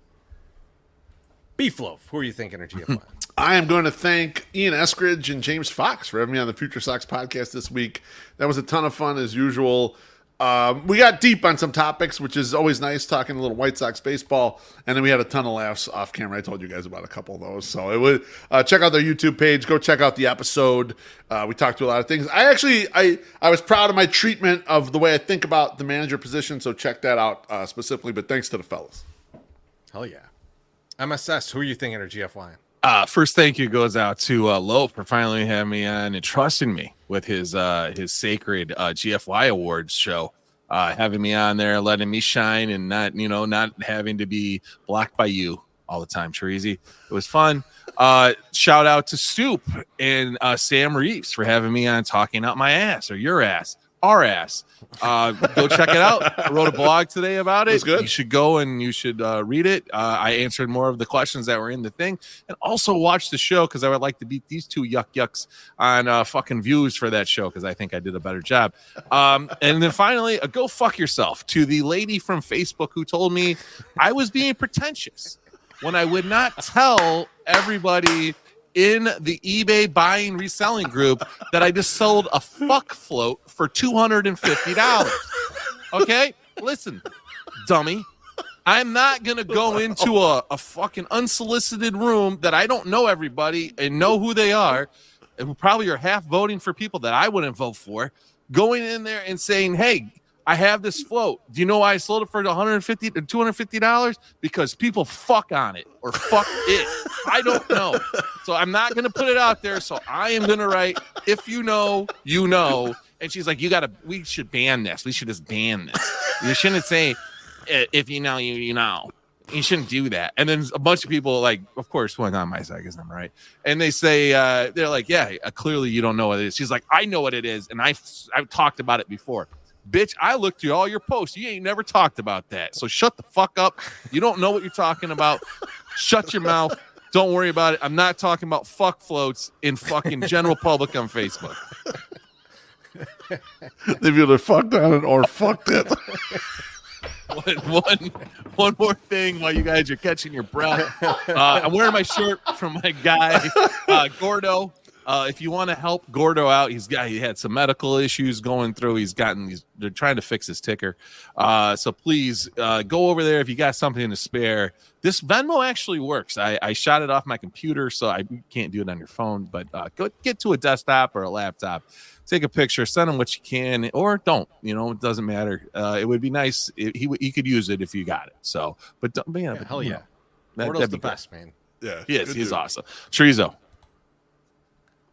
[SPEAKER 2] Beefloaf, who are you thinking are GFYs?
[SPEAKER 4] I am going to thank Ian Eskridge and James Fox for having me on the Future Sox podcast this week. That was a ton of fun as usual. We got deep on some topics, which is always nice, talking a little White Sox baseball, and then we had a ton of laughs off camera. I told you guys about a couple of those. So it would check out their YouTube page. Go check out the episode. We talked to a lot of things. I was proud of my treatment of the way I think about the manager position, so check that out specifically. But thanks to the fellas.
[SPEAKER 2] Hell yeah. MSS, who are you thinking are GFY?
[SPEAKER 3] First thank you goes out to Lope for finally having me on and trusting me with his sacred GFY Awards show, having me on there, letting me shine, and not having to be blocked by you all the time, Treasy. It was fun. Shout out to Stoop and Sam Reeves for having me on talking out my ass, or your ass, our ass. Go check it out. I wrote a blog today about it.
[SPEAKER 4] Good.
[SPEAKER 3] You should go and you should read it. I answered more of the questions that were in the thing, and also watch the show because I would like to beat these two yucks on fucking views for that show because I think I did a better job. And then finally, go fuck yourself to the lady from Facebook who told me I was being pretentious when I would not tell everybody in the eBay buying reselling group that I just sold a fuck float for $250. Okay, listen, dummy. I'm not gonna go into a fucking unsolicited room that I don't know everybody and know who they are, and who probably are half voting for people that I wouldn't vote for. Going in there and saying, "Hey, I have this float. Do you know why I sold it for $150 to $250? Because people fuck on it or fuck it. I don't know. So I'm not going to put it out there. So I am going to write, if you know, you know." And she's like, we should ban this. We should just ban this. You shouldn't say, if you know, you know. You shouldn't do that. And then a bunch of people, like, of course, went on my side because I'm right. And they say, they're like, yeah, clearly you don't know what it is. She's like, I know what it is. And I've talked about it before. Bitch, I looked through all your posts. You ain't never talked about that. So shut the fuck up. You don't know what you're talking about. Shut your mouth. Don't worry about it. I'm not talking about fuck floats in fucking general public on Facebook.
[SPEAKER 4] They've either fucked on it or fucked it.
[SPEAKER 3] One more thing while you guys are catching your breath. I'm wearing my shirt from my guy, Gordo. If you want to help Gordo out, he had some medical issues going through. They're trying to fix his ticker. So please go over there if you got something to spare. This Venmo actually works. I shot it off my computer, so I can't do it on your phone. But go get to a desktop or a laptop, take a picture, send him what you can, or don't. It doesn't matter. It would be nice. He could use it if you got it. So, but
[SPEAKER 2] hell yeah, Gordo's the best, man.
[SPEAKER 4] Yeah,
[SPEAKER 3] he is. He's awesome. Trezo.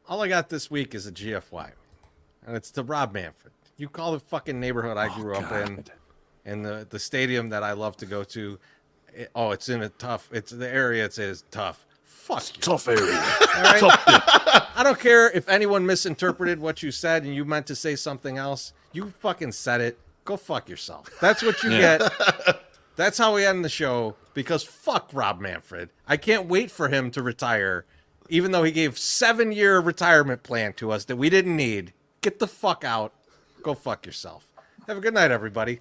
[SPEAKER 2] All I got this week is a GFY, and it's to Rob Manfred. You call the fucking neighborhood I grew up in, and the stadium that I love to go to. It's in a tough. It's the area. It says tough. Fuck you.
[SPEAKER 4] Tough area.
[SPEAKER 2] All right? I don't care if anyone misinterpreted what you said and you meant to say something else. You fucking said it. Go fuck yourself. That's what you get. That's how we end the show, because fuck Rob Manfred. I can't wait for him to retire. Even though he gave 7-year retirement plan to us that we didn't need. Get the fuck out. Go fuck yourself. Have a good night, everybody.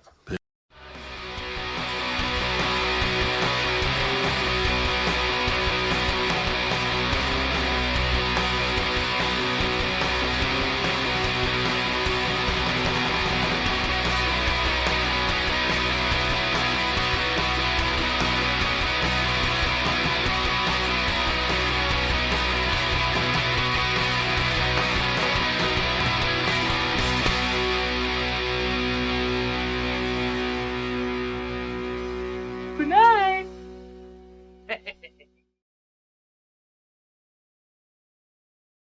[SPEAKER 1] Good night.